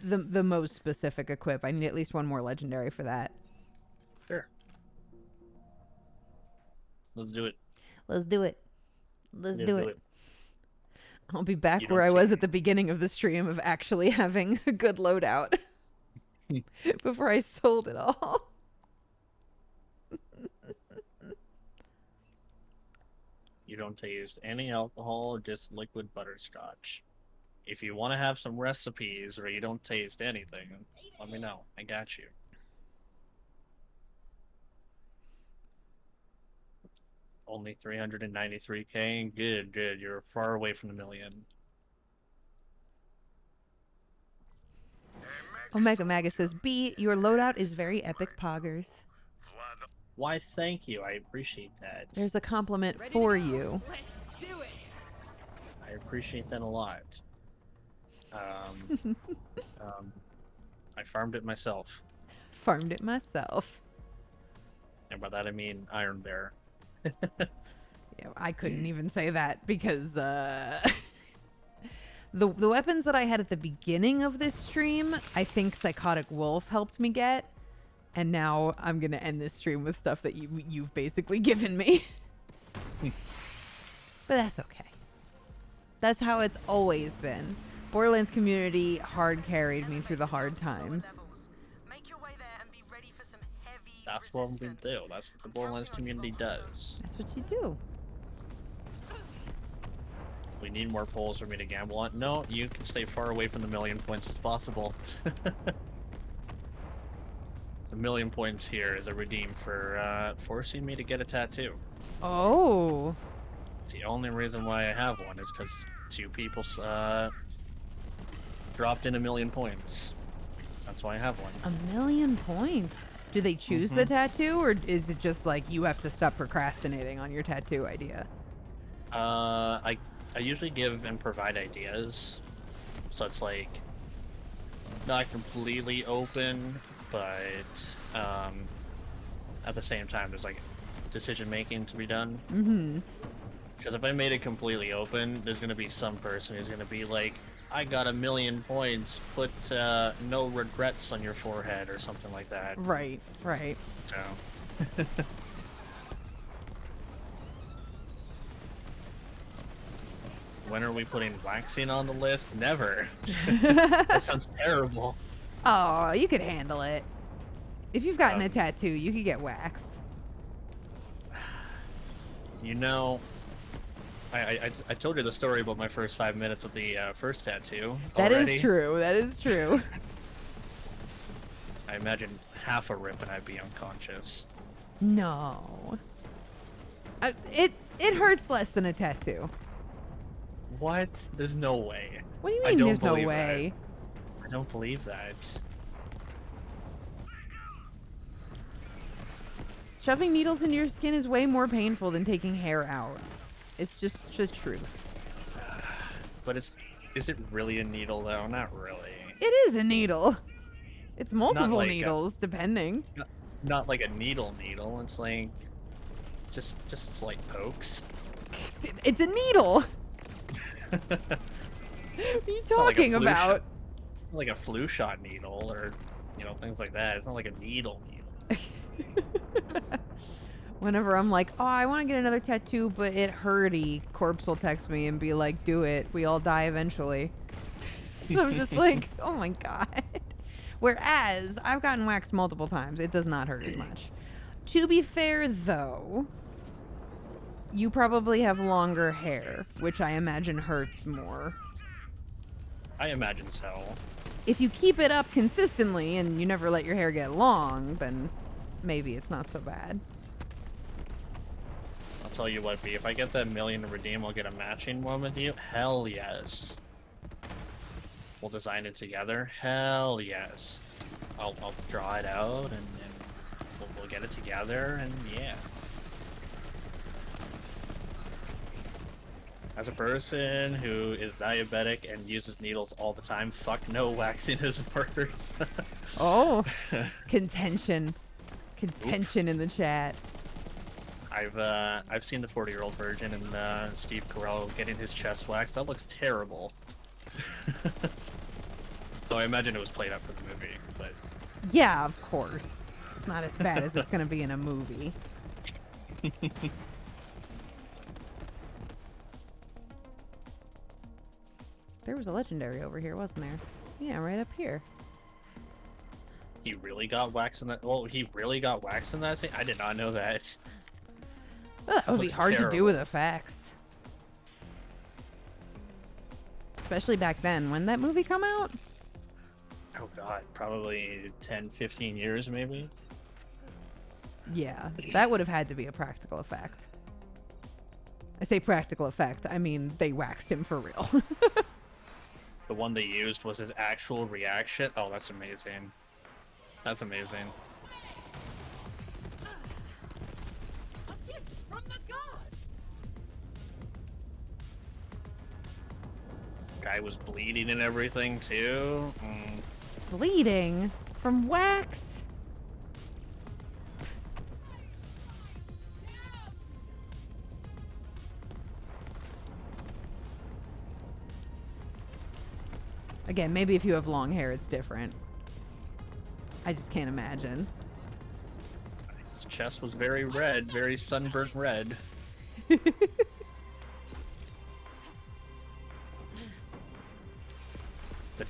the most specific equip. I need at least one more legendary for that. Sure. Let's do it. Let's do it. Let's do it. I'll be You back don't where I was cheat. at the beginning of the stream of actually having a good loadout before I sold it all. You don't taste any alcohol, just liquid butterscotch. If you want to have some recipes where you don't taste anything, let me know. I got you. Only 393k? Good, good. You're far away from the million. Omega Magus says, B, your loadout is very epic, poggers. Why, thank you. I appreciate that. There's a compliment for you. Let's do it. I appreciate that a lot. I farmed it myself. Farmed it myself. And by that I mean Iron Bear. Yeah, I couldn't even say that because the weapons that I had at the beginning of this stream, I think Psychotic Wolf helped me get, and now I'm gonna end this stream with stuff that you've basically given me. But that's okay. That's how it's always been. Borderlands community hard carried me through the hard times. Make your way there and be ready for some heavy That's what we resistance. do. That's what the Borderlands community does. That's what you do. We need more polls for me to gamble on. No, you can stay far away from the million points as possible. The million points here is a redeem for forcing me to get a tattoo. Oh. It's the only reason why I have one is because 2 people dropped in 1,000,000 points. That's why I have one. 1,000,000 points. Do they choose the tattoo, or is it just like you have to stop procrastinating on your tattoo idea? I usually give and provide ideas, so it's like not completely open, but at the same time there's like decision making to be done. Mm-hmm. Because if I made it completely open, there's gonna be some person who's gonna be like, I got 1,000,000 points, put no regrets on your forehead or something like that. Right, right. So when are we putting waxing on the list? Never. That sounds terrible. Oh, you could handle it. If you've gotten a tattoo, you could get waxed. You know, I told you the story about my first 5 minutes of the first tattoo. That is already. true. That is true. I imagine half a rip and I'd be unconscious. No. It hurts less than a tattoo. What? There's no way. What do you I mean don't there's no believe way? I don't believe that. Shoving needles into your skin is way more painful than taking hair out. It's just the truth. But is it really a needle though? Not really. It is a needle. It's multiple like needles, depending. Not like a needle. It's like just like pokes. It's a needle. What are you It's not like a talking flu about? shot- like a flu shot needle or things like that. It's not like a needle. Whenever I'm like, oh, I want to get another tattoo, but it hurty, Corpse will text me and be like, do it. We all die eventually. And I'm just like, oh my god. Whereas I've gotten waxed multiple times. It does not hurt as much. To be fair, though, you probably have longer hair, which I imagine hurts more. I imagine so. If you keep it up consistently and you never let your hair get long, then maybe it's not so bad. I'll tell you what, B, if I get that million to redeem, I'll get a matching one with you. Hell yes. We'll design it together. Hell yes. I'll draw it out and we'll get it together and yeah. As a person who is diabetic and uses needles all the time, fuck no, waxing is worse. Oh, contention in the chat. I've seen the 40-year-old virgin and Steve Carell getting his chest waxed. That looks terrible. So I imagine it was played up for the movie, but Yeah, of course. It's not as bad as it's gonna be in a movie. There was a legendary over here, wasn't there? Yeah, right up here. he really got waxed in that. Well, he really got waxed in that scene. I did not know that. Well, that would be looks hard to do terrible. with effects. Especially back then. When did that movie come out? Oh god, probably 10, 15 years maybe. Yeah, that would have had to be a practical effect. I say practical effect, I mean they waxed him for real. The one they used was his actual reaction. Oh, that's amazing. That's amazing. Guy was bleeding and everything too. Bleeding from wax? Again, maybe if you have long hair, it's different. I just can't imagine. His chest was very red, very sunburnt red. The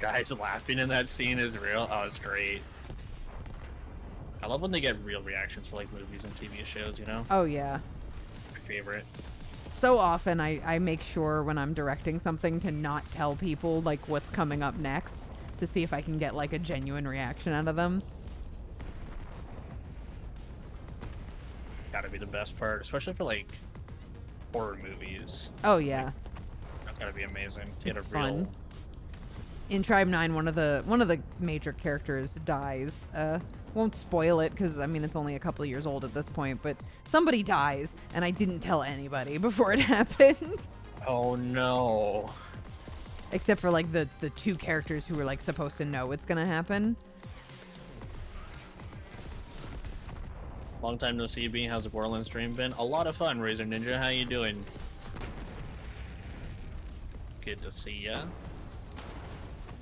guys laughing in that scene is real. Oh, it's great. I love when they get real reactions for like movies and TV shows, you know? Oh yeah. My favorite. So often I make sure when I'm directing something to not tell people like what's coming up next to see if I can get like a genuine reaction out of them. Gotta be the best part, especially for like horror movies. Oh yeah. That's gotta be amazing. To get It's a real fun. In Tribe 9, one of the major characters dies. Won't spoil it because I mean it's only a couple of years old at this point, but somebody dies and I didn't tell anybody before it happened. Oh no. Except for like the two characters who were like supposed to know it's gonna happen. Long time no see, B. How's the Borderlands stream been? A lot of fun, Razor Ninja. How you doing? Good to see ya.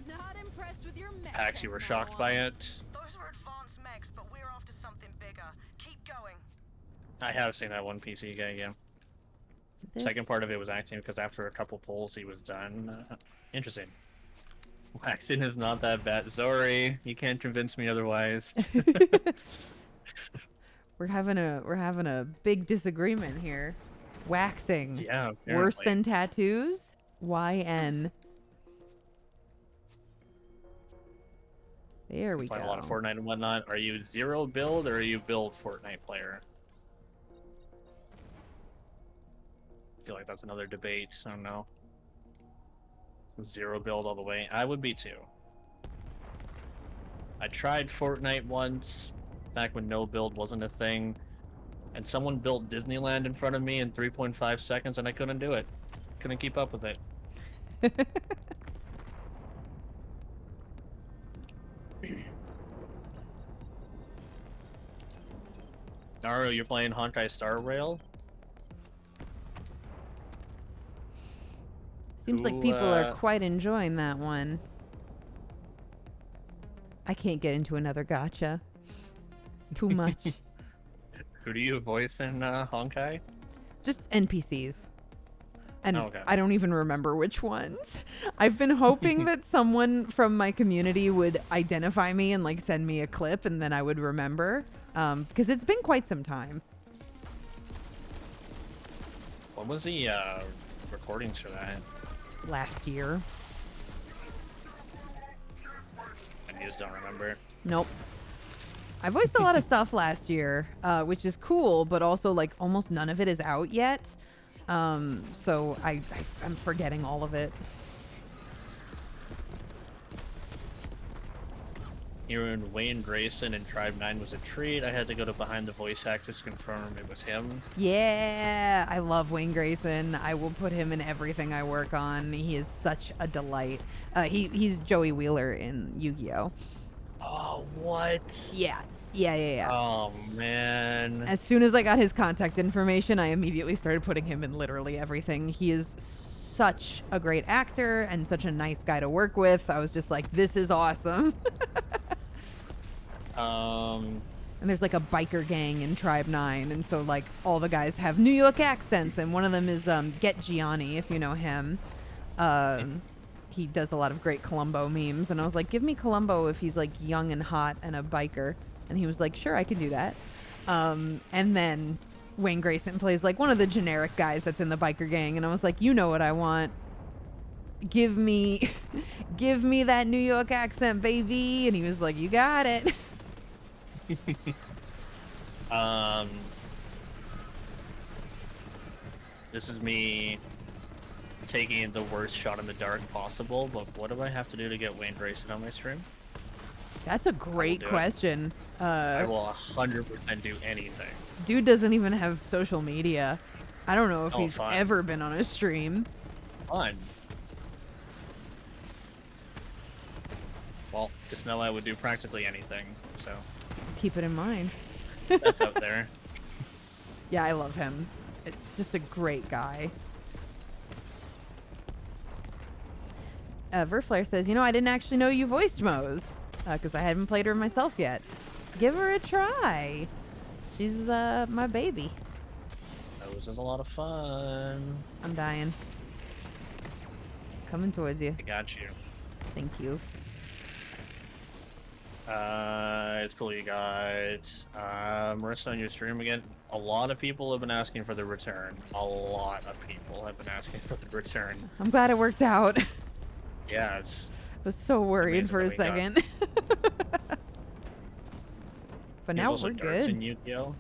Not impressed with your mech Pax, you were shocked by it. Those were advanced mechs, but we're after something bigger. Keep going. I have seen that one PC guy, yeah. Second part of it was acting because after a couple pulls he was done. Interesting. Waxing is not that bad. Zori, you can't convince me otherwise. We're having a big disagreement here. Waxing. Yeah, Worse apparently. than tattoos? YN. There we Playing go. a lot of Fortnite and whatnot. Are you zero build or are you build Fortnite player? I feel like that's another debate. I don't know. Zero build all the way. I would be too. I tried Fortnite once, back when no build wasn't a thing, and someone built Disneyland in front of me in 3.5 seconds and I couldn't do it. Couldn't keep up with it. Naru, you're playing Honkai Star Rail? Seems like Who, people are quite enjoying that one. I can't get into another gotcha. It's too much. Who do you voice in Honkai? Just NPCs. And Oh, okay. I don't even remember which ones. I've been hoping that someone from my community would identify me and like send me a clip and then I would remember. Because it's been quite some time. What was the recordings for that? Last year. I just don't remember. Nope. I voiced a lot of stuff last year, which is cool, but also like almost none of it is out yet. So I'm forgetting all of it. Hearing Wayne Grayson in Tribe 9 was a treat. I had to go to behind the voice actors to confirm it was him. Yeah, I love Wayne Grayson. I will put him in everything I work on. He is such a delight. He's Joey Wheeler in Yu-Gi-Oh. Oh, what? Yeah. Oh, man. As soon as I got his contact information, I immediately started putting him in literally everything. He is such a great actor and such a nice guy to work with. I was just like, this is awesome. And there's like a biker gang in Tribe 9, and so like all the guys have New York accents, and one of them is Get Gianni, if you know him. He does a lot of great Columbo memes, and I was like, give me Columbo if he's like young and hot and a biker. And he was like, sure, I can do that. And then Wayne Grayson plays like one of the generic guys that's in the biker gang, and I was like, you know what I want. Give me that New York accent, baby. And he was like, you got it. This is me taking the worst shot in the dark possible, but what do I have to do to get Wayne Grayson on my stream? That's a great question. I will 100% do anything. Dude doesn't even have social media. I don't know if he's fine. ever been on a stream. Fun. Well, just know I would do practically anything, so Keep it in mind. that's out there. Yeah, I love him. It's just a great guy. Verflare says, you know, I didn't actually know you voiced Moze, because I hadn't played her myself yet. Give her a try. She's my baby. Moze is a lot of fun. I'm dying. Coming towards you. I got you. Thank you. It's cool you got Marissa on your stream again. A lot of people have been asking for the return. A lot of people have been asking for the return. I'm glad it worked out. Yeah, it's I was so worried amazing for a that we got- second. But There's now also we're darts in good. Yu-Gi-Oh.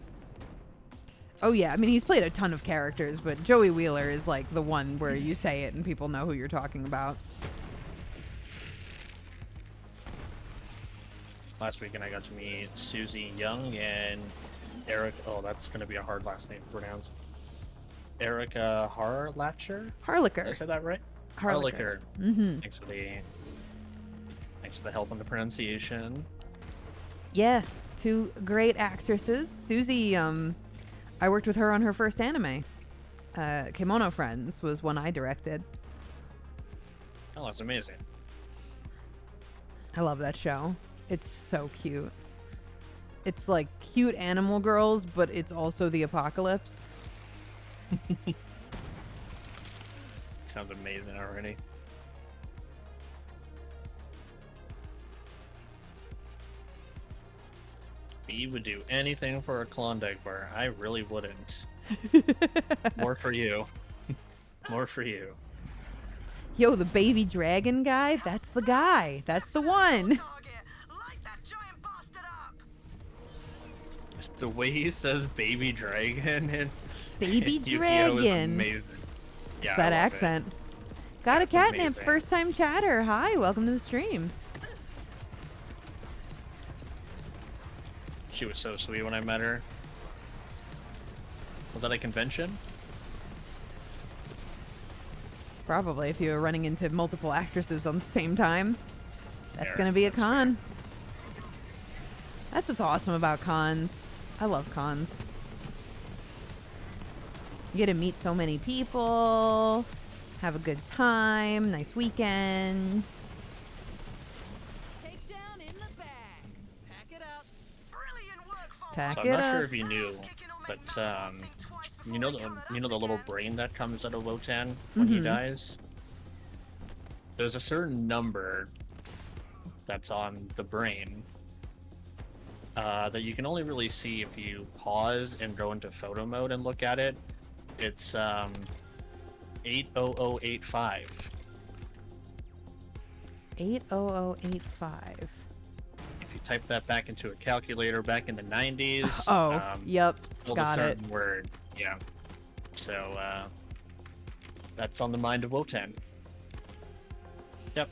Oh yeah, I mean he's played a ton of characters, but Joey Wheeler is like the one where you say it and people know who you're talking about. Last weekend I got to meet Susie Young and Eric. Oh, that's gonna be a hard last name to pronounce. Erica Harlacher. Did I Harlicker. say that right? Harlicker. Harlicker. Mm-hmm. Thanks for the help on the pronunciation. Yeah, two great actresses. Susie, I worked with her on her first anime. Kimono Friends was one I directed. Oh, that's amazing. I love that show. It's so cute. It's like cute animal girls, but it's also the apocalypse. Sounds amazing already. We would do anything for a Klondike bar. I really wouldn't. More for you. More for you. Yo, the baby dragon guy, that's the guy. That's the one. Target. Light that giant bastard up. The way he says baby dragon and Baby Yu-Gi-Oh is dragon. amazing. Yeah, It's that I love it. accent. Got a That's catnip, amazing. first time chatter. Hi, welcome to the stream. She was so sweet when I met her. Was that a convention? Probably if you were running into multiple actresses on the same time. That's Fair, gonna be a that's fair. con. That's what's awesome about cons. I love cons. You get to meet so many people, have a good time, nice weekend. Takedown in the bag. Pack it up. Brilliant work, folks. Pack So I'm it not sure up. if you knew, but you know the little brain that comes out of Wotan when he Mhm. dies? There's a certain number that's on the brain that you can only really see if you pause and go into photo mode and look at it. It's 80085. 80085. type that back into a calculator back in the 90s. Oh, yep, Spelled a got it. certain word. Yeah. So, that's on the mind of Wotan. Yep.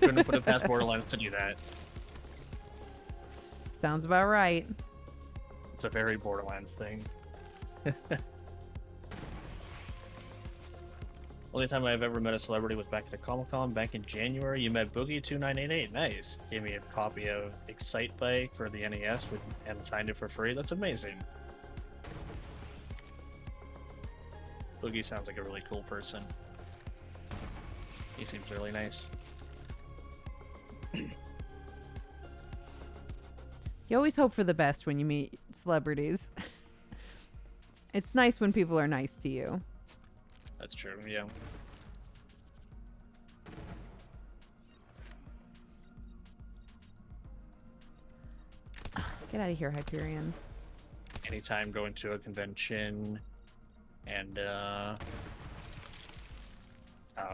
Couldn't put it past Borderlands to do that. Sounds about right. It's a very Borderlands thing. Only time I've ever met a celebrity was back at a Comic-Con back in January. You met Boogie2988. Nice. Gave me a copy of Excite Bike for the NES and signed it for free. That's amazing. Boogie sounds like a really cool person. He seems really nice. You always hope for the best when you meet celebrities. It's nice when people are nice to you. That's true, yeah. Get out of here, Hyperion. Anytime going to a convention and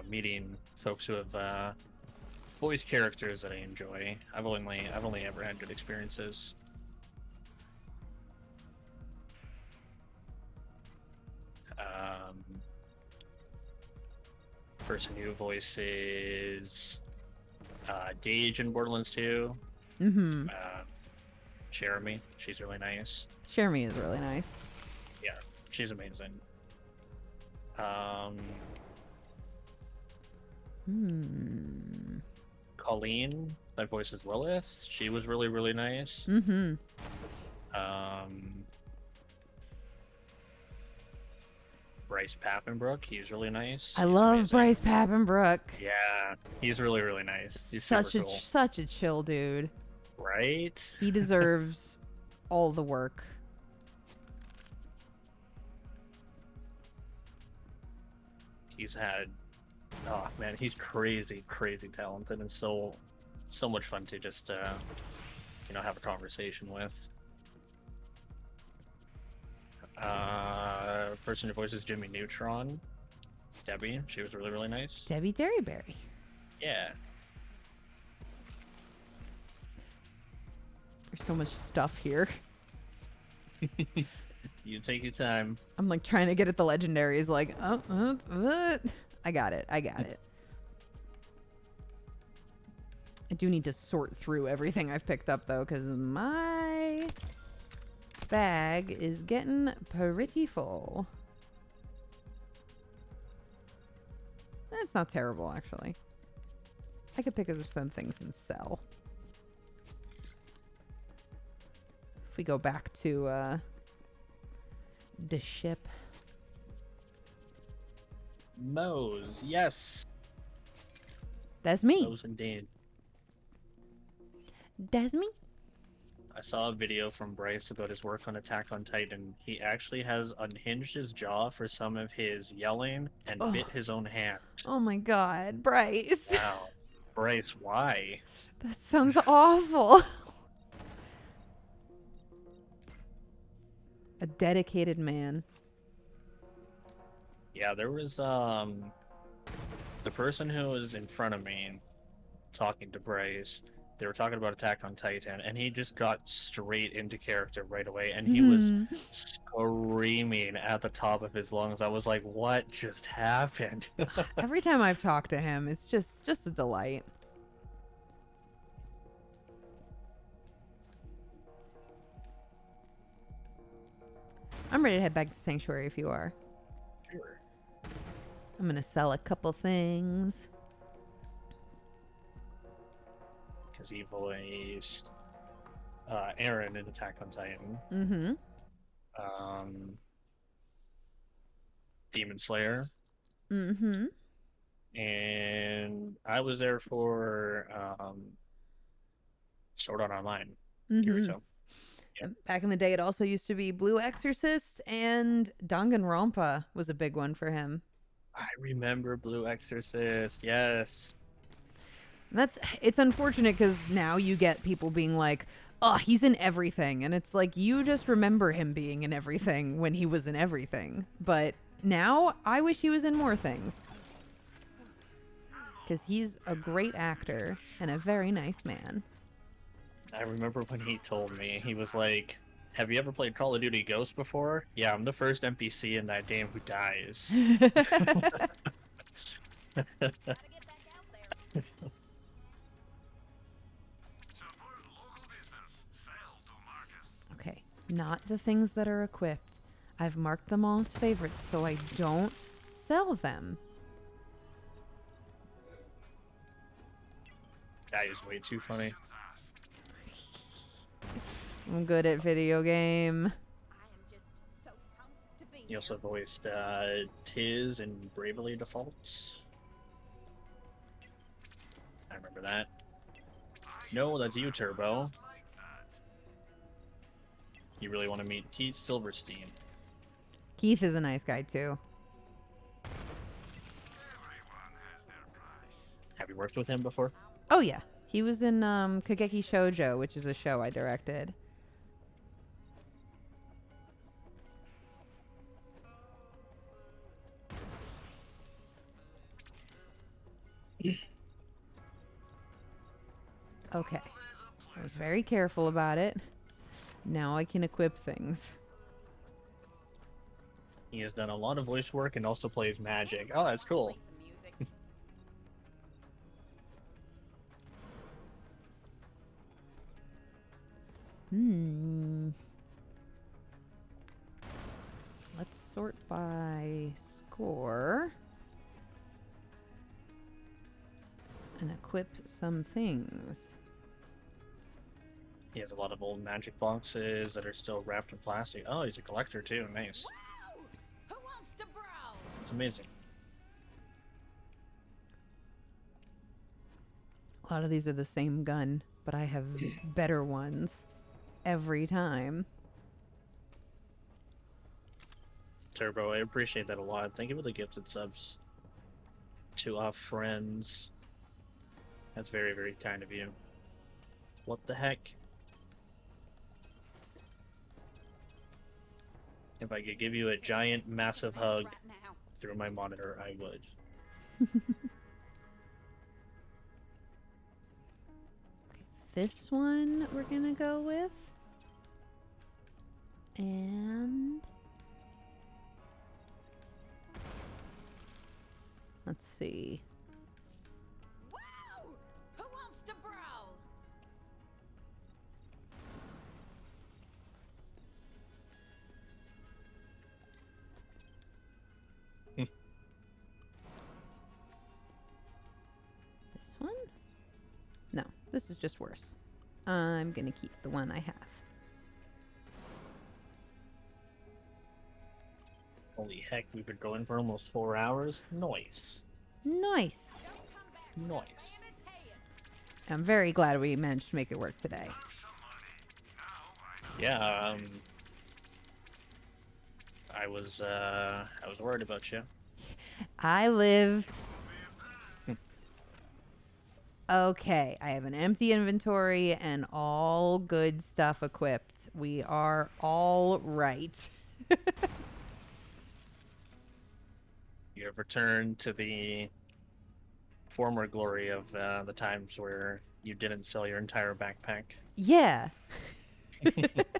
meeting folks who have voice characters that I enjoy. I've only ever had good experiences. Person who voices Gage in Borderlands 2. Mm-hmm. Jeremy, she's really nice. Jeremy is really nice. Yeah, she's amazing. Colleen, that voices Lilith. She was really, really nice. Mm-hmm. Bryce Pappenbrook, he's really nice. I He's love amazing. Bryce Pappenbrook. Yeah, he's really, really nice. He's Such super a cool. such a chill dude. Right? He deserves all the work. He's had, oh man, he's crazy, crazy talented and so much fun to just, have a conversation with. Person who voices Jimmy Neutron, Debbie, she was really, really nice. Debbie Derryberry. Yeah. There's so much stuff here. You take your time. I'm like trying to get at the legendaries, like, I got it. I do need to sort through everything I've picked up though, because my bag is getting pretty full. That's not terrible, actually. I could pick up some things and sell. If we go back to the ship. Moze, yes. That's me. Moze indeed. That's me. I saw a video from Bryce about his work on Attack on Titan. He actually has unhinged his jaw for some of his yelling and bit his own hand. Oh my god, Bryce. Wow. Bryce, why? That sounds awful. A dedicated man. Yeah, there was the person who was in front of me talking to Bryce. They were talking about Attack on Titan, and he just got straight into character right away, and he was screaming at the top of his lungs. I was like, what just happened? Every time I've talked to him, it's just a delight. I'm ready to head back to Sanctuary if you are. Sure. I'm gonna sell a couple things. Because he voiced Aaron in Attack on Titan. Mm-hmm. Demon Slayer. Mm-hmm. And I was there for Sword Art Online. Mm-hmm. Kirito. Yeah. Back in the day, it also used to be Blue Exorcist, and Danganronpa was a big one for him. I remember Blue Exorcist. Yes. It's unfortunate because now you get people being like, oh, he's in everything. And it's like, you just remember him being in everything when he was in everything. But now I wish he was in more things. Because he's a great actor and a very nice man. I remember when he told me, he was like, have you ever played Call of Duty Ghosts before? Yeah, I'm the first NPC in that game who dies. Okay, not the things that are equipped. I've marked them all as favorites so I don't sell them. That is way too funny. I'm good at video game. I am just so pumped to be You also voiced Tiz in Bravely Defaults. I remember that. No, that's you, Turbo. You really want to meet Keith Silverstein. Keith is a nice guy too. Have you worked with him before? Oh yeah, he was in Kageki Shoujo, which is a show I directed. Okay, I was very careful about it. Now I can equip things. He has done a lot of voice work and also plays Magic. Oh, that's cool. play some music. Let's sort by score and equip some things. He has a lot of old Magic boxes that are still wrapped in plastic. Oh, he's a collector too. Nice. Wow! Who wants to brawl? It's amazing. A lot of these are the same gun, but I have better ones every time. Turbo, I appreciate that a lot. Thank you for the gifted subs to our friends. That's very, very kind of you. What the heck? If I could give you a giant, massive hug Right now. through my monitor, I would. This one we're gonna go with. And let's see. Wow! Who wants to brawl? This one? No, this is just worse. I'm gonna keep the one I have. Holy heck, we've been going for almost 4 hours. Nice. Nice. Don't come back. Nice. In its head. I'm very glad we managed to make it work today. Yeah, I was worried about you. I lived. Okay, I have an empty inventory and all good stuff equipped. We are all right. You have returned to the former glory of the times where you didn't sell your entire backpack. Yeah. Just so pumped.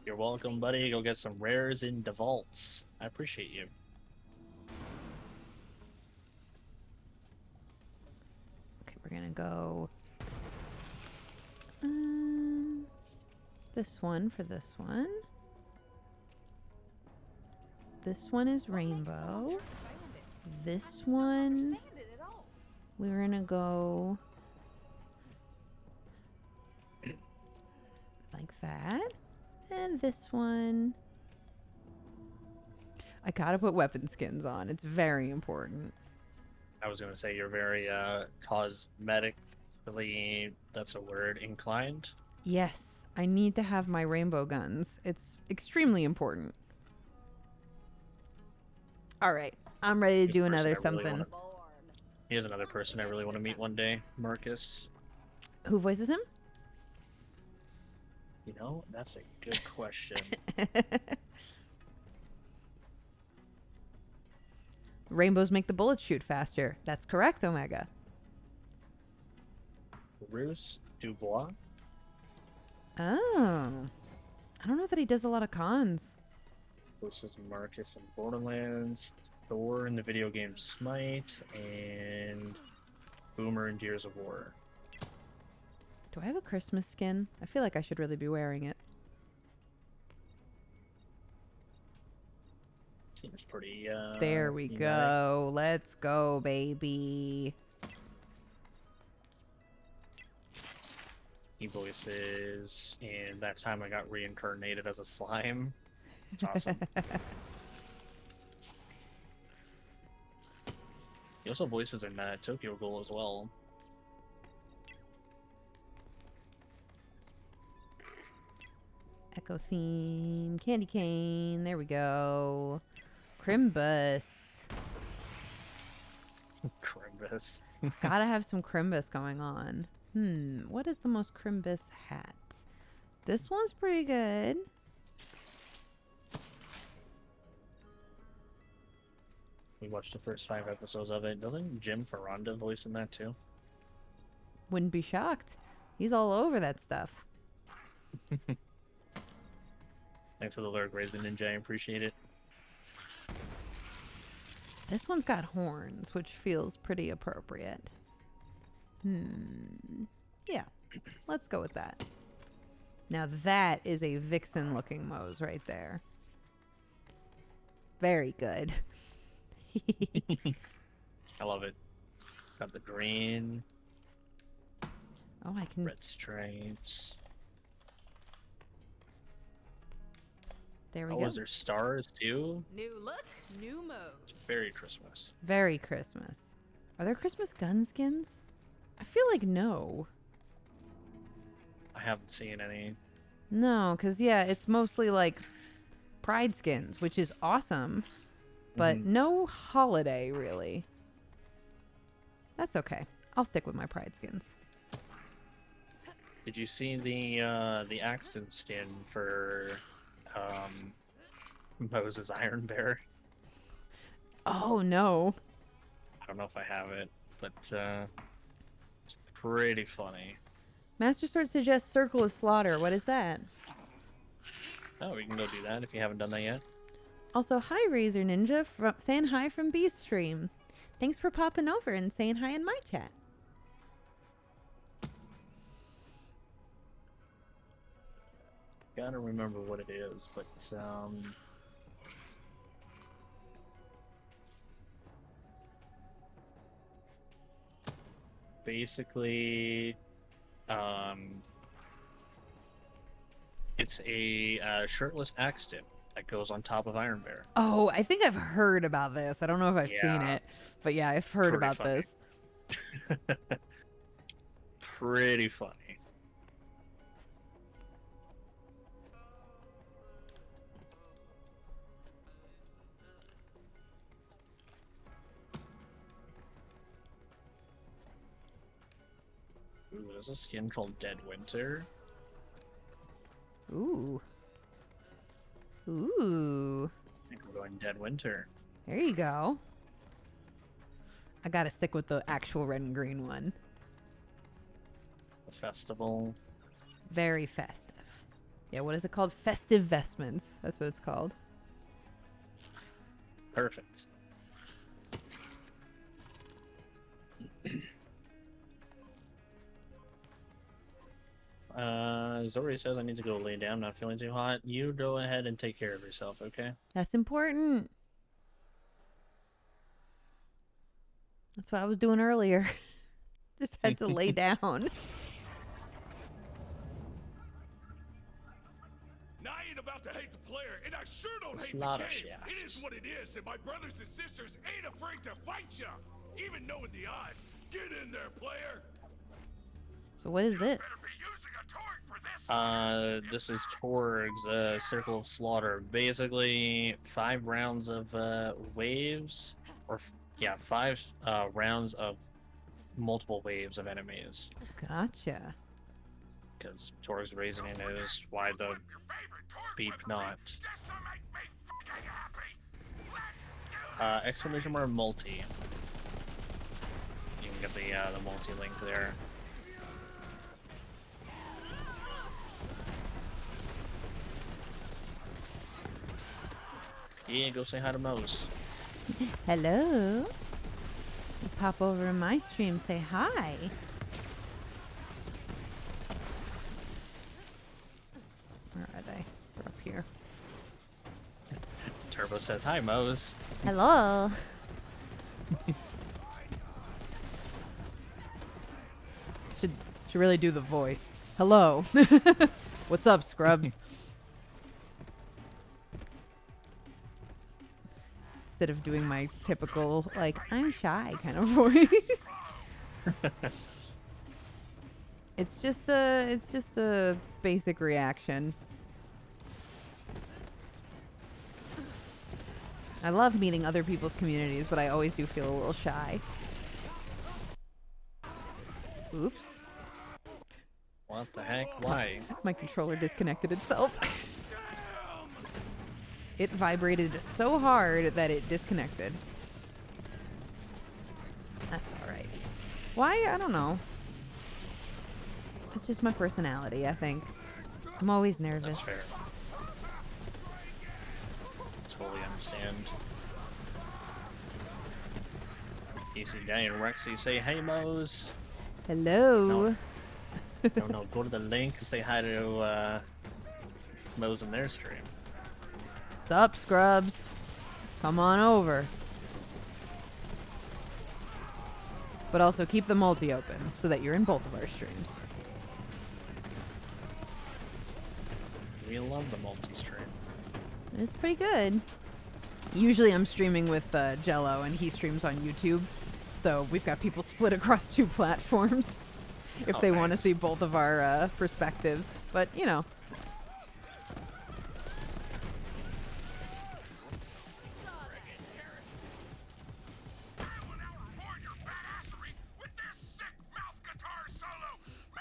You're welcome, buddy. Go get some rares in the vaults. I appreciate you. Okay, we're gonna go this one for this one. This one is What makes someone rainbow. turn to bandit? This I don't one understand it at all. we're gonna go like that. And this one I gotta put weapon skins on. It's very important. I was gonna say you're very cosmetically, that's a word, inclined. Yes, I need to have my rainbow guns. It's extremely important. All right, I'm ready to do Good person, another I really something. wanna- Here's another person I really want to meet one day, Marcus. Who voices him? You know, that's a good question. Rainbows make the bullets shoot faster. That's correct, Omega. Bruce Dubois. Oh. I don't know that he does a lot of cons. Voices Marcus in Borderlands, Thor in the video game Smite, and Boomer in Gears of War. Do I have a Christmas skin? I feel like I should really be wearing it. Seems pretty, There we thematic. go. Let's go, baby. He voices, and that time I got reincarnated as a slime. It's awesome. He also voices in Tokyo Ghoul as well. Echo theme. Candy cane. There we go. Crimbus. Crimbus. Gotta have some Crimbus going on. What is the most Crimbus hat? This one's pretty good. We watched the first 5 episodes of it. Doesn't Jim Ferranda voice in that too? Wouldn't be shocked. He's all over that stuff. Thanks for the lurk, Raisin Ninja. I appreciate it. This one's got horns, which feels pretty appropriate. Yeah, let's go with that. Now that is a vixen-looking Moze right there. Very good. I love it. Got the green, Oh, I can... red stripes. There we Oh, go. is there stars too? New look, new mode. It's very Christmas. Very Christmas. Are there Christmas gun skins? I feel like no. I haven't seen any. No, because, yeah, it's mostly like Pride skins, which is awesome, but no holiday, really. That's okay. I'll stick with my Pride skins. Did you see the Axton skin for Moze's Iron Bear? Oh, no. I don't know if I have it, but it's pretty funny. Master Sword suggests Circle of Slaughter. What is that? Oh, we can go do that if you haven't done that yet. Also, hi, Razor Ninja, saying hi from B-Stream. Thanks for popping over and saying hi in my chat. Gotta remember what it is, but basically, it's a shirtless Axton that goes on top of Iron Bear. Oh, I think I've heard about this. I don't know if I've seen Yeah. it, but yeah, I've heard Pretty about funny. this. Pretty funny. Ooh, there's a skin called Dead Winter. Ooh. Ooh. I think we're going Dead Winter. There you go. I gotta stick with the actual red and green one. The festival. Very festive. Yeah, what is it called? Festive vestments. That's what it's called. Perfect. Zori says I need to go lay down, not feeling too hot. You go ahead and take care of yourself, okay? That's important. That's what I was doing earlier. Just had to lay down. Now I ain't about to hate the player, and I sure don't It's hate not the a game. shaft. It is what it is, and my brothers and sisters ain't afraid to fight ya. Even knowing the odds. Get in there, player. So what is this? Better be using a torch for this. This is Torg's Circle of Slaughter. Basically, 5 rounds of waves, or yeah, 5 rounds of multiple waves of enemies. Gotcha. Because Torg's raising it is why the Your favorite torch beep with not. Just to make me fucking happy. Let's do Exclamation mark multi. You can get the multi link there. Yeah, go say hi to Moze. Hello. You pop over to my stream, say hi. Where are they? They're up here. Turbo says hi, Moze. Hello. should really do the voice. Hello. What's up, scrubs? Instead of doing my typical, like, I'm shy kind of voice. It's just a basic reaction. I love meeting other people's communities, but I always do feel a little shy. Oops. What the heck? Why? My controller disconnected itself. It vibrated so hard that it disconnected. That's alright. Why? I don't know. It's just my personality, I think. I'm always nervous. That's fair. Totally understand. Easy Day and Rexy say, hey, Moze. Hello. No, go to the link and say hi to Moze in their stream. Sup, scrubs? Come on over. But also keep the multi open so that you're in both of our streams. We love the multi-stream. It's pretty good. Usually I'm streaming with Jello and he streams on YouTube. So we've got people split across 2 platforms if they want to nice. see both of our perspectives. But, you know.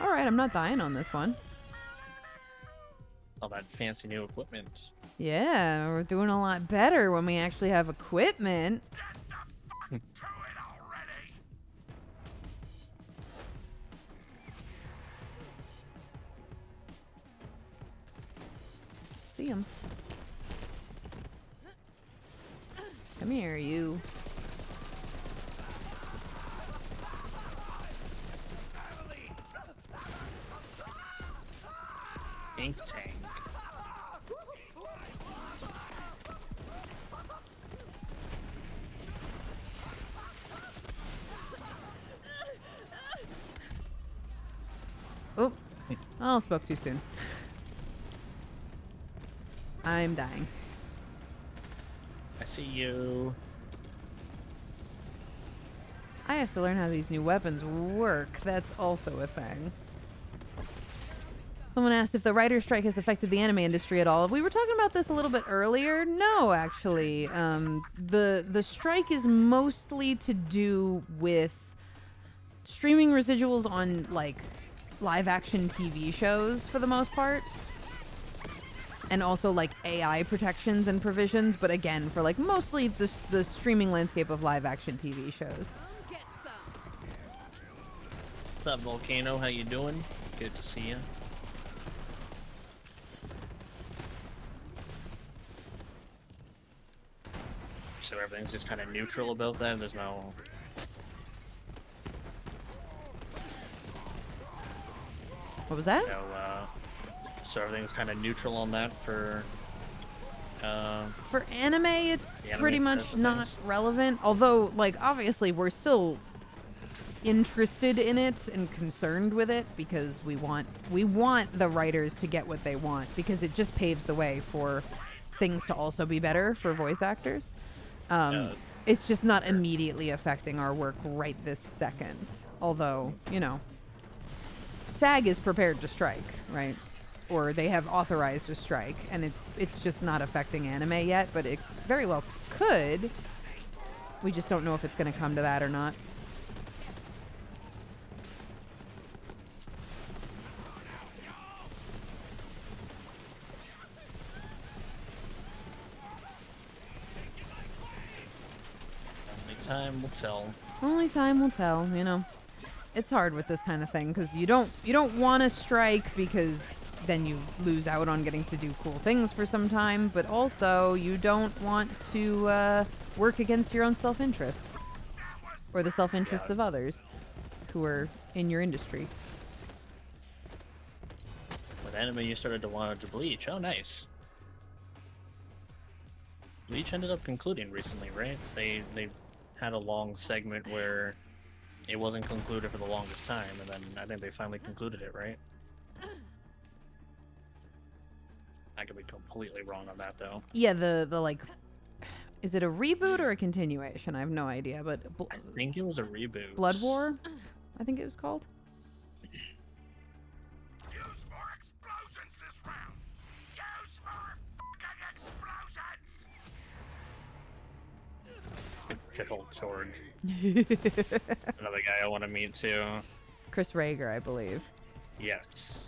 Alright, I'm not dying on this one. All that fancy new equipment. Yeah, we're doing a lot better when we actually have equipment. See him. Come here, you. Ink tank. Oh, I spoke too soon. I'm dying. I see you. I have to learn how these new weapons work. That's also a thing. Someone asked if the writer's strike has affected the anime industry at all. We were talking about this a little bit earlier. No, actually. The strike is mostly to do with streaming residuals on, like, live-action TV shows, for the most part. And also, like, AI protections and provisions. But again, for, like, mostly the streaming landscape of live-action TV shows. What's up, Volcano? How you doing? Good to see you. So everything's just kind of neutral about that. There's no. What was that? No, so everything's kind of neutral on that for. For anime, it's The anime pretty side much of not things. relevant. Although, like, obviously, we're still interested in it and concerned with it because we want the writers to get what they want because it just paves the way for things to also be better for voice actors. It's just not immediately affecting our work right this second. Although, you know, SAG is prepared to strike, right? Or they have authorized a strike, and it's just not affecting anime yet, but it very well could. We just don't know if it's going to come to that or not. Only time will tell. Only time will tell, you know. It's hard with this kind of thing because you don't want to strike because then you lose out on getting to do cool things for some time, but also you don't want to work against your own self-interests or the self-interests of others who are in your industry. With anime, you started to want to Bleach. Oh, nice. Bleach ended up concluding recently, right? They had a long segment where it wasn't concluded for the longest time, and then I think they finally concluded it, right? I could be completely wrong on that, though. Yeah, the like, is it a reboot or a continuation? I have no idea, but I think it was a reboot. Blood War, I think it was called. Use more explosions this round. Use more fucking explosions. Good old Torg. Another guy I want to meet, too. Chris Rager, I believe. Yes.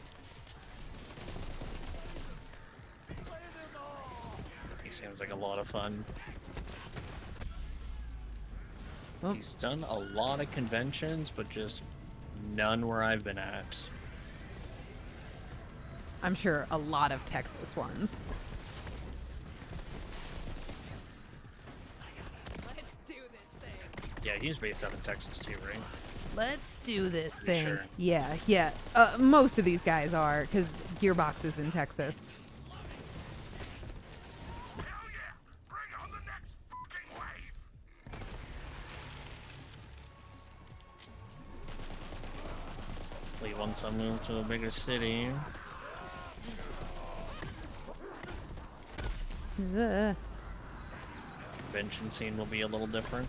He seems like a lot of fun. Oh. He's done a lot of conventions, but just none where I've been at. I'm sure a lot of Texas ones. Let's do this thing. Yeah, he's based out in Texas too, right? Let's do this Pretty thing. sure. Yeah. Most of these guys are, because Gearbox is in Texas. Hell yeah! Bring on the next fucking wave. Hopefully once I move to a bigger city. Ugh. Convention scene will be a little different.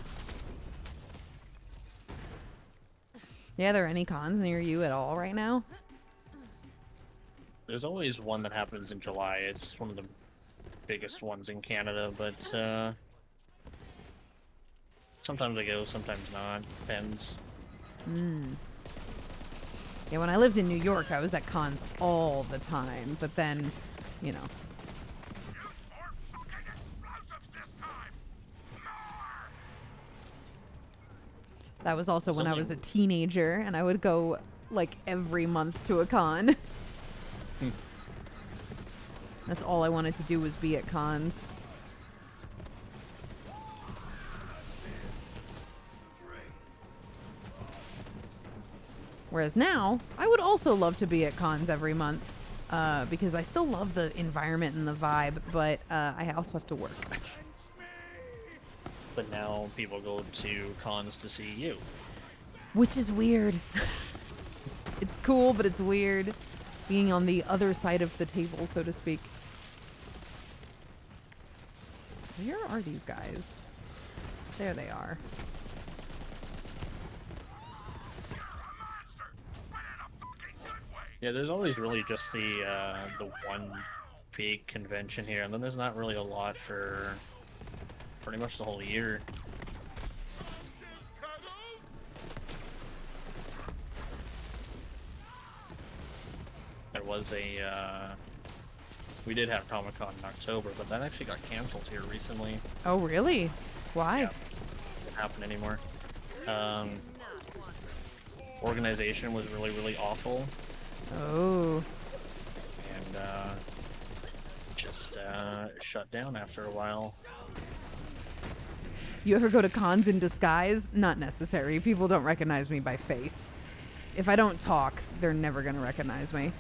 Yeah, are there any cons near you at all right now? There's always one that happens in July. It's one of the biggest ones in Canada, but sometimes I go, sometimes not. Depends. Yeah, when I lived in New York, I was at cons all the time, but then, you know. Use more fucking explosives this time. More. That was also when I was a Something- teenager, and I would go like every month to a con. That's all I wanted to do was be at cons. Whereas now, I would also love to be at cons every month, because I still love the environment and the vibe, but I also have to work. But now people go to cons to see you. Which is weird. It's cool, but it's weird being on the other side of the table, so to speak. Where are these guys? There they are. Yeah, there's always really just the one big convention here, and then there's not really a lot for pretty much the whole year. There was a we did have Comic-Con in October, but that actually got canceled here recently. Oh, really? Why? Yeah. Doesn't happen anymore. Organization was really, really awful, Oh. and just shut down after a while. You ever go to cons in disguise? Not necessary. People don't recognize me by face. If I don't talk, they're never going to recognize me.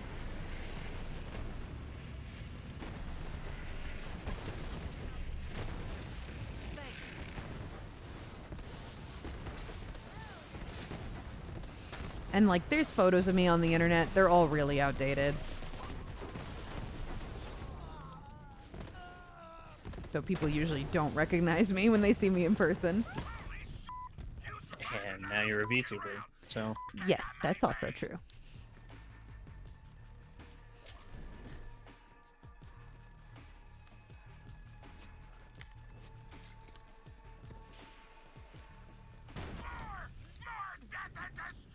Thanks. And like, there's photos of me on the internet. They're all really outdated. So people usually don't recognize me when they see me in person. And now you're a VTuber, so Yes, that's also true.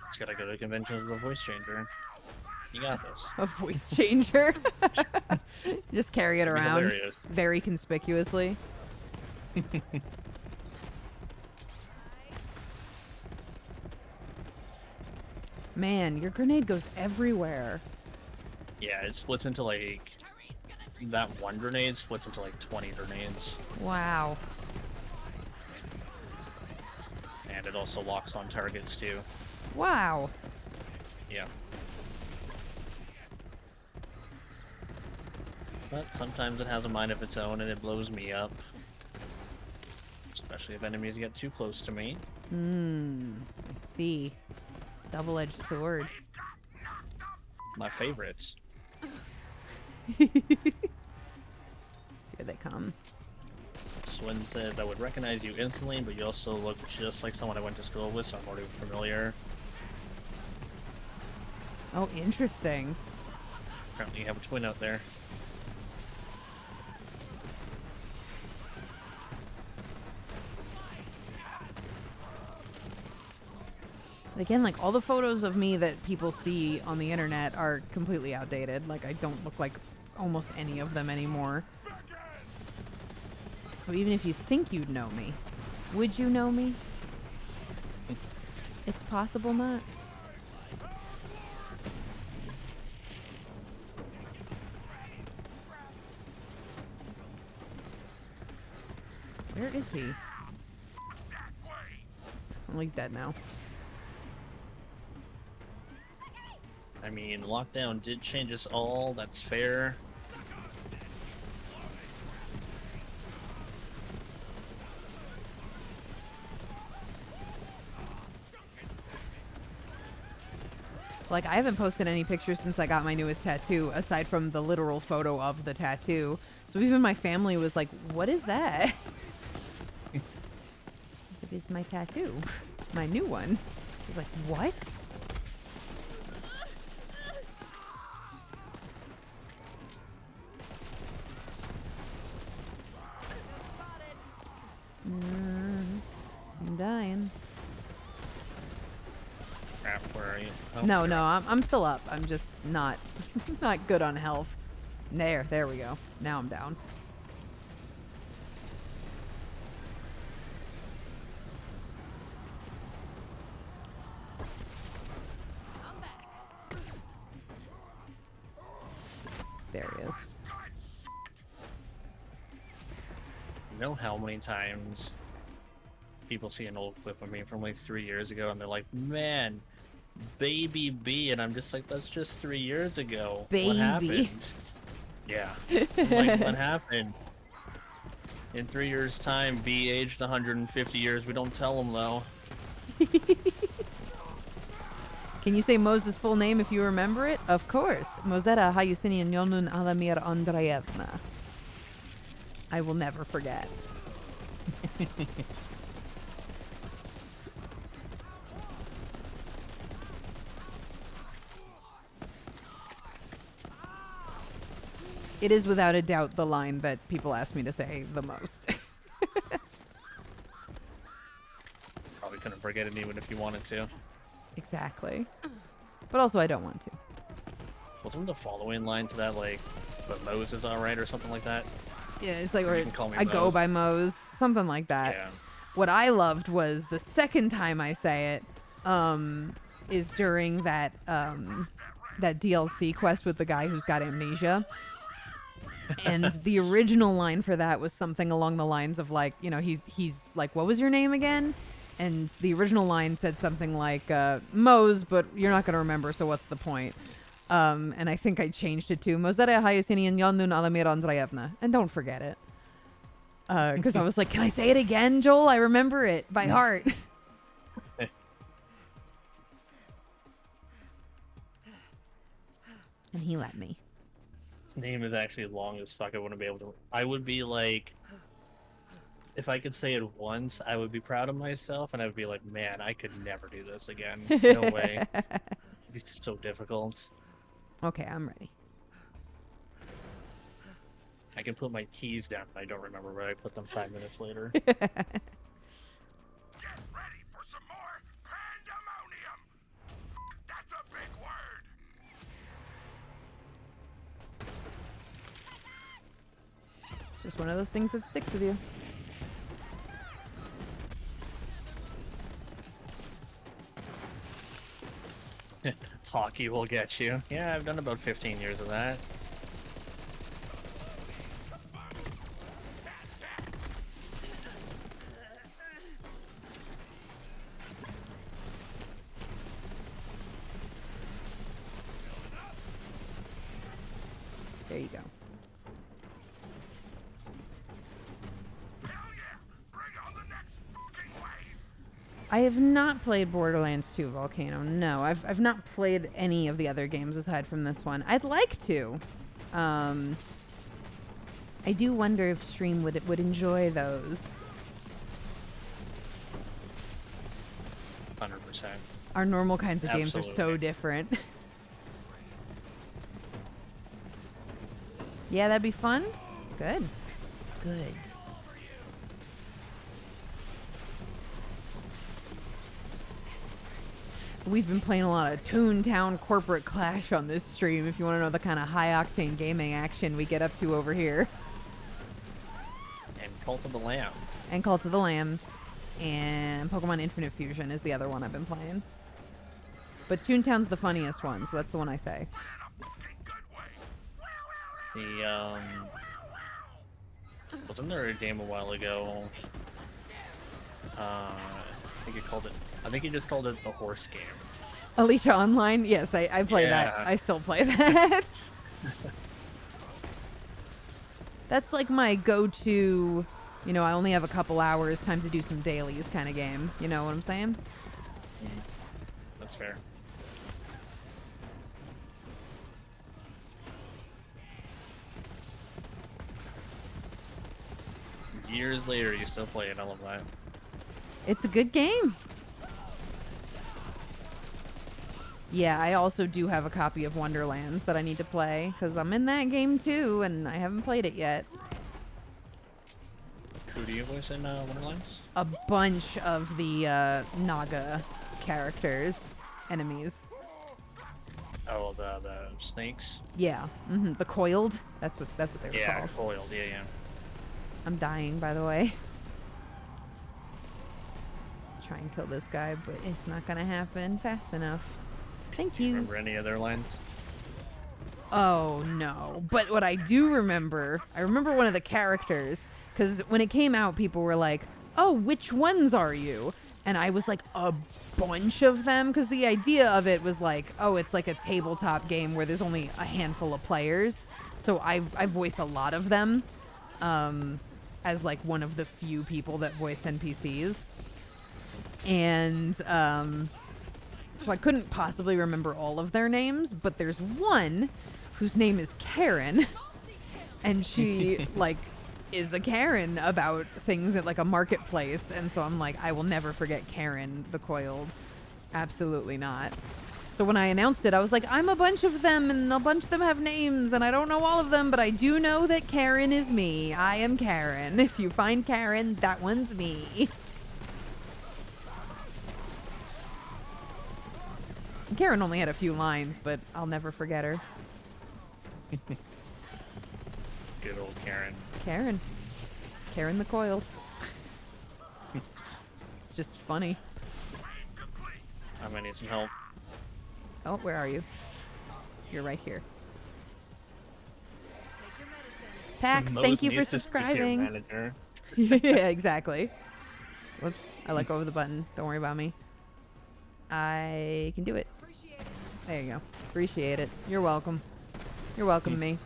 just gotta go to conventions with a voice changer. You got this. A voice changer. Just carry it It'd be around hilarious. very conspicuously. Man, your grenade goes everywhere. Yeah, it splits into like that one grenade splits into like 20 grenades, Wow. and it also locks on targets too. Wow. Yeah. But sometimes it has a mind of its own and it blows me up. Especially if enemies get too close to me. I see. Double-edged sword. My favorites. Here they come. Swin says, I would recognize you instantly, but you also look just like someone I went to school with, so I'm already familiar. Oh, interesting. Apparently you have a twin out there. Again, like all the photos of me that people see on the internet are completely outdated. Like I don't look like almost any of them anymore. So even if you think you'd know me, would you know me? It's possible not. Where is he? Well, he's dead now. I mean, lockdown did change us all, that's fair. Like, I haven't posted any pictures since I got my newest tattoo, aside from the literal photo of the tattoo. So even my family was like, what is that? I was like, it's my tattoo. My new one. I was like, what? I'm dying. Crap, where are you? Oh, No, there. no, I'm still up. I'm just not not good on health. There we go. Now I'm down. There he is. You know how many times people see an old clip of me from like 3 years ago and they're like, man, baby B, and I'm just like, that's just 3 years ago. Baby. What happened? Yeah. I'm like, what happened? In 3 years' time, B aged 150 years. We don't tell him though. Can you say Moze's full name if you remember it? Of course. Mozeta Hayusinian Yonun Alamir Andreevna. I will never forget. It is without a doubt the line that people ask me to say the most. Probably couldn't forget it even if you wanted to. Exactly. But also I don't want to. Wasn't the following line to that like, but Moze is alright or something like that? Yeah, it's like Or where you can call me I go Moze. by Moze, something like that. Yeah. What I loved was the second time I say it, is during that that DLC quest with the guy who's got amnesia. And the original line for that was something along the lines of like, you know, he's like, what was your name again? And the original line said something like, Moze, but you're not going to remember, so what's the point? And I think I changed it to Mozeta Hayusinian Yonun Alamir Andreevna. And don't forget it. Because I was like, can I say it again, Joel? I remember it by heart. And he let me. His name is actually long as fuck. I wouldn't be able to. I would be like, if I could say it once, I would be proud of myself, and I would be like, man, I could never do this again. No way. It'd be so difficult. Okay, I'm ready. I can put my keys down. I don't remember where I put them 5 minutes later. Get ready for some more pandemonium! That's a big word! It's just one of those things that sticks with you. Hockey will get you. Yeah, I've done about 15 years of that. There you go. I have not played Borderlands 2 Volcano. No, I've not played any of the other games aside from this one. I'd like to. I do wonder if Stream would enjoy those. 100%. Our normal kinds of games are so Absolutely. different. Yeah, that'd be fun. Good. Good. We've been playing a lot of Toontown Corporate Clash on this stream if you want to know the kind of high-octane gaming action we get up to over here. And Cult of the Lamb. And Cult of the Lamb. And Pokemon Infinite Fusion is the other one I've been playing. But Toontown's the funniest one, so that's the one I say. The, wasn't there a game a while ago? I think he just called it the horse game. Alicia Online? Yes, I play that. Yeah. I still play that. That's like my go-to, you know, I only have a couple hours, time to do some dailies kind of game. You know what I'm saying? That's fair. Years later, you still play it. I love that. It's a good game. Yeah, I also do have a copy of Wonderlands that I need to play because I'm in that game too and I haven't played it yet. Who do you voice in Borderlands? A bunch of the Naga characters, enemies. Oh, the snakes. Yeah, the coiled. That's what they were Yeah, called. coiled. Yeah, yeah. I'm dying, by the way. Try and kill this guy, but it's not gonna happen fast enough. Thank you. Remember any other lines? Oh no! But what I do remember, I remember one of the characters, because when it came out, people were like, "Oh, which ones are you?" And I was like, a bunch of them, because the idea of it was like, oh, it's like a tabletop game where there's only a handful of players. So I voiced a lot of them, as like one of the few people that voice NPCs. And so I couldn't possibly remember all of their names, but there's one whose name is Karen, and she like is a Karen about things at like a marketplace, and so I'm like, I will never forget Karen the Coiled. Absolutely not. So when I announced it, I was like, I'm a bunch of them, and a bunch of them have names, and I don't know all of them, but I do know that Karen is me. I am Karen. If you find Karen, that one's me. Karen only had a few lines, but I'll never forget her. Good old Karen. Karen. Karen the Coiled. It's just funny. I might need some help. Oh, where are you? You're right here. Take your medicine. Pax, Moze thank you for needs to speak to your subscribing. manager. Yeah, exactly. Whoops. I let go of the button. Don't worry about me. I can do it. Appreciate it. There you go. Appreciate it. You're welcome. You're welcome, me.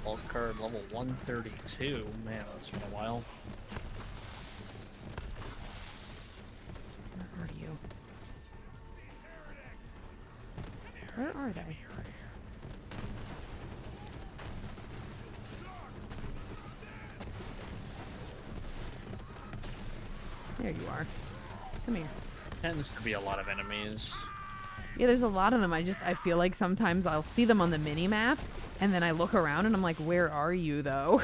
Bulk card level 132. Man, that's been a while. Where are you? Where are they? There you are. Come here. Tends to be a lot of enemies. Yeah, there's a lot of them. I feel like sometimes I'll see them on the mini map, and then I look around and I'm like, where are you though?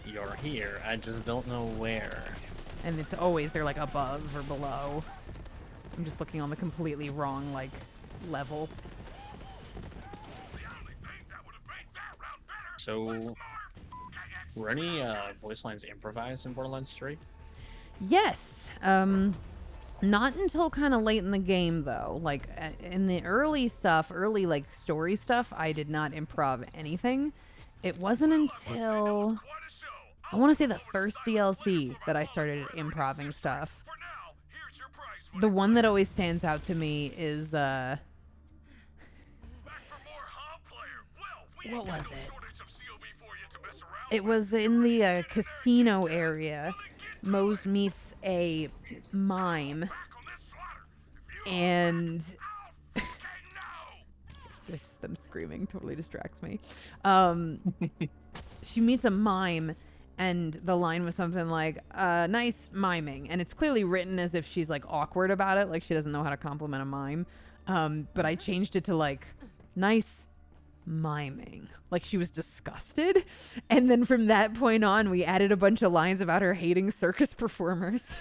You're here. I just don't know where. And it's always they're like above or below. I'm just looking on the completely wrong like level. So, Were any voice lines improvised in Borderlands 3? Yes. Not until kind of late in the game, though. Like in the early stuff, early like story stuff, I did not improv anything. It wasn't until I want to say the first DLC that I started improving stuff. For now, here's your prize. The one that always stands out to me is Back for more Hob player. Well, we what ain't was got no it? shortage of COB for you to mess around It with. was in the casino area. Moze meets a mime, Back on this slaughter. If you and I'll fucking know. just them screaming totally distracts me. She meets a mime, and the line was something like nice miming, and it's clearly written as if she's like awkward about it, like she doesn't know how to compliment a mime. But I changed it to like nice miming, like she was disgusted. And then from that point on, we added a bunch of lines about her hating circus performers.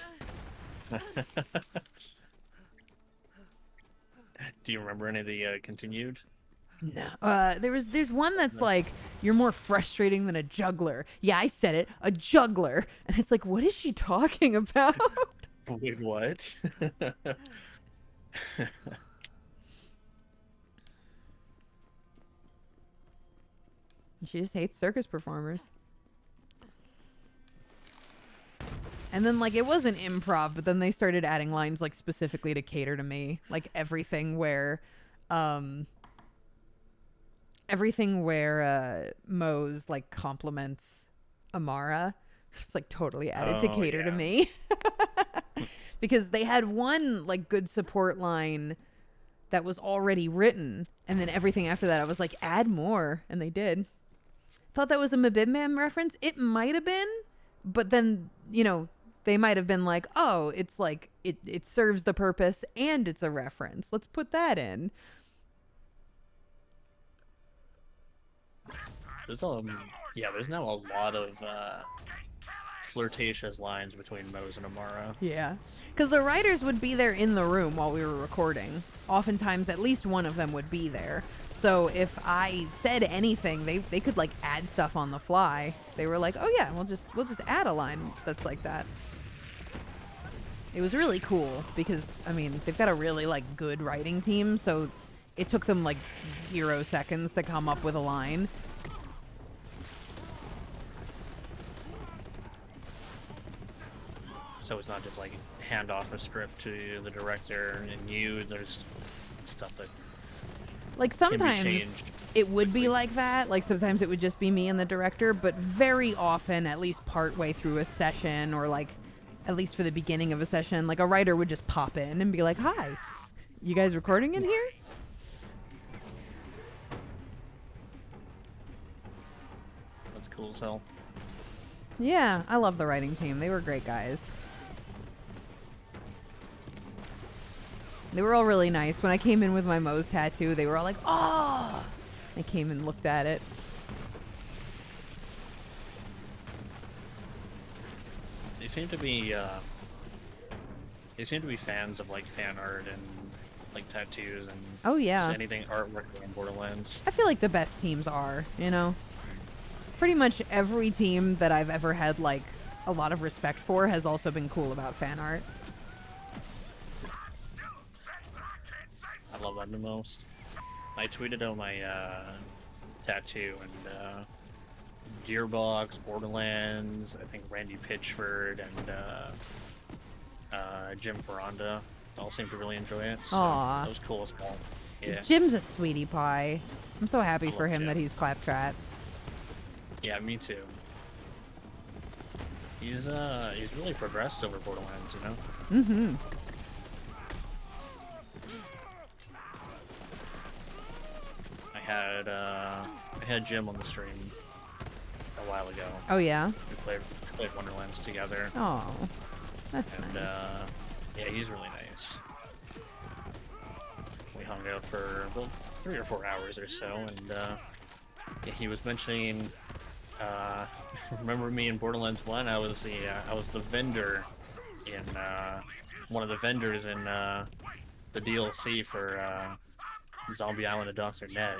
Do you remember any of the continued? No. There's one that's like, you're more frustrating than a juggler. Yeah, I said it, a juggler. And it's like, what is she talking about? Wait, what? She just hates circus performers. And then like it wasn't improv, but then they started adding lines like specifically to cater to me. Like everything where Moze like compliments Amara. It's like totally added to Oh, cater to yeah. me. Because they had one like good support line that was already written, and then everything after that I was like, add more, and they did. Thought that was a Mabim reference. It might have been, but then, you know, they might have been like, oh, it's like it serves the purpose and it's a reference. Let's put that in. There's there's now a lot of flirtatious lines between Moze and Amara. Yeah. Because the writers would be there in the room while we were recording. Oftentimes, at least one of them would be there. So if I said anything, they could like add stuff on the fly. They were like, oh yeah, we'll just add a line that's like that. It was really cool because, I mean, they've got a really like good writing team, so it took them like 0 seconds to come up with a line. So it's not just like hand off a script to the director and there's stuff that Like can be sometimes changed it would be quickly. like that. Like sometimes it would just be me and the director, but very often, at least part way through a session or like at least for the beginning of a session, like a writer would just pop in and be like, hi, you guys recording in here? That's cool as hell. Yeah, I love the writing team. They were great guys. They were all really nice. When I came in with my Moze tattoo, they were all like, oh! They came and looked at it. They seem to be fans of like fan art and like tattoos and Oh, yeah. just anything artwork in Borderlands. I feel like the best teams are, you know? Pretty much every team that I've ever had, like, a lot of respect for has also been cool about fan art. I love that the most. I tweeted out my tattoo and Gearbox, Borderlands, I think Randy Pitchford and Jim Ferranda all seem to really enjoy it. So Aw. that was cool as hell. Yeah. Jim's a sweetie pie. I'm so happy I for love him Jim. that he's claptrap. Yeah, me too. He's really progressed over Borderlands, you know? Mm-hmm. I had Jim on the stream a while ago. Oh, yeah? We played Wonderlands together. Oh, that's And nice. yeah, he's really nice. We hung out for about 3 or 4 hours or so, and yeah, he was mentioning. Remember me in Borderlands 1? I was the vendor in one of the vendors in the DLC for Zombie Island of Dr. Ned,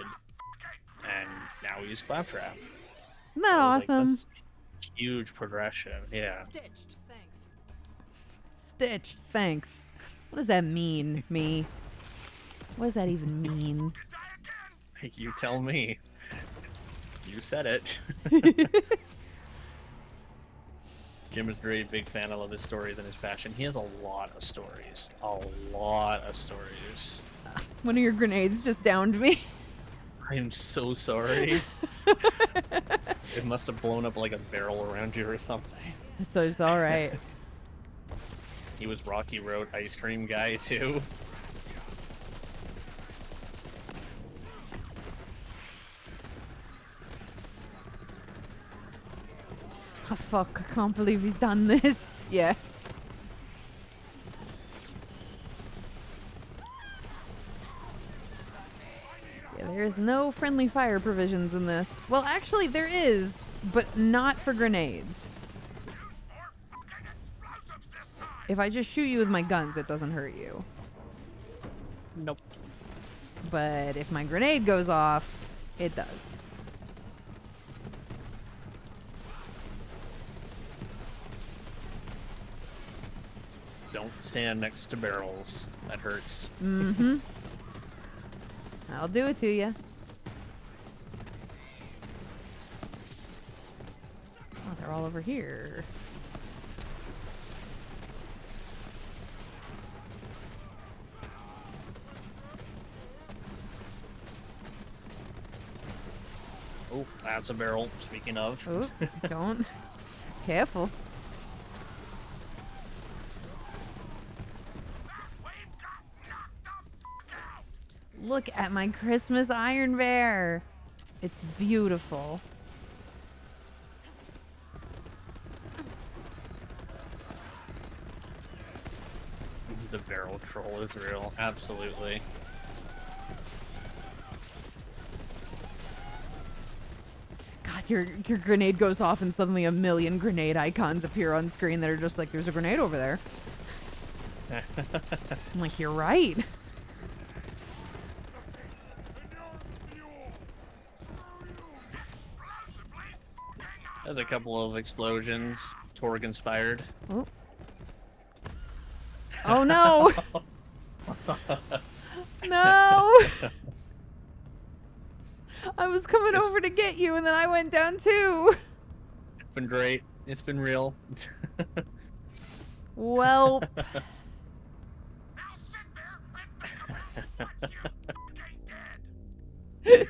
and now we use Claptrap. Isn't that I was like, awesome? huge progression. Yeah. Stitched, thanks. Stitched, thanks. What does that mean, me? What does that even mean? You tell me. You said it. Jim is a very big fan. I love his stories and his passion. He has a lot of stories. A lot of stories. One of your grenades just downed me. I am so sorry. It must have blown up like a barrel around you or something. So it's alright. He was Rocky Road ice cream guy too. Oh, fuck, I can't believe he's done this. Yeah. Yeah, there's no friendly fire provisions in this. Well, actually, there is, but not for grenades. If I just shoot you with my guns, it doesn't hurt you. Nope. But if my grenade goes off, it does. Don't stand next to barrels. That hurts. Mm-hmm. I'll do it to you. Oh, they're all over here. Oh, that's a barrel. Speaking of. Oh, don't. Careful. Look at my Christmas Iron Bear. It's beautiful. The barrel troll is real. Absolutely. God, your grenade goes off and suddenly a million grenade icons appear on screen that are just like, there's a grenade over there. I'm like, you're right. There's a couple of explosions. Torg inspired. Oh. Oh no! No! I was coming over to get you and then I went down too. It's been great. It's been real. Well. Now sit there and think about you fucking dead.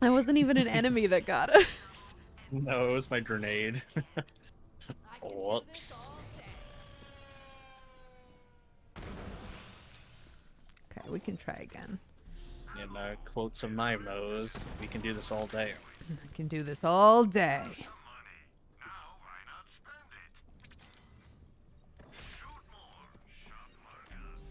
That wasn't even an enemy that got us. No, it was my grenade. I can do this Whoops. all day. Okay, we can try again. In quotes of my Moze, we can do this all day. I can do this all day. Now why not spend it? Shoot more, shotmuggers.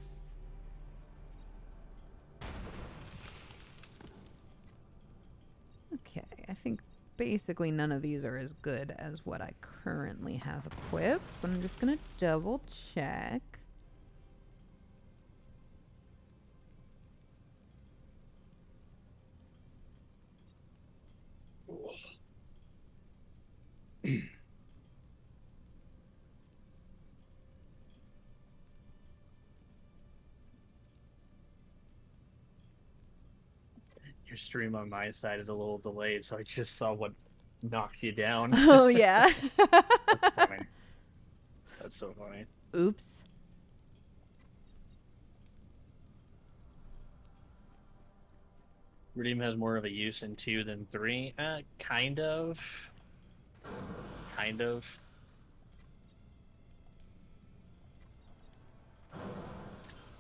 Okay, I think basically none of these are as good as what I currently have equipped, but I'm just gonna double check. Your stream on my side is a little delayed, so I just saw what knocked you down. Oh yeah. That's funny. That's so funny. Oops. Redeem has more of a use in 2 than 3. Kind of. Kind of.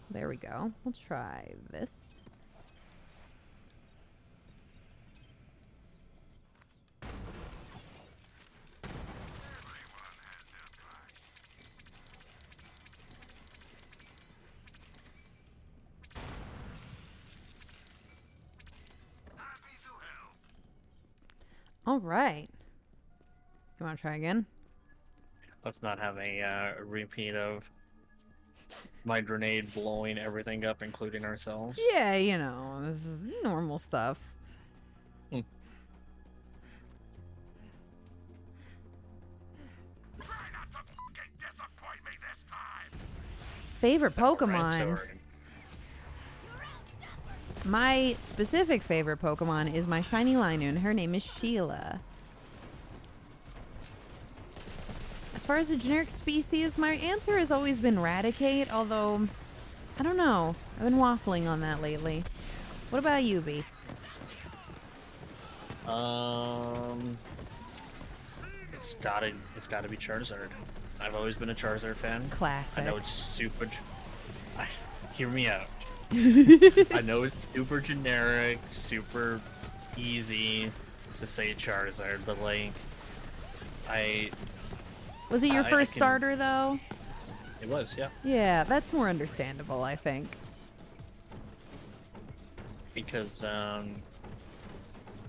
There we go. We'll try this. All right. You want to try again? Let's not have a repeat of my grenade blowing everything up, including ourselves. Yeah, you know, this is normal stuff. Hmm. Try not to fucking disappoint me this time. Favorite Red Pokemon. sword. My specific favorite Pokemon is my shiny Linoon. Her name is Sheila. As far as a generic species, my answer has always been Raticate, although, I don't know. I've been waffling on that lately. What about you, B? It's gotta be Charizard. I've always been a Charizard fan. Classic. I know it's super. Hear me out. I know it's super generic, super easy to say Charizard, but like, Was it your I first can- starter, though? it was, yeah, Yeah, that's more understandable, I think. because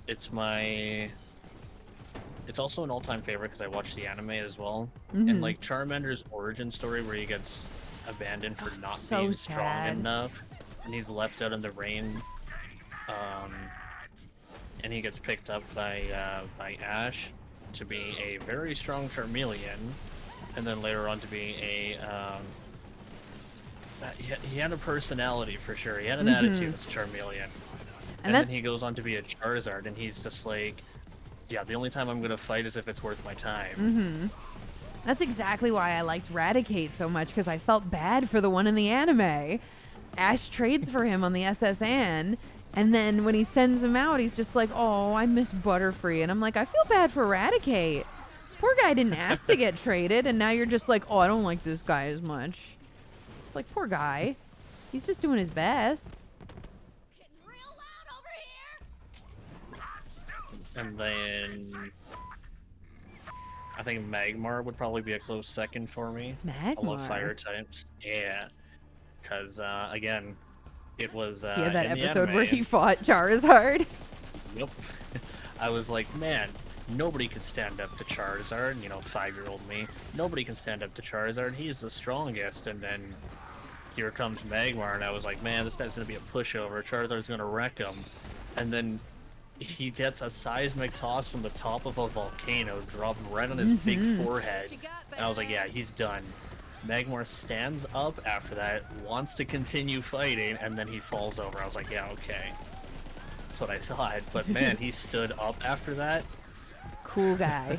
it's also an all-time favorite because I watched the anime as well, Mhm. and like Charmander's origin story where he gets abandoned for not so being strong sad. enough, and he's left out in the rain, and he gets picked up by Ash to be a very strong Charmeleon, and then later on to be a he had a personality for sure. He had an attitude as a Charmeleon, and then that's he goes on to be a Charizard, and he's just like, yeah, the only time I'm gonna fight is if it's worth my time. That's exactly why I liked Raticate so much, because I felt bad for the one in the anime. Ash trades for him on the SSN, and then when he sends him out, he's just like, oh, I miss Butterfree. And I'm like, I feel bad for Raticate. Poor guy didn't ask to get traded, and now you're just like, oh, I don't like this guy as much. It's like, poor guy. He's just doing his best. Getting real loud over here. And then I think Magmar would probably be a close second for me. I love fire Magmar. types. Yeah, because again, it was He had that in the episode where anime. he fought Charizard. Yep. I was like, man, nobody could stand up to Charizard. You know, 5-year-old me. Nobody can stand up to Charizard. He's the strongest. And then here comes Magmar, and I was like, man, this guy's gonna be a pushover. Charizard's gonna wreck him. And then he gets a seismic toss from the top of a volcano, dropped right on his big forehead. And I was like, yeah, he's done. Magmar stands up after that, wants to continue fighting, and then he falls over. I was like, yeah, okay. That's what I thought. But man, he stood up after that. Cool guy.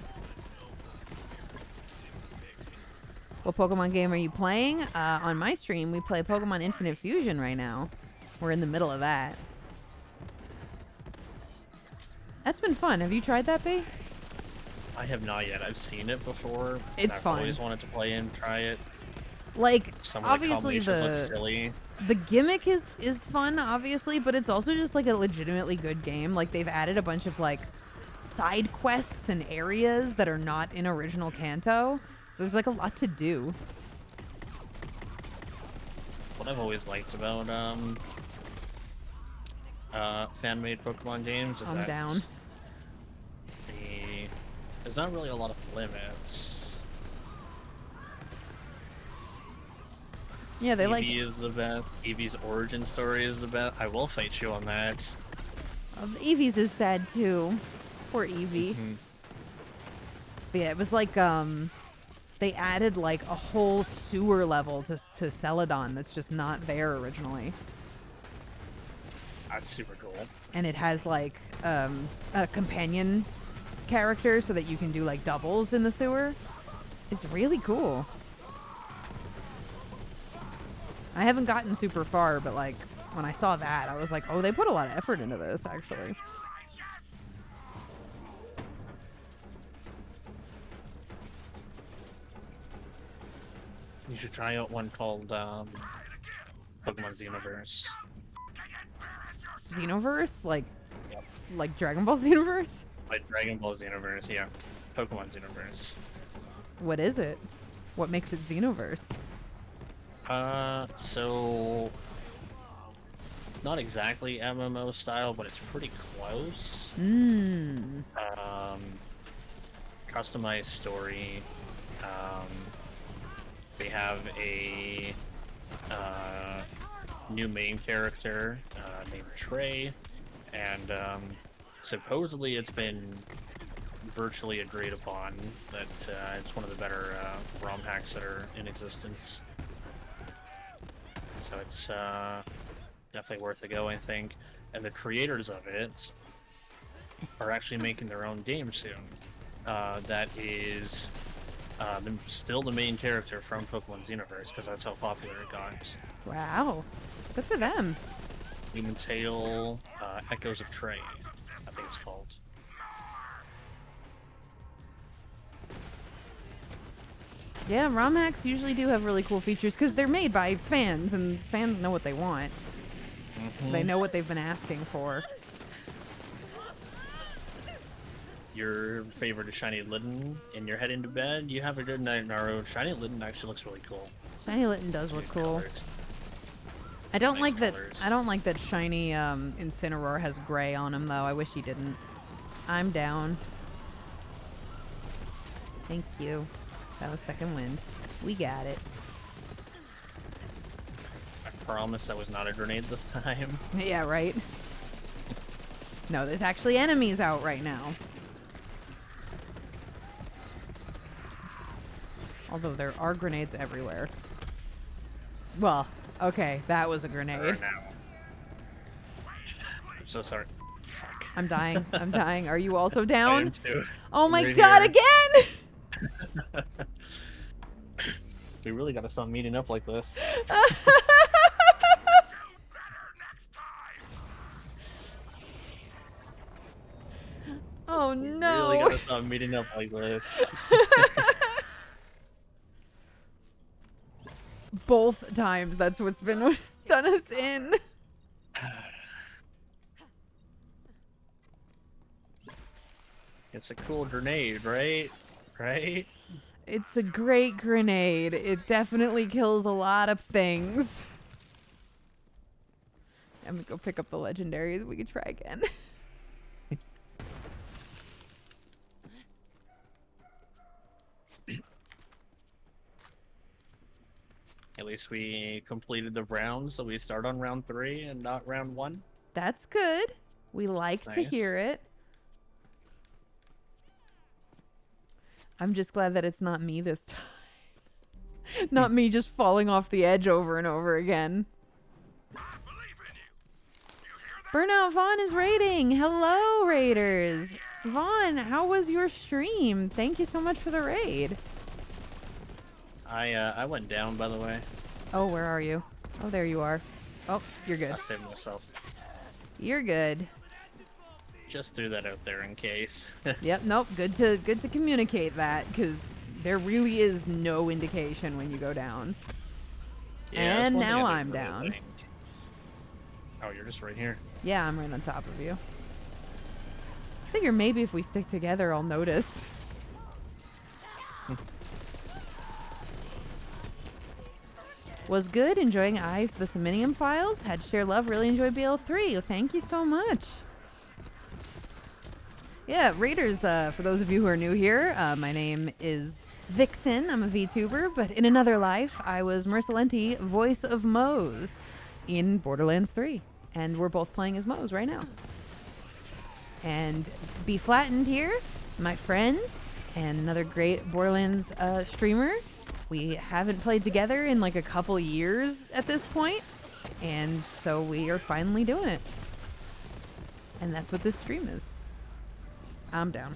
What Pokemon game are you playing? On my stream, we play Pokemon Infinite Fusion right now. We're in the middle of that. That's been fun. Have you tried that, B? I have not yet. I've seen it before. and It's I've fun. always wanted to play and try it. Like, Some of the obviously combinations look silly. the gimmick is fun, obviously, but it's also just like a legitimately good game. Like, they've added a bunch of like side quests and areas that are not in original Kanto. So there's like a lot to do. What I've always liked about fan-made Pokemon games is I'm that down. there's not really a lot of limits. Yeah, they like Eevee is the best. Eevee's origin story is the best. I will fight you on that. Eevee's is sad too. Poor Eevee. But yeah, it was like they added like a whole sewer level to Celadon that's just not there originally. That's super cool. And it has like a companion character so that you can do like doubles in the sewer. It's really cool. I haven't gotten super far, but like when I saw that, I was like, oh, they put a lot of effort into this actually. You should try out one called Pokemon Xenoverse. Xenoverse? Like Yep. like Dragon Ball Xenoverse? Like Dragon Ball Xenoverse, yeah. Pokemon Xenoverse. What is it? What makes it Xenoverse? So it's not exactly MMO style, but it's pretty close. Customized story. They have a new main character named Trey, and supposedly it's been virtually agreed upon that it's one of the better ROM hacks that are in existence. So it's definitely worth a go, I think. And the creators of it are actually making their own game soon. That is still the main character from Pokemon's universe, because that's how popular it got. Wow. Good for them. Human Tail, Echoes of Trey, I think it's called. Yeah, ROM hacks usually do have really cool features because they're made by fans, and fans know what they want. They know what they've been asking for. Your favorite is Shiny Litten, and you're heading to bed. You have a good night, Naru. Shiny Litten actually looks really cool. Shiny Litten does look cool. Colors. I don't nice like that. colors. I don't like that Shiny Incineroar has gray on him, though. I wish he didn't. I'm down. Thank you. That was second wind. We got it. I promise that was not a grenade this time. Yeah, right? No, there's actually enemies out right now. Although there are grenades everywhere. Well, okay, that was a grenade. Now. I'm so sorry. Fuck. I'm dying. I'm dying. Are you also I down? am too. Oh my Right god, here. again! We really gotta stop meeting up like this. Oh We really no. gotta stop meeting up like this. Both times that's what's been what's done us in. It's a cool grenade, right? Right? It's a great grenade. It definitely kills a lot of things. I'm gonna go pick up the legendaries. We can try again. At least we completed the round, so we start on round 3 and not round 1. That's good. We like to Nice. hear it. I'm just glad that it's not me this time. Not me just falling off the edge over and over again. Burnout Vaughn is raiding. Hello, raiders. Vaughn, how was your stream? Thank you so much for the raid. I went down, by the way. Oh, where are you? Oh, there you are. Oh, you're good. I saved myself. You're good. Just threw that out there in case. Yep, nope. Good to communicate that, because there really is no indication when you go down. Yeah, that's And one thing now I I'm didn't really down. like. Oh, you're just right here. Yeah, I'm right on top of you. Figure maybe if we stick together, I'll notice. Was good. Enjoying Eyes, the Seminium Files. Had share love. Really enjoyed BL3. Thank you so much. Yeah, Raiders, for those of you who are new here, my name is Vixen. I'm a VTuber, but in another life, I was Mersalenti, voice of Moze in Borderlands 3. And we're both playing as Moze right now. And Bflattened here, my friend, and another great Borderlands streamer. We haven't played together in like a couple years at this point, and so we are finally doing it. And that's what this stream is. I'm down.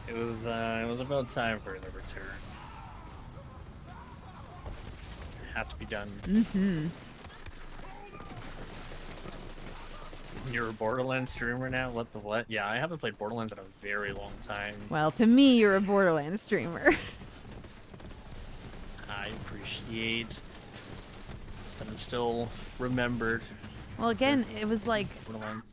It was about time for the return. Had to be done. Mm-hmm. You're a Borderlands streamer now? What the what? Yeah, I haven't played Borderlands in a very long time. Well, to me, you're a Borderlands streamer. I appreciate that I'm still remembered. Well, again, it was like Borderlands.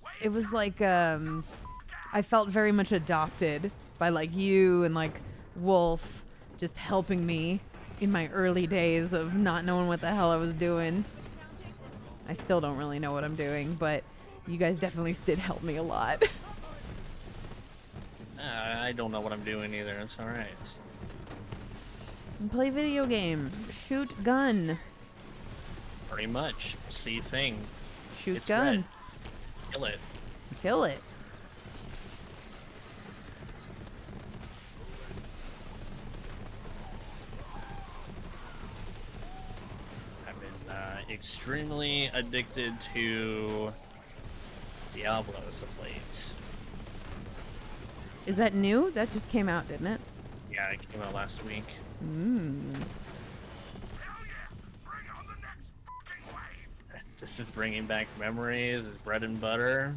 I felt very much adopted by like you and like Wolf just helping me in my early days of not knowing what the hell I was doing. I still don't really know what I'm doing, but you guys definitely did help me a lot. I don't know what I'm doing either. It's all right. Play video game. Shoot gun. Pretty much. See thing. Shoot It's gun. red. Kill it. Kill it. I've been extremely addicted to Diablos of late. Is that new? That just came out, didn't it? Yeah, it came out last week. Mmm. This is bringing back memories. It's bread and butter.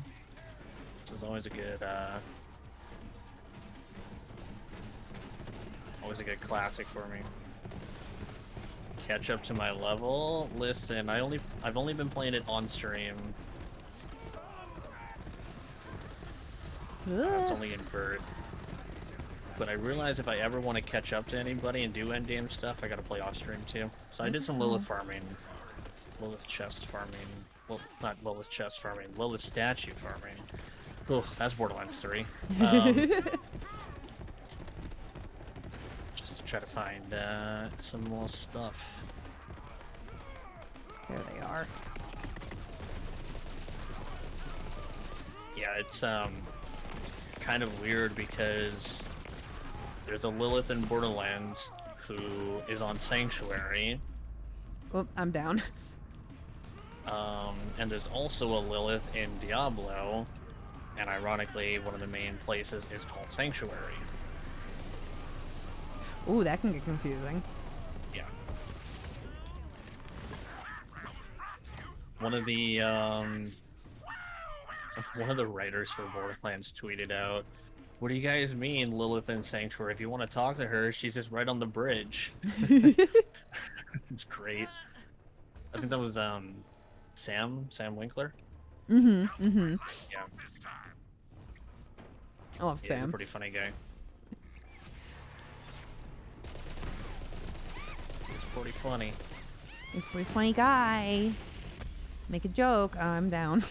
This is always a good classic for me. Catch up to my level. Listen, I've only been playing it on stream. It's only in bird. But I realize if I ever want to catch up to anybody and do endgame stuff, I gotta play off stream too. So I did some Lilith farming. Lilith chest farming. Well, not Lilith chest farming. Lilith statue farming. Oh, that's Borderlands 3. Just to try to find some more stuff. There they are. Yeah, it's kind of weird because there's a Lilith in Borderlands who is on Sanctuary. Oh, I'm down. And there's also a Lilith in Diablo, and ironically, one of the main places is called Sanctuary. Ooh, that can get confusing. Yeah. One of the writers for Borderlands tweeted out, "What do you guys mean, Lilith in Sanctuary? If you want to talk to her, she's just right on the bridge." It's great. I think that was Sam Winkler. Mm-hmm. Yeah. I love Yeah, he's a Sam. pretty funny guy. He's pretty funny. He's a pretty funny guy. Make a joke. I'm down.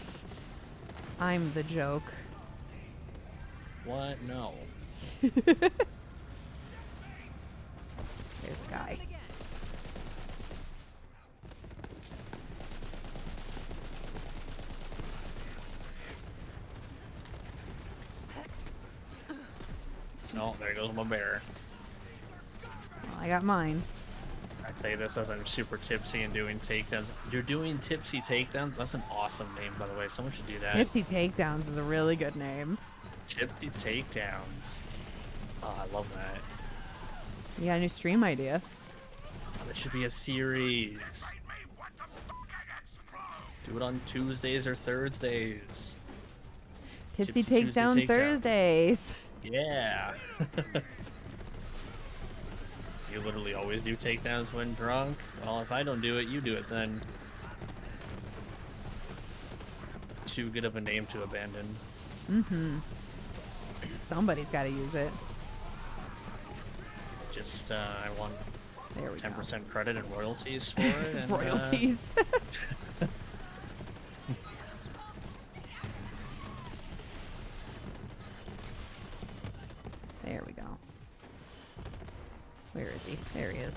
I'm the joke. What? No. There's the guy. No, there goes my bear. Well, I got mine. I say this as I'm super tipsy and doing takedowns. You're doing tipsy takedowns? That's an awesome name, by the way. Someone should do that. Tipsy Takedowns is a really good name. Tipsy takedowns. Oh, I love that. You got a new stream idea. Oh, that should be a series. Do it on Tuesdays or Thursdays. Tipsy Tipsy Tuesday Takedown Takedown. Thursdays. Yeah. You literally always do takedowns when drunk? Well, if I don't do it, you do it then. Too good of a name to abandon. Mm-hmm. Somebody's got to use it. Just, I want There we 10% credit and royalties for it. And, go. Royalties. There we go. Where is he? There he is.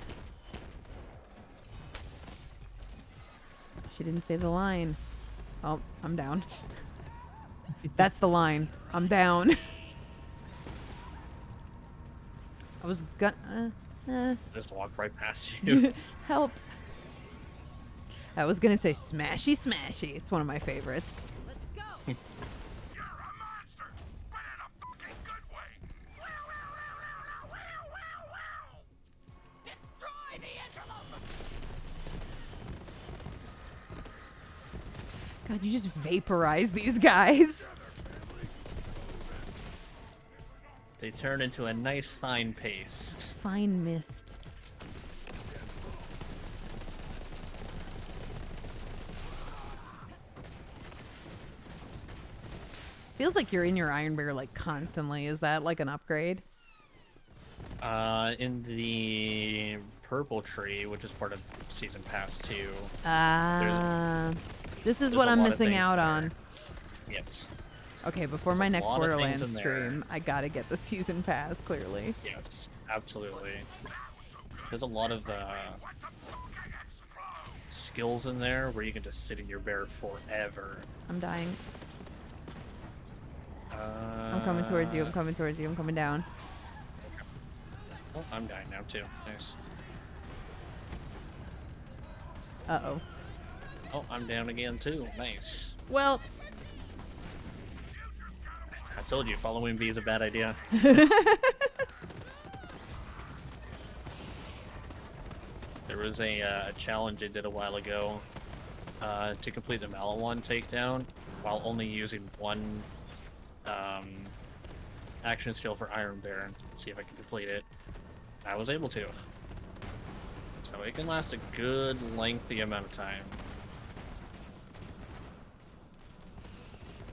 She didn't say the line. Oh, I'm down. That's the line. I'm down. I was just walk right past you. help. I was gonna say smashy smashy. It's one of my favorites. Let's go. You're a monster, but in a fucking good way. Destroy the interloper. God, you just vaporize these guys. They turn into a nice fine paste. Fine mist. Feels like you're in your Iron Bear like constantly. Is that like an upgrade? In the purple tree, which is part of Season Pass 2. This is there's what a I'm lot of missing things out there. on. Yes. Okay, before There's my a next lot of things Borderlands in there. stream, I gotta get the season pass, clearly. Yes, absolutely. There's a lot of skills in there where you can just sit in your bear forever. I'm dying. I'm coming towards you. I'm coming towards you. I'm coming down. Oh, I'm dying now too. Nice. Uh-oh. Oh, I'm down again too. Nice. Well, I told you, following B is a bad idea. There was a challenge I did a while ago to complete the Malawan takedown while only using one action skill for Iron Baron. See if I can complete it. I was able to. So it can last a good lengthy amount of time.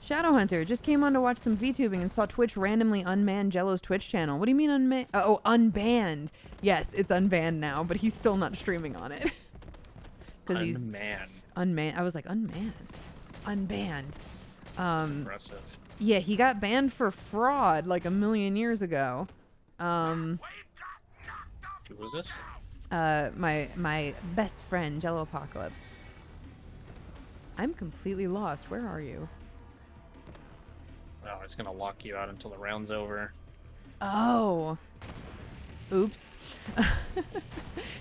Shadowhunter just came on to watch some VTubing and saw Twitch randomly unban Jello's Twitch channel. What do you mean unban? Oh, unbanned. Yes, it's unbanned now, but he's still not streaming on it. Because he's unmanned. I was like, unmanned. Unbanned. That's impressive. Yeah, he got banned for fraud like a million years ago. Who was this? My best friend, Jello Apocalypse. I'm completely lost. Where are you? Oh, it's gonna lock you out until the round's over. Oh. Oops.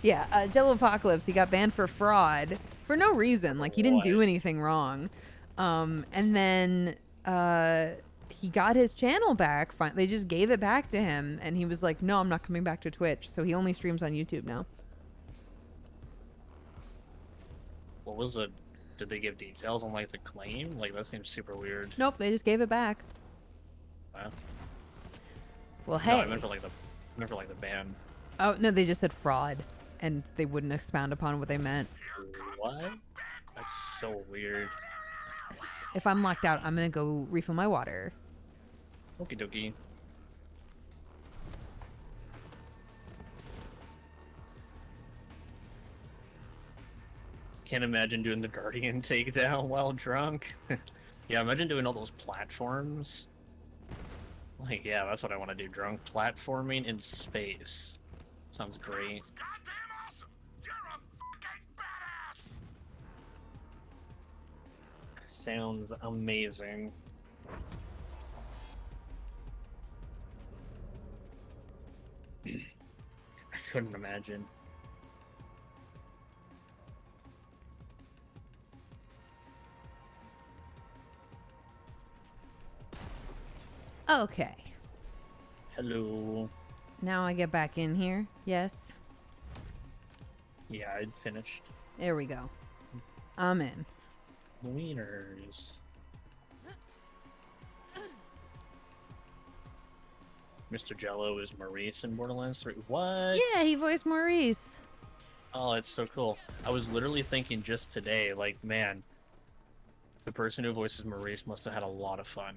Yeah, Jello Apocalypse, he got banned for fraud for no reason. Like, he didn't do anything wrong. And then he got his channel back. They just gave it back to him, and he was like, no, I'm not coming back to Twitch. So he only streams on YouTube now. What was it? Did they give details on, like, the claim? Like, that seems super weird. Nope, they just gave it back. Wow. Well, hey. No, I meant for, like, the ban. Oh, no, they just said fraud, and they wouldn't expound upon what they meant. What? That's so weird. If I'm locked out, I'm gonna go refill my water. Okie dokie. Can't imagine doing the Guardian takedown while drunk. Yeah, imagine doing all those platforms. Like, yeah, that's what I want to do. Drunk platforming in space. Sounds great. Goddamn awesome! You're a fucking badass! Sounds amazing. I couldn't imagine. Okay. Hello. Now I get back in here. Yes. Yeah, I'd finished. There we go. I'm in. Wieners. Mr. Jello is Maurice in Borderlands 3. What? Yeah, he voiced Maurice. Oh, it's so cool. I was literally thinking just today, like, man, the person who voices Maurice must have had a lot of fun.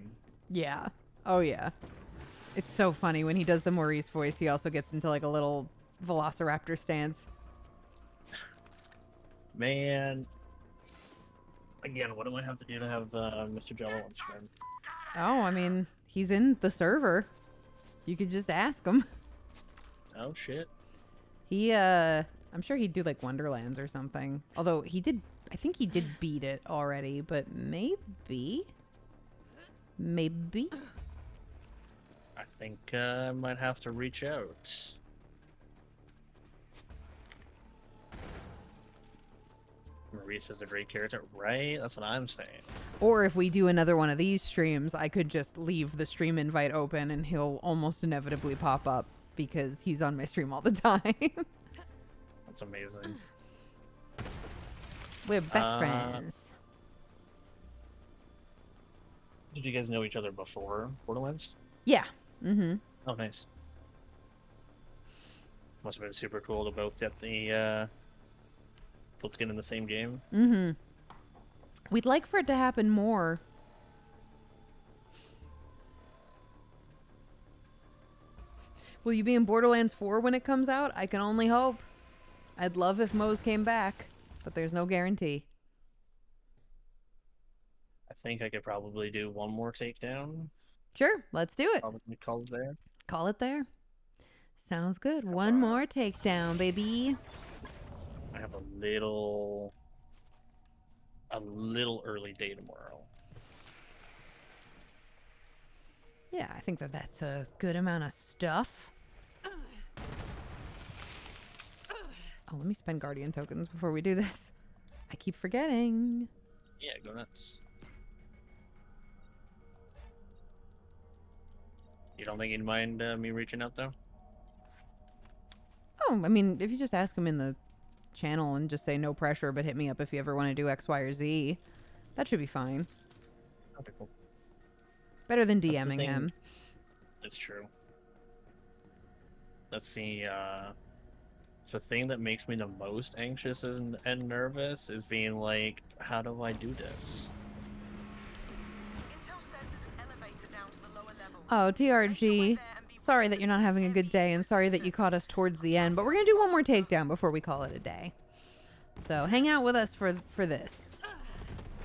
Yeah. Oh, yeah. It's so funny. When he does the Maurice voice, he also gets into, like, a little velociraptor stance. Man. Again, what do I have to do to have Mr. Jello on stream? Oh, I mean, he's in the server. You could just ask him. Oh, shit. He, I'm sure he'd do, like, Wonderlands or something. Although, I think he did beat it already, but maybe? Maybe? I think I might have to reach out. Maurice is a great character, right? That's what I'm saying. Or if we do another one of these streams, I could just leave the stream invite open and he'll almost inevitably pop up because he's on my stream all the time. That's amazing. We're best friends. Did you guys know each other before Borderlands? Yeah. Mm-hmm. Oh, nice. Must have been super cool to both get the both get in the same game. Mm-hmm. We'd like for it to happen more. Will you be in Borderlands 4 when it comes out? I can only hope. I'd love if Moze came back, but there's no guarantee. I think I could probably do one more takedown. Sure, let's do it. Probably call it there. Call it there. Sounds good. One more takedown, baby. I have a little early day tomorrow. Yeah, I think that that's a good amount of stuff. Oh, let me spend Guardian tokens before we do this. I keep forgetting. Yeah, go nuts. You don't think he'd mind me reaching out though? Oh, I mean, if you just ask him in the channel and just say no pressure, but hit me up if you ever want to do X, Y, or Z, that should be fine. Okay, cool. Better than That's the DMing thing. him. That's true. That's the thing that makes me the most anxious and nervous is being like, how do I do this? Intel says there's an elevator down to the lower levels. Oh, TRG. Sorry that you're not having a good day, and sorry that you caught us towards the end, but we're going to do one more takedown before we call it a day. So hang out with us for this.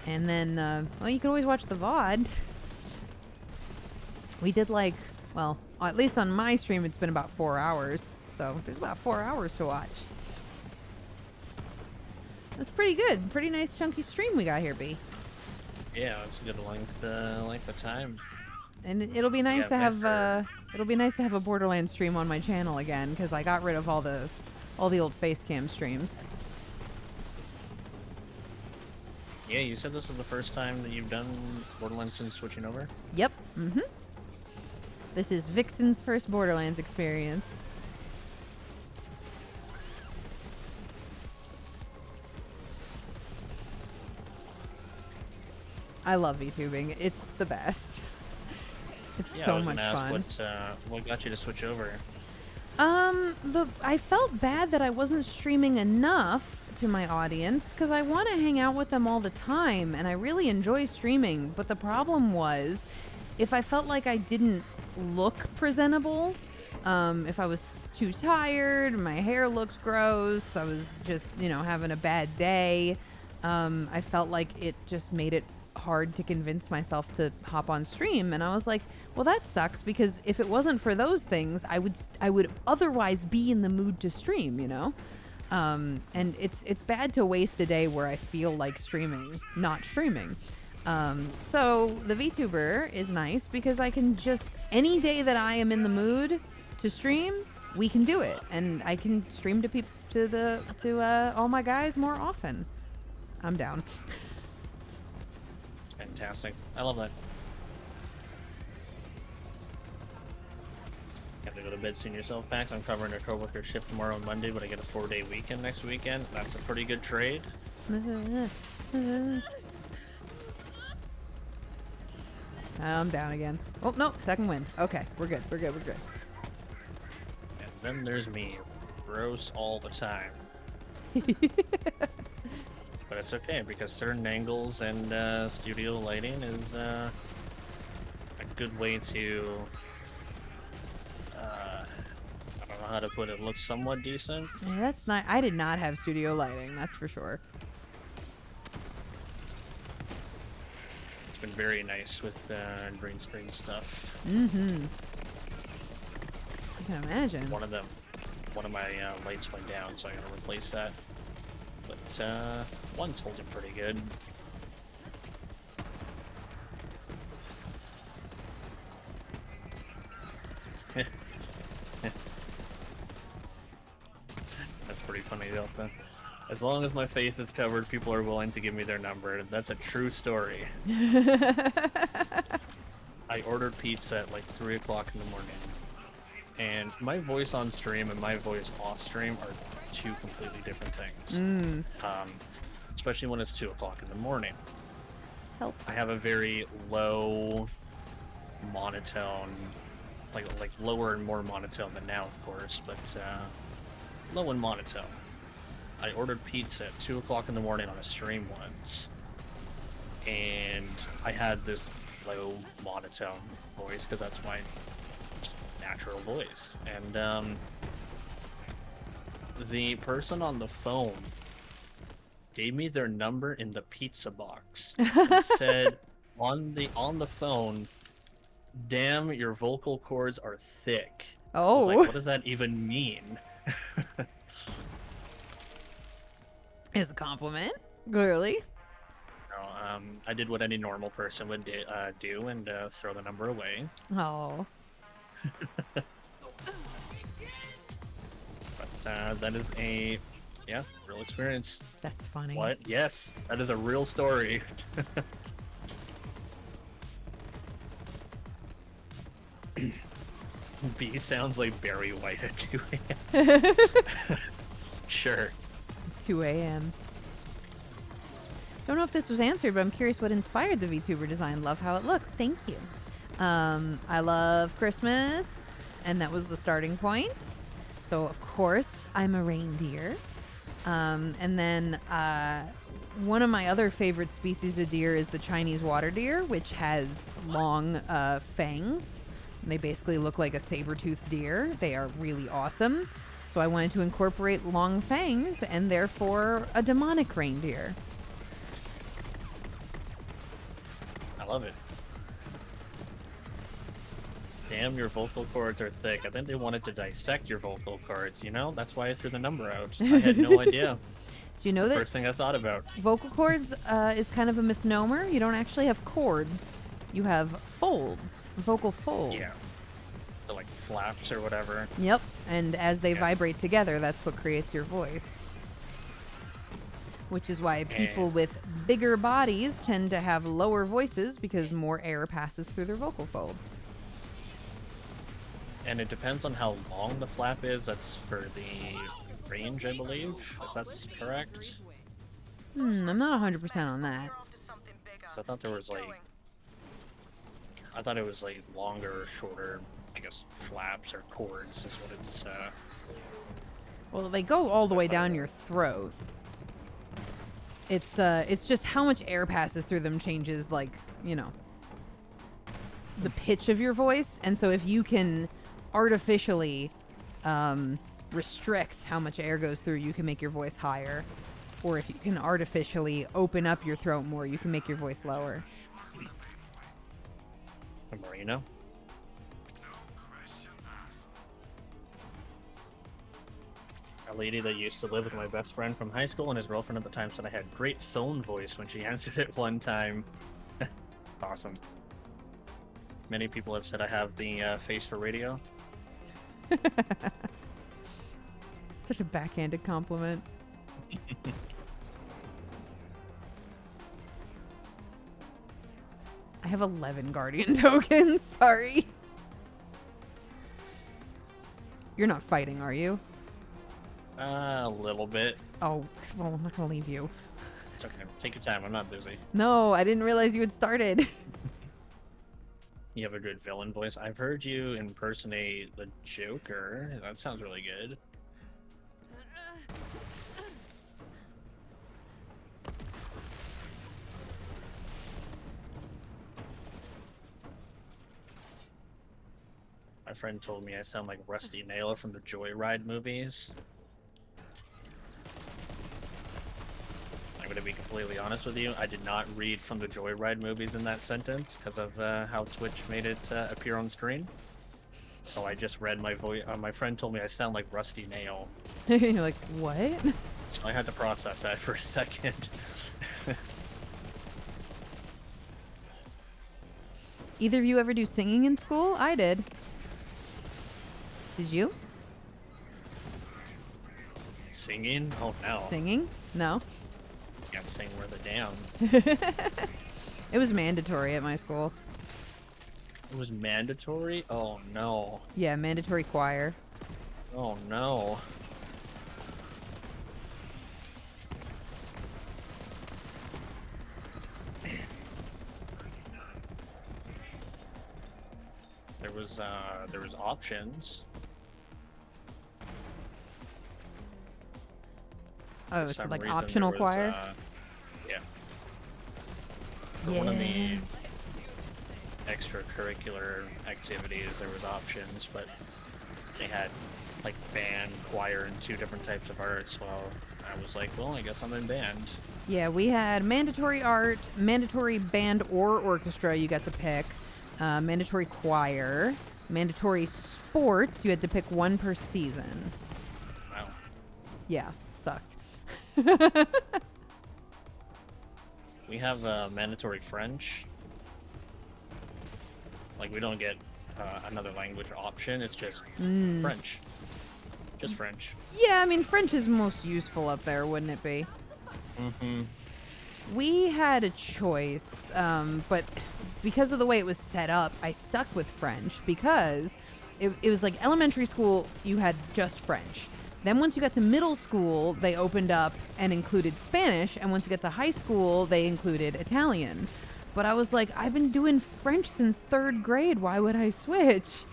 And then, well, you can always watch the VOD. We did like, well, at least on my stream, it's been about 4 hours. So there's about 4 hours to watch. That's pretty good. Pretty nice chunky stream we got here, B. Yeah, it's a good length of time. And it'll be nice Yeah, to have Victor. it'll be nice to have a Borderlands stream on my channel again because I got rid of all the old face cam streams. Yeah, you said this is the first time that you've done Borderlands since switching over? Yep. Mm-hmm. This is Vixen's first Borderlands experience. I love VTubing. It's the best. It's Yeah, I so was much gonna ask fun. what got you to switch over? I felt bad that I wasn't streaming enough to my audience because I want to hang out with them all the time and I really enjoy streaming. But the problem was, if I felt like I didn't look presentable, if I was too tired, my hair looked gross, I was just, having a bad day, I felt like it just made it hard to convince myself to hop on stream. And I was like, well, that sucks because if it wasn't for those things, I would otherwise be in the mood to stream, and it's bad to waste a day where I feel like streaming, not streaming. So the VTuber is nice because I can just, any day that I am in the mood to stream, we can do it, and I can stream to people, to all my guys more often. I'm down. Fantastic. I love that. Have to go to bed soon yourself, Max. I'm covering a coworker shift tomorrow and Monday, but I get a 4-day weekend next weekend. That's a pretty good trade. I'm down again. Oh, no, second wind. Okay, we're good. We're good. We're good. And then there's me. Gross all the time. But it's okay, because certain angles and studio lighting is a good way to, I don't know how to put it, look somewhat decent. Yeah, that's not. I did not have studio lighting. That's for sure. It's been very nice with green screen stuff. Mm-hmm. I can imagine. One of my lights went down, so I gotta replace that. But one's holding pretty good. That's pretty funny, Delta. As long as my face is covered, people are willing to give me their number. That's a true story. I ordered pizza at like 3 o'clock in the morning. And my voice on stream and my voice off stream are two completely different things. Especially when it's 2 o'clock in the morning. Help. I have a very low monotone, like lower and more monotone than now, of course, but low and monotone. I ordered pizza at 2 o'clock in the morning on a stream once, and I had this low monotone voice because that's my natural voice, and the person on the phone gave me their number in the pizza box and said on the phone, "Damn, your vocal cords are thick. I was like, Oh, what does that even mean? is a compliment. Clearly. No, I did what any normal person would do and throw the number away. Oh. But that is a, yeah, real experience. That's funny. What? Yes, that is a real story. B sounds like Barry White at 2 a.m. Sure. 2 a.m. Don't know if this was answered, but I'm curious what inspired the VTuber design. Love how it looks. Thank you. I love Christmas, and that was the starting point. So, of course, I'm a reindeer. And then one of my other favorite species of deer is the Chinese water deer, which has long fangs. They basically look like a saber-toothed deer. They are really awesome. So I wanted to incorporate long fangs and therefore a demonic reindeer. I love it. Damn, your vocal cords are thick. I think they wanted to dissect your vocal cords, you know? That's why I threw the number out. I had no idea. Do you know that First thing I thought about. vocal cords is kind of a misnomer? You don't actually have cords. You have folds. Vocal folds. Yeah. They're like flaps or whatever. Yep. And as they Yeah. vibrate together, that's what creates your voice. Which is why people with bigger bodies tend to have lower voices because more air passes through their vocal folds. And it depends on how long the flap is. That's for the range, I believe, if that's correct. I'm not 100% on that. You're after something bigger. So I thought there was Keep like, going. I thought it was like longer or shorter, I guess, flaps or cords is what it's, Well, they go all the way I thought down it your throat. It's just how much air passes through them changes, like, you know, the pitch of your voice. And so if you can artificially restrict how much air goes through, you can make your voice higher. Or if you can artificially open up your throat more, you can make your voice lower. the more you know. A lady that used to live with my best friend from high school and his girlfriend at the time said I had great phone voice when she answered it one time. Awesome. Many people have said I have the face for radio. Such a backhanded compliment. I have 11 Guardian tokens. Sorry. You're not fighting, are you? A little bit. Oh, well, I'm not gonna leave you. It's okay. Take your time. I'm not busy. No, I didn't realize you had started. You have a good villain voice. I've heard you impersonate the Joker. That sounds really good. My friend told me I sound like Rusty Nail from the Joyride movies. I'm going to be completely honest with you. I did not read from the Joyride movies in that sentence because of how Twitch made it appear on screen. So I just read my voice. My friend told me I sound like Rusty Nail. You're like, what? So I had to process that for a second. Either of you ever do singing in school? I did. Did you? Singing? Oh no. Singing? No. Can't sing worth a damn. It was mandatory at my school. It was mandatory? Oh no. Yeah, mandatory choir. Oh no. There was options. Oh, For it's some like reason, optional there was, choir? Yeah. For one of the extracurricular activities, there was options, but they had like band, choir, and 2 different types of arts. Well, I was like, well, I guess I'm in band. Yeah, we had mandatory art, mandatory band or orchestra you got to pick, mandatory choir, Mandatory sports, you had to pick one per season. Wow. Yeah, sucked. We have mandatory French. Like, we don't get another language option. It's just French. Just French. Yeah, I mean, French is most useful up there, wouldn't it be? Mm-hmm. We had a choice, but because of the way it was set up, I stuck with French because it was like elementary school, you had just French. Then once you got to middle school, they opened up and included Spanish, and once you got to high school, they included Italian. But I was like, I've been doing French since 3rd grade. Why would I switch?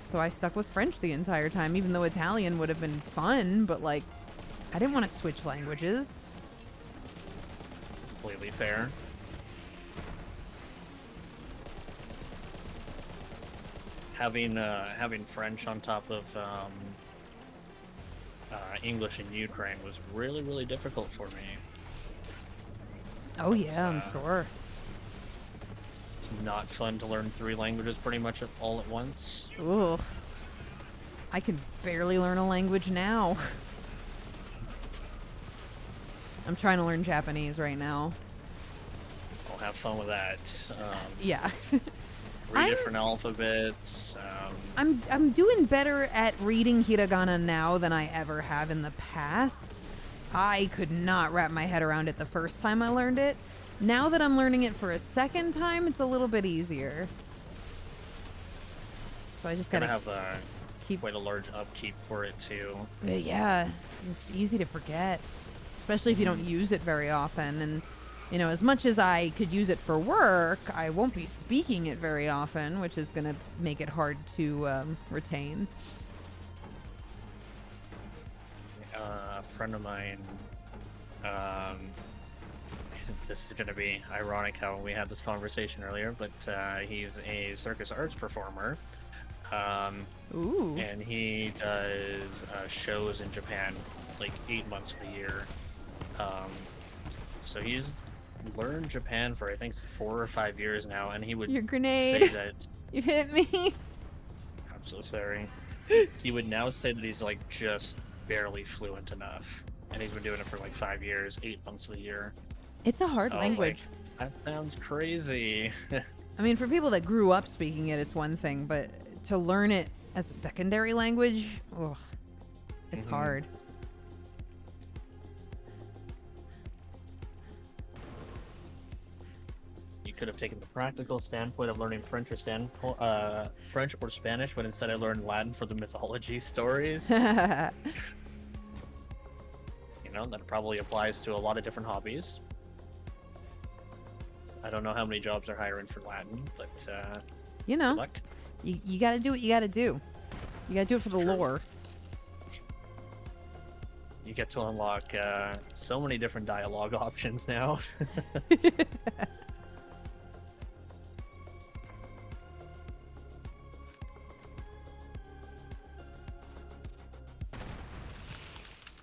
So I stuck with French the entire time, even though Italian would have been fun, but like, I didn't want to switch languages. Completely fair. Having French on top of English in Ukraine was really, really difficult for me. Oh yeah, I'm Uh, sure. It's not fun to learn 3 languages pretty much all at once. Ugh. I can barely learn a language now. I'm trying to learn Japanese right now. I'll have fun with that. Yeah. 3 I'm- different alphabets. I'm doing better at reading hiragana now than I ever have in the past. I could not wrap my head around it the first time I learned it. Now that I'm learning it for a second time, it's a little bit easier. So I just Gonna gotta have keep. quite a large upkeep for it too. Yeah, it's easy to forget, especially if you don't use it very often. And you know, as much as I could use it for work, I won't be speaking it very often, which is gonna make it hard to retain. A friend of mine, this is going to be ironic how we had this conversation earlier, but he's a circus arts performer, Ooh. and he does shows in Japan like 8 months of the year. So he's learned Japan for I think 4 or 5 years now, and he would Your say grenade. that You hit me. I'm so sorry. He would now say that he's like just barely fluent enough, and he's been doing it for like 5 years, 8 months of the year. It's a hard So I was language. like, that sounds crazy. I mean, for people that grew up speaking it, it's one thing, but to learn it as a secondary language, ugh, it's Mhm. hard. You could have taken the practical standpoint of learning French or French or Spanish, but instead I learned Latin for the mythology stories. Yeah, You know, that probably applies to a lot of different hobbies. I don't know how many jobs are hiring for Latin, but you good know, luck. you gotta do what you gotta do. You gotta do it for the Sure. lore. You get to unlock so many different dialogue options now.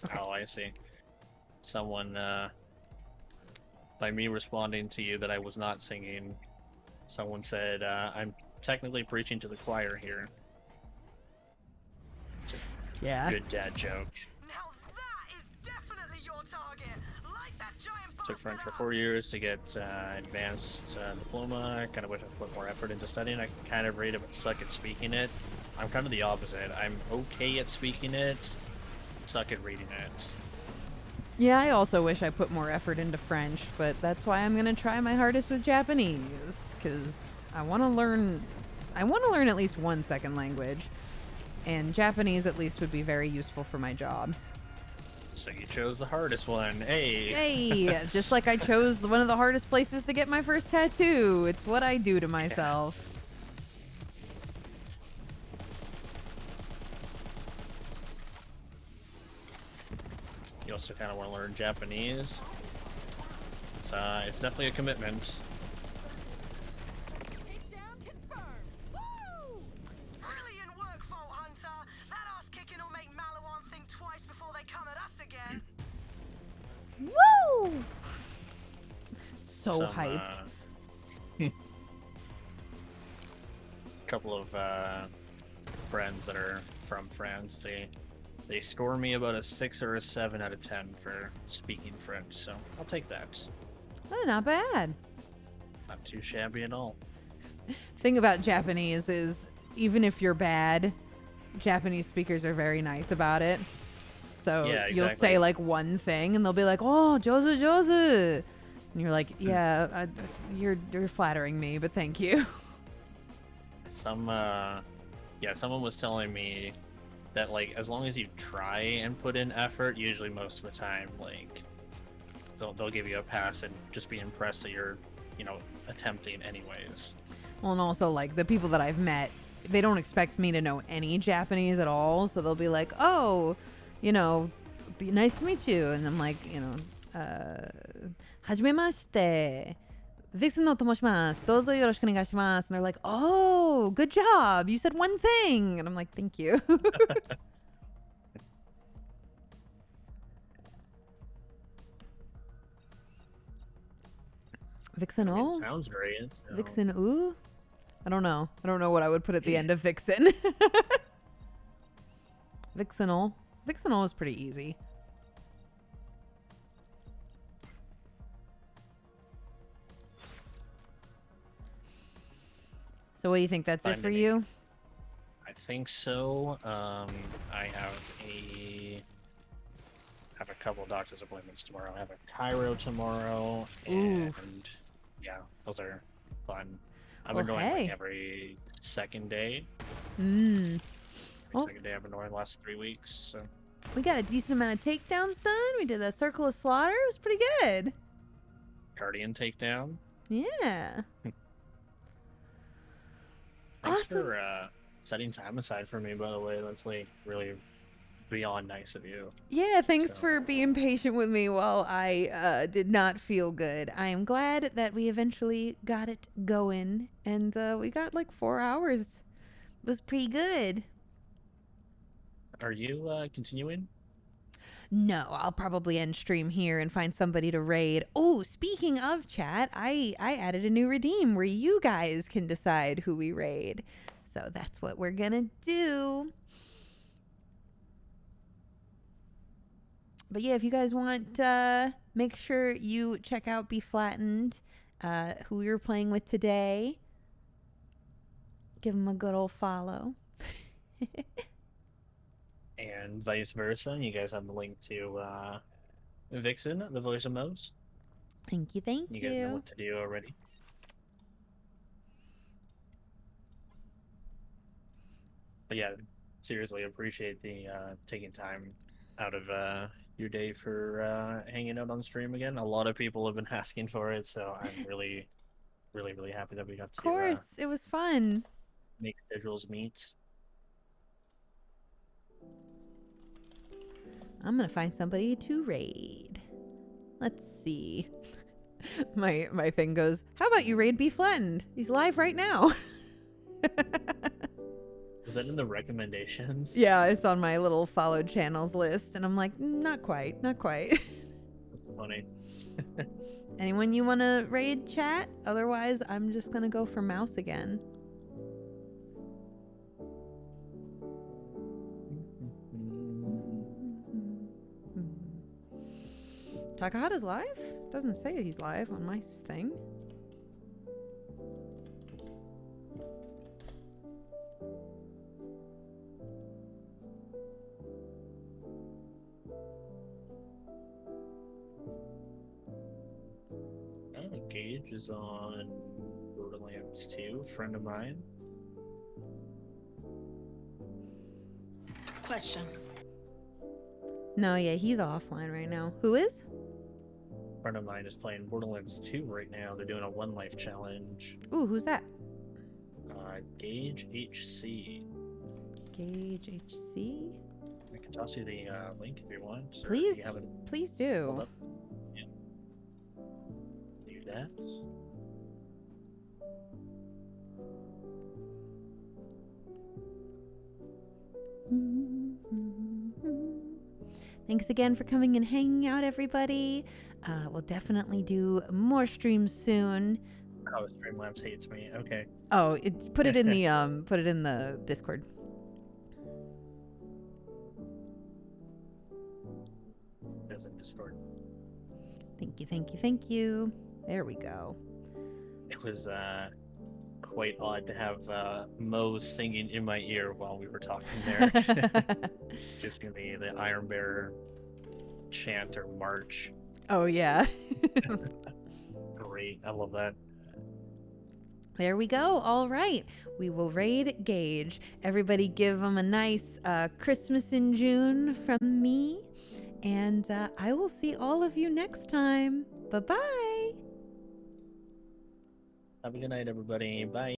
Okay. Oh, I see. Someone, by me responding to you that I was not singing, someone said, I'm technically preaching to the choir here. Yeah. Good dad joke. Now that is definitely your target. Light that giant Took French for bastard 4 years to get advanced diploma. I kind of wish I put more effort into studying. I can kind of read it but suck at speaking it. I'm kind of the opposite. I'm okay at speaking it, suck at reading it. Yeah, I also wish I put more effort into French, but that's why I'm gonna try my hardest with Japanese, because I want to learn at least one second language, and Japanese at least would be very useful for my job. So you chose the hardest one. Hey! Hey, just like I chose one of the hardest places to get my first tattoo. It's what I do to myself. You also kind of want to learn Japanese. It's definitely a commitment. Takedown confirmed. Woo! Brilliant work, Vault Hunter. That ass kicking will make Malawan think twice before they come at us again. Woo! So Some, hyped. couple of friends that are from France. They score me about a 6 or a 7 out of 10 for speaking French, so I'll take that. Oh, not bad. Not too shabby at all. Thing about Japanese is, even if you're bad, Japanese speakers are very nice about it. So Yeah, you'll exactly. say like one thing, and they'll be like, "Oh, jozu jozu," and you're like, "Yeah, you're flattering me, but thank you." Someone was telling me that like as long as you try and put in effort, usually most of the time like they'll give you a pass and just be impressed that you're, attempting anyways. Well, and also like the people that I've met, they don't expect me to know any Japanese at all, so they'll be like, "Oh, nice to meet you," and I'm like, "Hajimemashite. Vixen no tomoshimasu. Dozo yoroshiku onegaishimasu." And they're like, "Oh, good job. You said one thing." And I'm like, "Thank you." Vixen O? Sounds great. So. Vixen ooh? I don't know. I don't know what I would put at the end of Vixen. Vixenol. Vixenol is pretty easy. So what do you think? That's it for you? I think so. I have a couple of doctor's appointments tomorrow. I have a Cairo tomorrow, and yeah, those are fun. I've been going like every second day. Every second day I've been going the last 3 weeks. So. We got a decent amount of takedowns done. We did that circle of slaughter. It was pretty good. Guardian takedown. Yeah. Thanks Awesome. for setting time aside for me, by the way. That's like really beyond nice of you. Yeah, thanks for being patient with me while I did not feel good. I am glad that we eventually got it going, and we got like 4 hours. It was pretty good. Are you continuing? No, I'll probably end stream here and find somebody to raid. Oh, speaking of chat, I added a new redeem where you guys can decide who we raid. So that's what we're gonna do. But yeah, if you guys want, make sure you check out Bflattened, who we were playing with today. Give them a good old follow. And vice versa. You guys have the link to Vixen, the voice of Moze. Thank you, thank you. You guys know what to do already. But yeah, seriously appreciate the taking time out of your day for hanging out on stream again. A lot of people have been asking for it, so I'm really, really, really happy that we got to. Of course, it was fun. Make schedules meet. I'm gonna find somebody to raid. Let's see. My thing goes, how about you raid Bflattened? He's live right now. Is that in the recommendations? Yeah, it's on my little followed channels list, and I'm like, not quite. That's funny. Anyone you want to raid, chat? Otherwise, I'm just gonna go for mouse again. Takahata's live? Doesn't say he's live on my thing. Gage is on Borderlands 2, friend of mine. Question. No, yeah, he's offline right now. Who is? Friend of mine is playing Borderlands 2 right now. They're doing a one life challenge. Ooh, who's that? Gage HC. Gage HC? I can toss you the link if you want. Please, you have it please pulled do. up. Yeah. Do that. Thanks again for coming and hanging out, everybody. We'll definitely do more streams soon. Oh, Streamlabs hates me. Okay. Oh, it's put it in the Discord. Doesn't Discord. Thank you, thank you, thank you. There we go. It was quite odd to have Moze singing in my ear while we were talking there. Just gonna be the Iron Bearer chant or march. Oh yeah. Great, I love that. There we go. All right. We will raid Gage. Everybody give him a nice Christmas in June from me. And I will see all of you next time. Bye-bye. Have a good night, everybody. Bye.